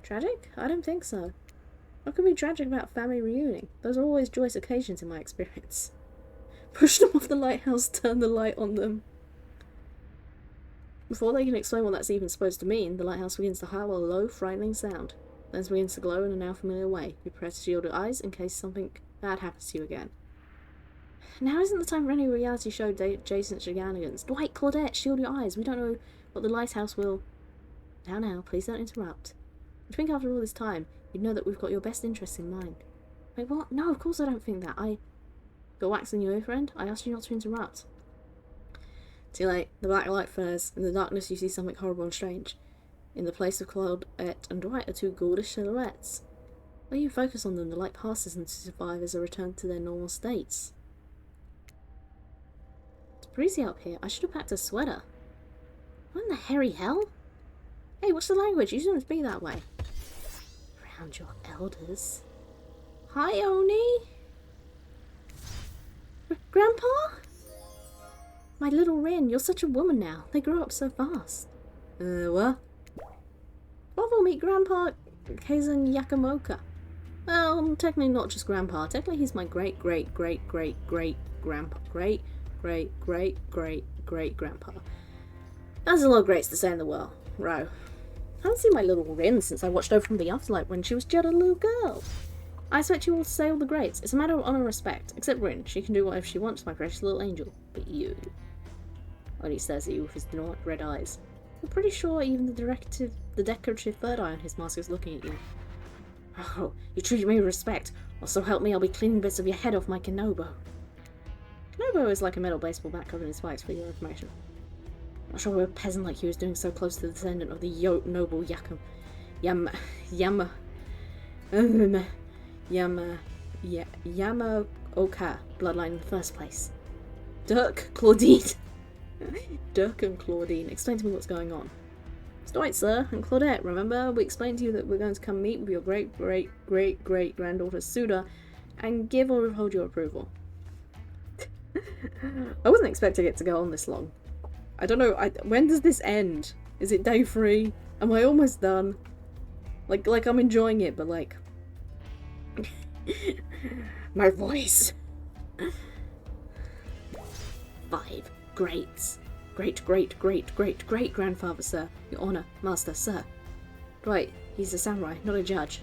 Tragic? I don't think so. What could be tragic about family reuniting? Those are always joyous occasions in my experience. Push them off the lighthouse, turn the light on them. Before they can explain what that's even supposed to mean, the lighthouse begins to howl a low, frightening sound. Then it begins to glow in a now familiar way. You press to shield your eyes in case something bad happens to you again. Now isn't the time for any reality show adjacent shenanigans. Dwight, Claudette, shield your eyes. We don't know what the lighthouse will... Now, please don't interrupt. I think after all this time, you'd know that we've got your best interests in mind. Wait, what? No, of course I don't think that. Got wax in your ear, friend? I asked you not to interrupt. Too late. The black light flares. In the darkness you see something horrible and strange. In the place of Claudette and Dwight are two gorgeous silhouettes. When you focus on them, the light passes and survivors are returned to their normal states. It's breezy up here. I should have packed a sweater. What in the hairy hell? Hey, what's the language? You shouldn't be that way. Around your elders. Hi, Oni. Grandpa? My little Rin, you're such a woman now. They grow up so fast. What? Bravo, meet Grandpa Kazan Yakamoka. Well, technically not just Grandpa. Technically he's my great-great-great-great-great-grandpa. Great-great-great-great-grandpa. That's a lot of greats to say in the world. Row. I haven't seen my little Rin since I watched over from the afterlife when she was just a little girl. I expect you all to say all the greats. It's a matter of honour and respect. Except Rin. She can do whatever she wants, my precious little angel. But you... Only stares at you with his red eyes. I'm pretty sure even the decorative third eye on his mask is looking at you. Oh, you treat me with respect. Or so help me, I'll be cleaning bits of your head off my Kenobo. Kenobo is like a metal baseball bat covered in spikes, for your information. Not sure why a peasant like you is doing so close to the descendant of the noble Yamaoka bloodline in the first place. Dirk, Claudine. Dirk and Claudine, explain to me what's going on. It's Dwight, sir, and Claudette. Remember, we explained to you that we're going to come meet with your great-great-great-great-granddaughter Suda and give or withhold your approval. I wasn't expecting it to go on this long. I don't know, when does this end? Is it day 3? Am I almost done? Like I'm enjoying it, but like... My voice. 5 greats. Great-great-great-great-great-grandfather, sir. Your honour, master, sir. Right, he's a samurai, not a judge.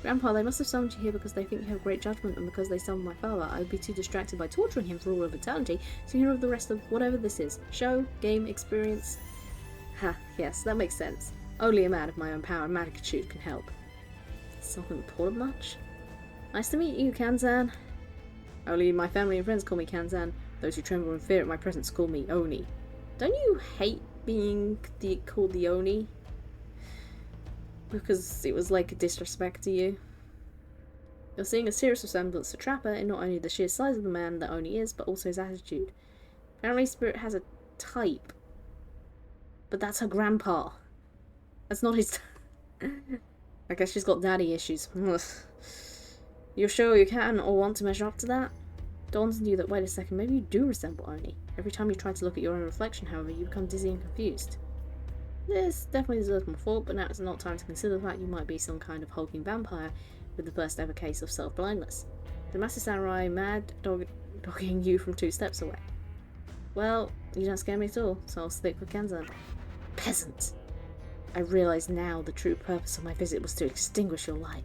Grandpa, they must have summoned you here because they think you have great judgment, and because they summoned my father, I would be too distracted by torturing him for all of eternity to hear of the rest of whatever this is. Show, game, experience. Ha, yes, that makes sense. Only a man of my own power and magnitude can help. Something important much? Nice to meet you, Kanzan. Only my family and friends call me Kanzan. Those who tremble in fear at my presence call me Oni. Don't you hate being called the Oni? Because it was like a disrespect to you. You're seeing a serious resemblance to Trapper in not only the sheer size of the man that Oni is, but also his attitude. Apparently Spirit has a type. But that's her grandpa. That's not his... I guess she's got daddy issues. You're sure you can or want to measure up to that? Dawns on you that, wait a second, maybe you do resemble Oni. Every time you try to look at your own reflection, however, you become dizzy and confused. This definitely deserves more thought, but now it's not time to consider the fact you might be some kind of hulking vampire with the first ever case of self-blindness. The master samurai dogging you from 2 steps away. Well, you don't scare me at all, so I'll stick with Kanzan. Peasant! I realise now the true purpose of my visit was to extinguish your light.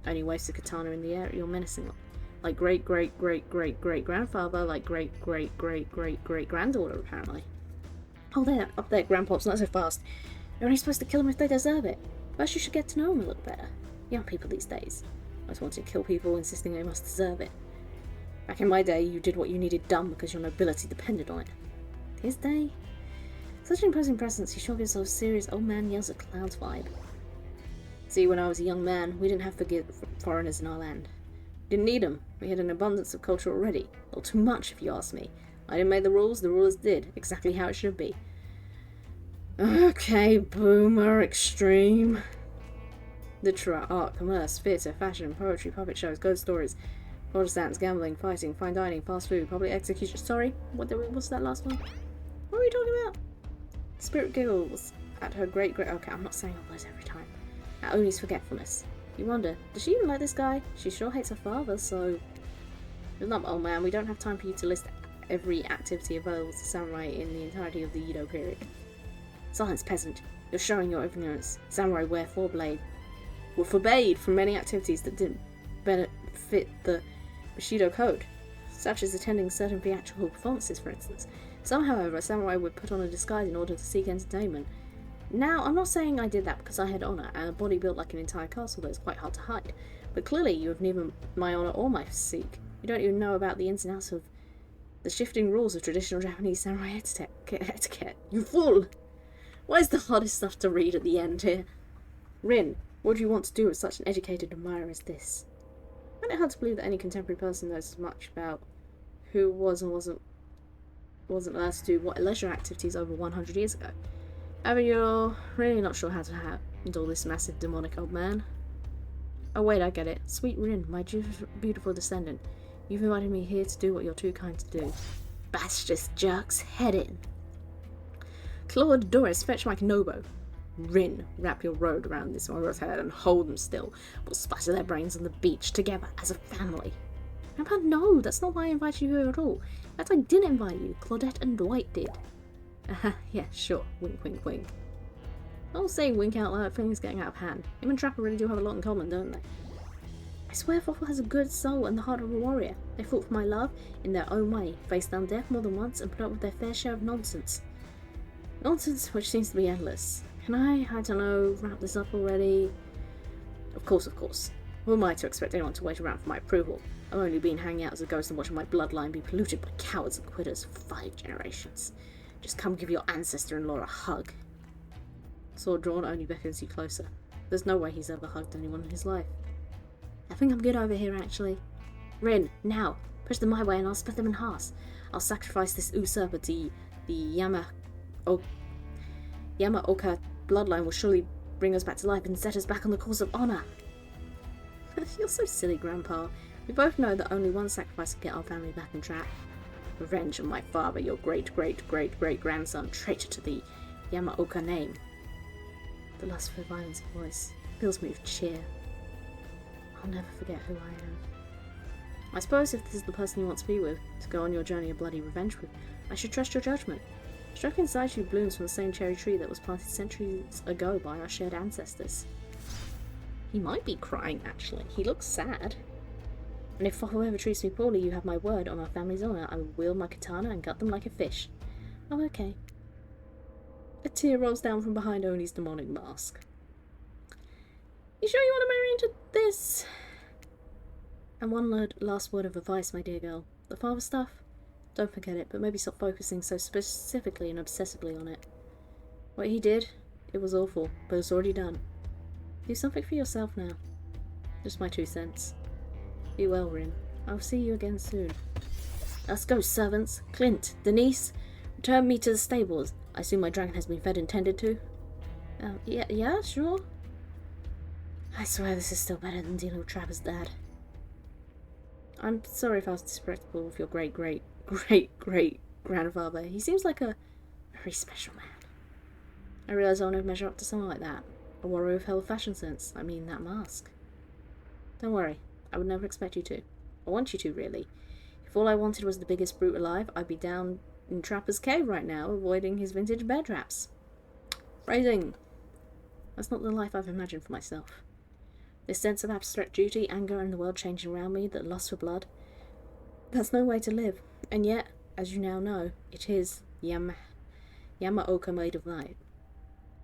Only waves the katana in the air at your menacing look. Like great-great-great-great-great-grandfather, like great-great-great-great-great-granddaughter, apparently. Oh, there, up there, Grandpops, not so fast. You're only supposed to kill them if they deserve it. First, you should get to know them a little better. Young people these days always want to kill people, insisting they must deserve it. Back in my day, you did what you needed done because your nobility depended on it. His day? Such an imposing presence, he sure gives off serious old man yells at clouds vibe. See, when I was a young man, we didn't have foreigners in our land. Didn't need them. We had an abundance of culture already. A little too much, if you ask me. I didn't make the rules did. Exactly how it should be. Okay, boomer extreme. Literature, art, commerce, theatre, fashion, poetry, puppet shows, ghost stories, Protestants, gambling, fighting, fine dining, fast food, public execution. Sorry, what's that last one? What are we talking about? Spirit giggles at her great. Okay, I'm not saying all those every time. At Oni's forgetfulness. You wonder, does she even like this guy? She sure hates her father, so. Look, old man, we don't have time for you to list every activity available to samurai in the entirety of the Edo period. Silence, peasant. You're showing your ignorance. Samurai wear were forbade from many activities that didn't benefit the Bushido code, such as attending certain theatrical performances, for instance. Some, however, a samurai would put on a disguise in order to seek entertainment. Now, I'm not saying I did that because I had honour and a body built like an entire castle that is quite hard to hide, but clearly you have neither my honour or my physique. You don't even know about the ins and outs of the shifting rules of traditional Japanese samurai etiquette. You fool! Why is the hardest stuff to read at the end here? Rin, what do you want to do with such an educated admirer as this? I find it hard to believe that any contemporary person knows as much about who was and wasn't allowed to do what leisure activities over 100 years ago. However, you're really not sure how to handle this massive demonic old man. Oh wait, I get it. Sweet Rin, my beautiful descendant. You've invited me here to do what you're too kind to do. Bash this jerk's head in. Claude Doris, fetch my Knobo. Rin, wrap your robe around this warrior's head and hold them still. We'll splatter their brains on the beach together as a family. Grandpa, no, that's not why I invited you here at all. In fact, I didn't invite you. Claudette and Dwight did. Yeah, sure. Wink, wink, wink. I'll say wink out loud, things getting out of hand. Him and Trapper really do have a lot in common, don't they? I swear Fluffle has a good soul and the heart of a warrior. They fought for my love in their own way, faced down death more than once, and put up with their fair share of nonsense. Nonsense which seems to be endless. Can I don't know, wrap this up already? Of course, of course. Who am I to expect anyone to wait around for my approval? I've only been hanging out as a ghost and watching my bloodline be polluted by cowards and quitters for 5 generations. Just come give your ancestor-in-law a hug. Sword drawn only beckons you closer. There's no way he's ever hugged anyone in his life. I think I'm good over here, actually. Rin, now, push them my way and I'll split them in halves. I'll sacrifice this usurper to the Yamaoka bloodline will surely bring us back to life and set us back on the course of honour. You're so silly, Grandpa. We both know that only one sacrifice will get our family back on track. Revenge on my father, your great-great-great-great-grandson, traitor to the Yamaoka name. The lust for violence of voice fills me with cheer. I'll never forget who I am. I suppose if this is the person you want to be with, to go on your journey of bloody revenge with, I should trust your judgment. Struck inside you blooms from the same cherry tree that was planted centuries ago by our shared ancestors. He might be crying, actually. He looks sad. And if whoever treats me poorly, you have my word on our family's honour, I will wield my katana and gut them like a fish. Oh, okay. A tear rolls down from behind Oni's demonic mask. You sure you want to marry into this? And one last word of advice, my dear girl. The father stuff? Don't forget it, but maybe stop focusing so specifically and obsessively on it. What he did, it was awful, but it's already done. Do something for yourself now. Just my 2 cents. Be well, Rin. I'll see you again soon. Let's go, servants. Clint, Denise, return me to the stables. I assume my dragon has been fed and tended to. Yeah, sure. I swear this is still better than dealing with Trapper's dad. I'm sorry if I was disrespectful with your great-great-great-grandfather. He seems like a very special man. I realise I'll never measure up to someone like that. A warrior with hell of fashion sense. I mean, that mask. Don't worry. I would never expect you to. I want you to, really. If all I wanted was the biggest brute alive, I'd be down in Trapper's cave right now, avoiding his vintage bear traps. Phrasing. That's not the life I've imagined for myself. This sense of abstract duty, anger, and the world changing around me, that lust for blood, that's no way to live. And yet, as you now know, it is Yamaoka made of light.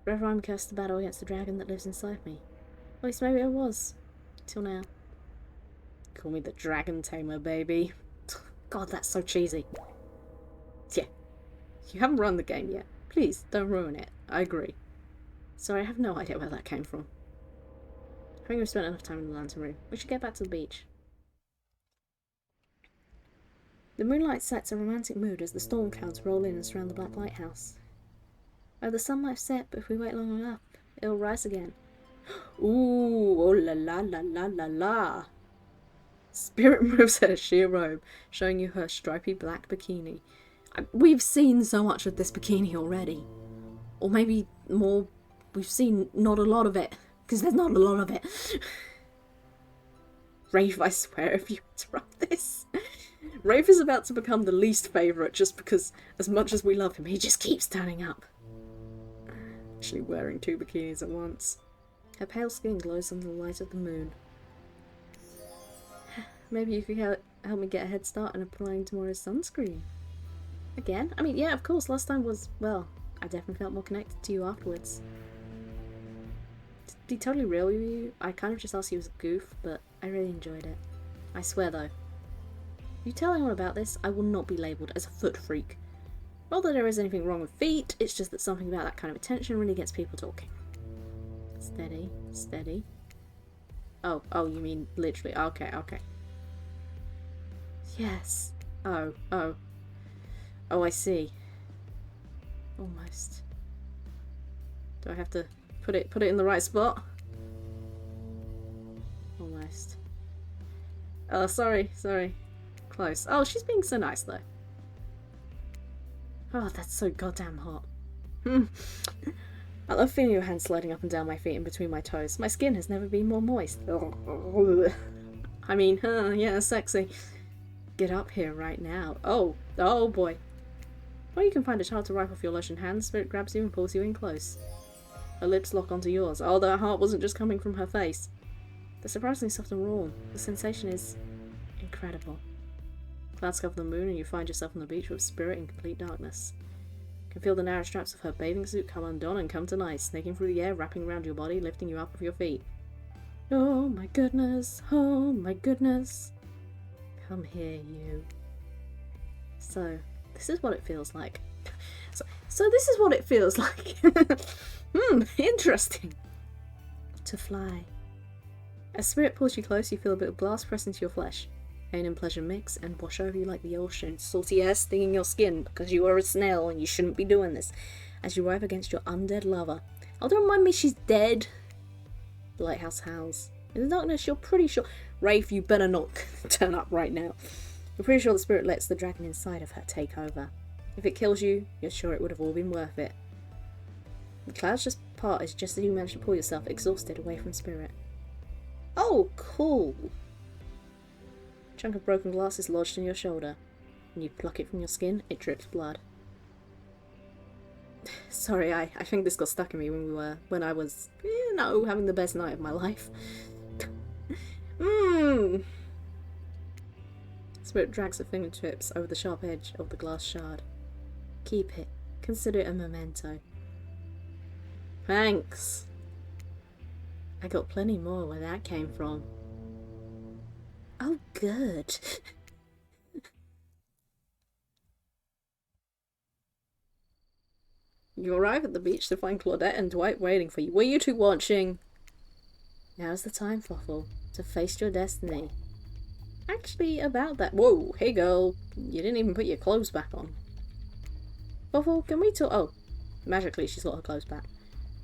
Forever I'm cursed to battle against the dragon that lives inside me. At least maybe I was. Till now. Call me the dragon tamer, baby. God, that's so cheesy. Yeah. You haven't run the game yet. Please, don't ruin it. I agree. Sorry, I have no idea where that came from. I think we've spent enough time in the lantern room. We should get back to the beach. The moonlight sets a romantic mood as the storm clouds roll in and surround the black lighthouse. Oh, the sun might have set, but if we wait long enough, it'll rise again. Ooh, oh la la la la la la. Spirit moves her sheer robe, showing you her stripy black bikini. We've seen so much of this bikini already. Or maybe more, we've seen not a lot of it. Because there's not a lot of it. Rafe, I swear, if you interrupt this. Rafe is about to become the least favourite just because, as much as we love him, he just keeps turning up. Actually wearing 2 bikinis at once. Her pale skin glows under the light of the moon. Maybe you could help me get a head start in applying tomorrow's sunscreen. Again? I mean, yeah, of course, last time was, well, I definitely felt more connected to you afterwards. To be totally real with you, I kind of just asked you as a goof, but I really enjoyed it. I swear though. If you tell anyone about this, I will not be labelled as a foot freak. Not that there is anything wrong with feet, it's just that something about that kind of attention really gets people talking. Steady, steady. Oh, you mean literally. Okay. Yes. Oh, I see. Almost. Do I have to put it in the right spot? Almost. Oh, sorry. Close. Oh, she's being so nice though. Oh, that's so goddamn hot. I love feeling your hand sliding up and down my feet and between my toes. My skin has never been more moist. I mean, yeah, sexy. Get up here right now. Oh boy. Or you can find it hard to wipe off your lotion hands. Spirit grabs you and pulls you in close. Her lips lock onto yours. Oh, that heart wasn't just coming from her face. They're surprisingly soft and warm. The sensation is incredible. Clouds cover the moon and you find yourself on the beach with Spirit in complete darkness. You can feel the narrow straps of her bathing suit come undone and come to life, snaking through the air, wrapping around your body, lifting you up with your feet. Oh my goodness, oh my goodness. Come here, you. So, this is what it feels like. So this is what it feels like. Interesting. To fly. As Spirit pulls you close, you feel a bit of blast press into your flesh. Pain and pleasure mix and wash over you like the ocean. Salty air stinging your skin because you are a snail and you shouldn't be doing this. As you arrive against your undead lover. Oh, don't remind me she's dead. The lighthouse howls. In the darkness, you're pretty sure... Rafe, you better not turn up right now. You're pretty sure the Spirit lets the dragon inside of her take over. If it kills you, you're sure it would have all been worth it. The clouds just part as just as you manage to pull yourself exhausted away from Spirit. Oh, cool. A chunk of broken glass is lodged in your shoulder. When you pluck it from your skin, it drips blood. Sorry, I think this got stuck in me when I was, having the best night of my life. Spirit drags her fingertips over the sharp edge of the glass shard. Keep it. Consider it a memento. Thanks. I got plenty more where that came from. Oh, good. You arrive at the beach to find Claudette and Dwight waiting for you. Were you two watching? Now's the time, Fluffle, to face your destiny. Actually, about that. Whoa, hey girl. You didn't even put your clothes back on. Fluffle, can we talk? Oh, magically she's got her clothes back.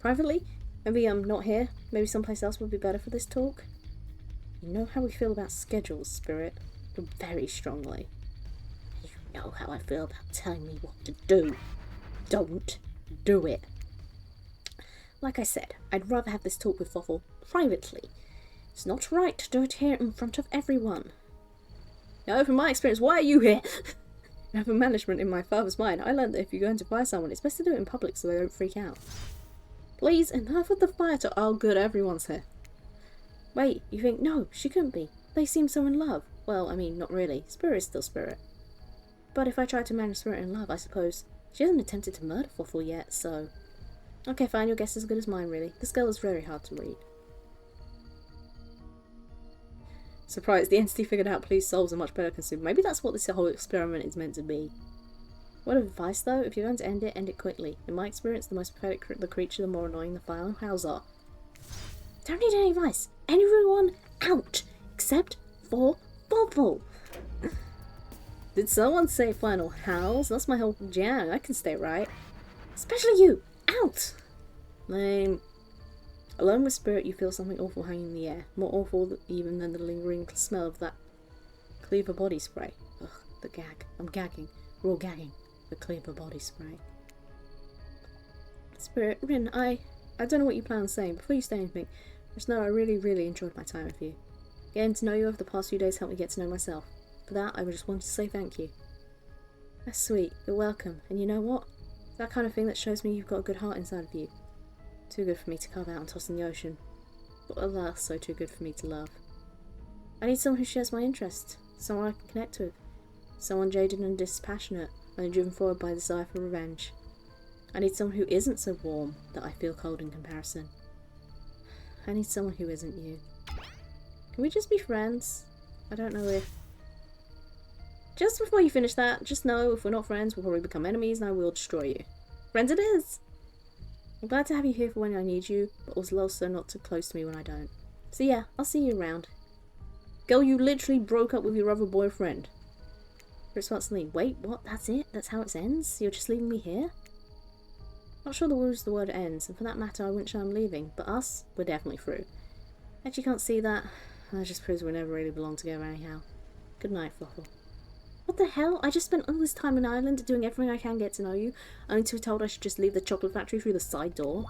Privately? Maybe I'm not here. Maybe someplace else would be better for this talk. You know how we feel about schedules, Spirit. Very strongly. You know how I feel about telling me what to do. Don't do it. Like I said, I'd rather have this talk with Fluffle privately. It's not right to do it here in front of everyone. Now, from my experience, why are you here? Upper management in my father's mind, I learned that if you're going to fire someone, it's best to do it in public so they don't freak out. Please, enough of the fire talk. Oh, good, everyone's here. Wait, you think, no, she couldn't be. They seem so in love. Well, I mean, not really. Spirit is still Spirit. But if I tried to manage Spirit in love, I suppose. She hasn't attempted to murder Fluffle yet, so... Okay, fine, your guess is as good as mine, really. This girl is very hard to read. Surprised, the entity figured out police souls are much better consumed. Maybe that's what this whole experiment is meant to be. Word of advice, though, if you're going to end it quickly. In my experience, the more pathetic the creature, the more annoying the final howls are. Don't need any advice. Everyone out, except for Fluffle. Did someone say final howls? That's my whole jam. I can stay right. Especially you. Out. Lame. Alone with Spirit, you feel something awful hanging in the air. More awful even than the lingering smell of that Cleaver body spray. Ugh, the gag. I'm gagging. We're all gagging. The Cleaver body spray. Spirit, Rin, I don't know what you plan on saying. Before you say anything, just know I really enjoyed my time with you. Getting to know you over the past few days helped me get to know myself. For that, I just wanted to say thank you. That's sweet. You're welcome. And you know what? It's that kind of thing that shows me you've got a good heart inside of you. Too good for me to carve out and toss in the ocean. But alas, so too good for me to love. I need someone who shares my interests. Someone I can connect with. Someone jaded and dispassionate, only driven forward by desire for revenge. I need someone who isn't so warm that I feel cold in comparison. I need someone who isn't you. Can we just be friends? I don't know if... Just before you finish that, just know if we're not friends, we'll probably become enemies and I will destroy you. Friends it is! I'm glad to have you here for when I need you, but also not too close to me when I don't. So yeah, I'll see you around. Girl, you literally broke up with your other boyfriend. Responsibly, wait, what? That's it? That's how it ends? You're just leaving me here? Not sure the word ends, and for that matter I wouldn't say I'm leaving, but us, we're definitely through. Actually can't see that. That just proves we never really belonged together anyhow. Good night, Fluffle. What the hell? I just spent all this time in Ireland doing everything I can get to know you, only to be told I should just leave the chocolate factory through the side door.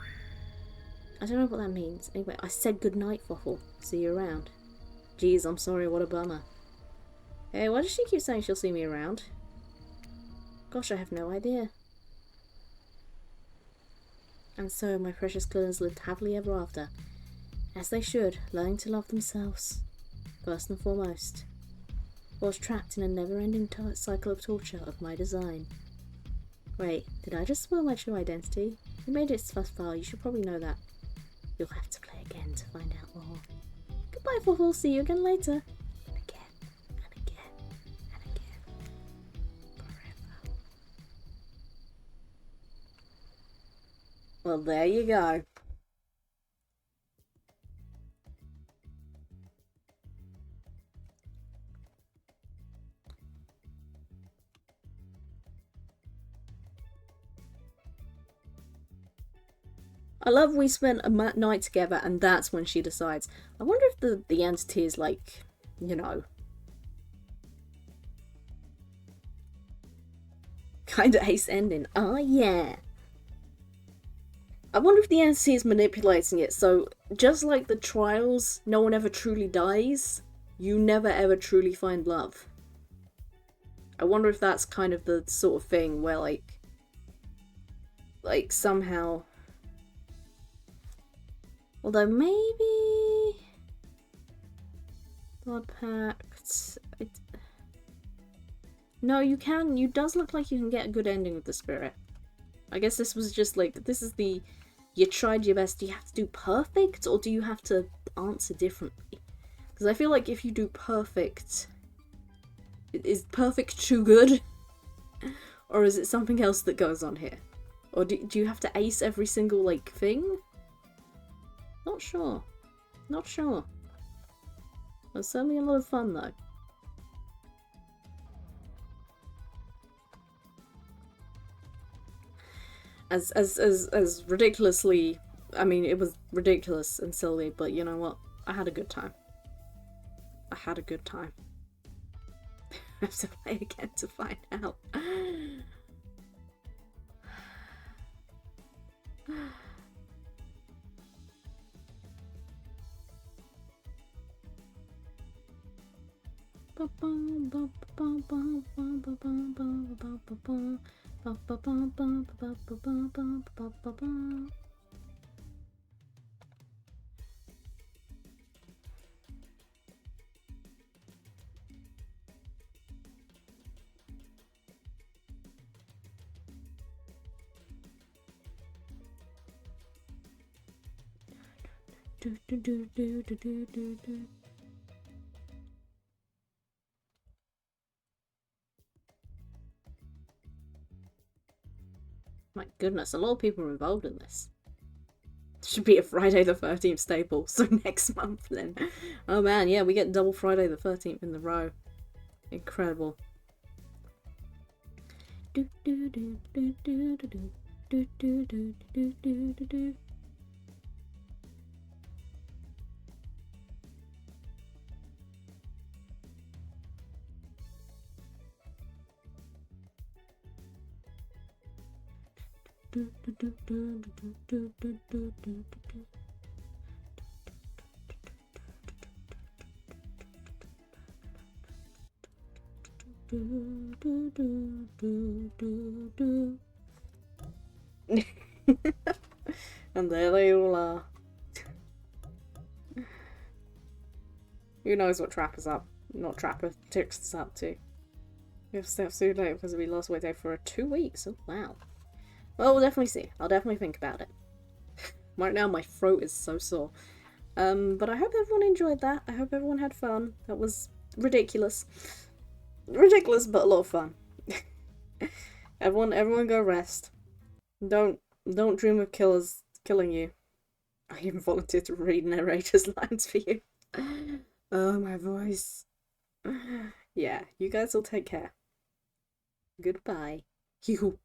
I don't know what that means. Anyway, I said good night, Fluffle. See you around. Jeez, I'm sorry, what a bummer. Hey, why does she keep saying she'll see me around? Gosh, I have no idea. And so my precious clones lived happily ever after, as they should, learning to love themselves, first and foremost. I was trapped in a never-ending cycle of torture of my design. Wait, did I just spoil my true identity? You made it thus far, you should probably know that. You'll have to play again to find out more. Goodbye, Fluffle, see you again later. And again, and again, and again. Forever. Well, there you go. I love we spent a night together and that's when she decides. I wonder if the entity is like, you know, kind of ace ending. Oh yeah. I wonder if the entity is manipulating it, so just like the trials, no one ever truly dies, you never ever truly find love. I wonder if that's kind of the sort of thing where like somehow... Although maybe... Blood Pact... No, you can. You does look like you can get a good ending with the spirit. I guess this was just like, this is the... You tried your best. Do you have to do perfect? Or do you have to answer differently? Because I feel like if you do perfect, is perfect too good? Or is it something else that goes on here? Or do you have to ace every single, like, thing? Not sure. Not sure. It was certainly a lot of fun, though. As ridiculously... I mean, it was ridiculous and silly, but you know what? I had a good time. I had a good time. I have to play again to find out. My goodness, a lot of people are involved in this. Should be a Friday the 13th staple, so next month then. Oh man, yeah, we get double Friday the 13th in the row. Incredible. And there they all are. Who knows what Trapper's up? Not Trapper, Tix's up to. We have steps too late because we lost weight day for 2 weeks. Oh wow. Well, we'll definitely see. I'll definitely think about it. Right now my throat is so sore. But I hope everyone enjoyed that. I hope everyone had fun. That was ridiculous. Ridiculous, but a lot of fun. Everyone go rest. Don't dream of killers killing you. I even volunteered to read narrator's lines for you. Oh, my voice. Yeah, you guys will take care. Goodbye. You.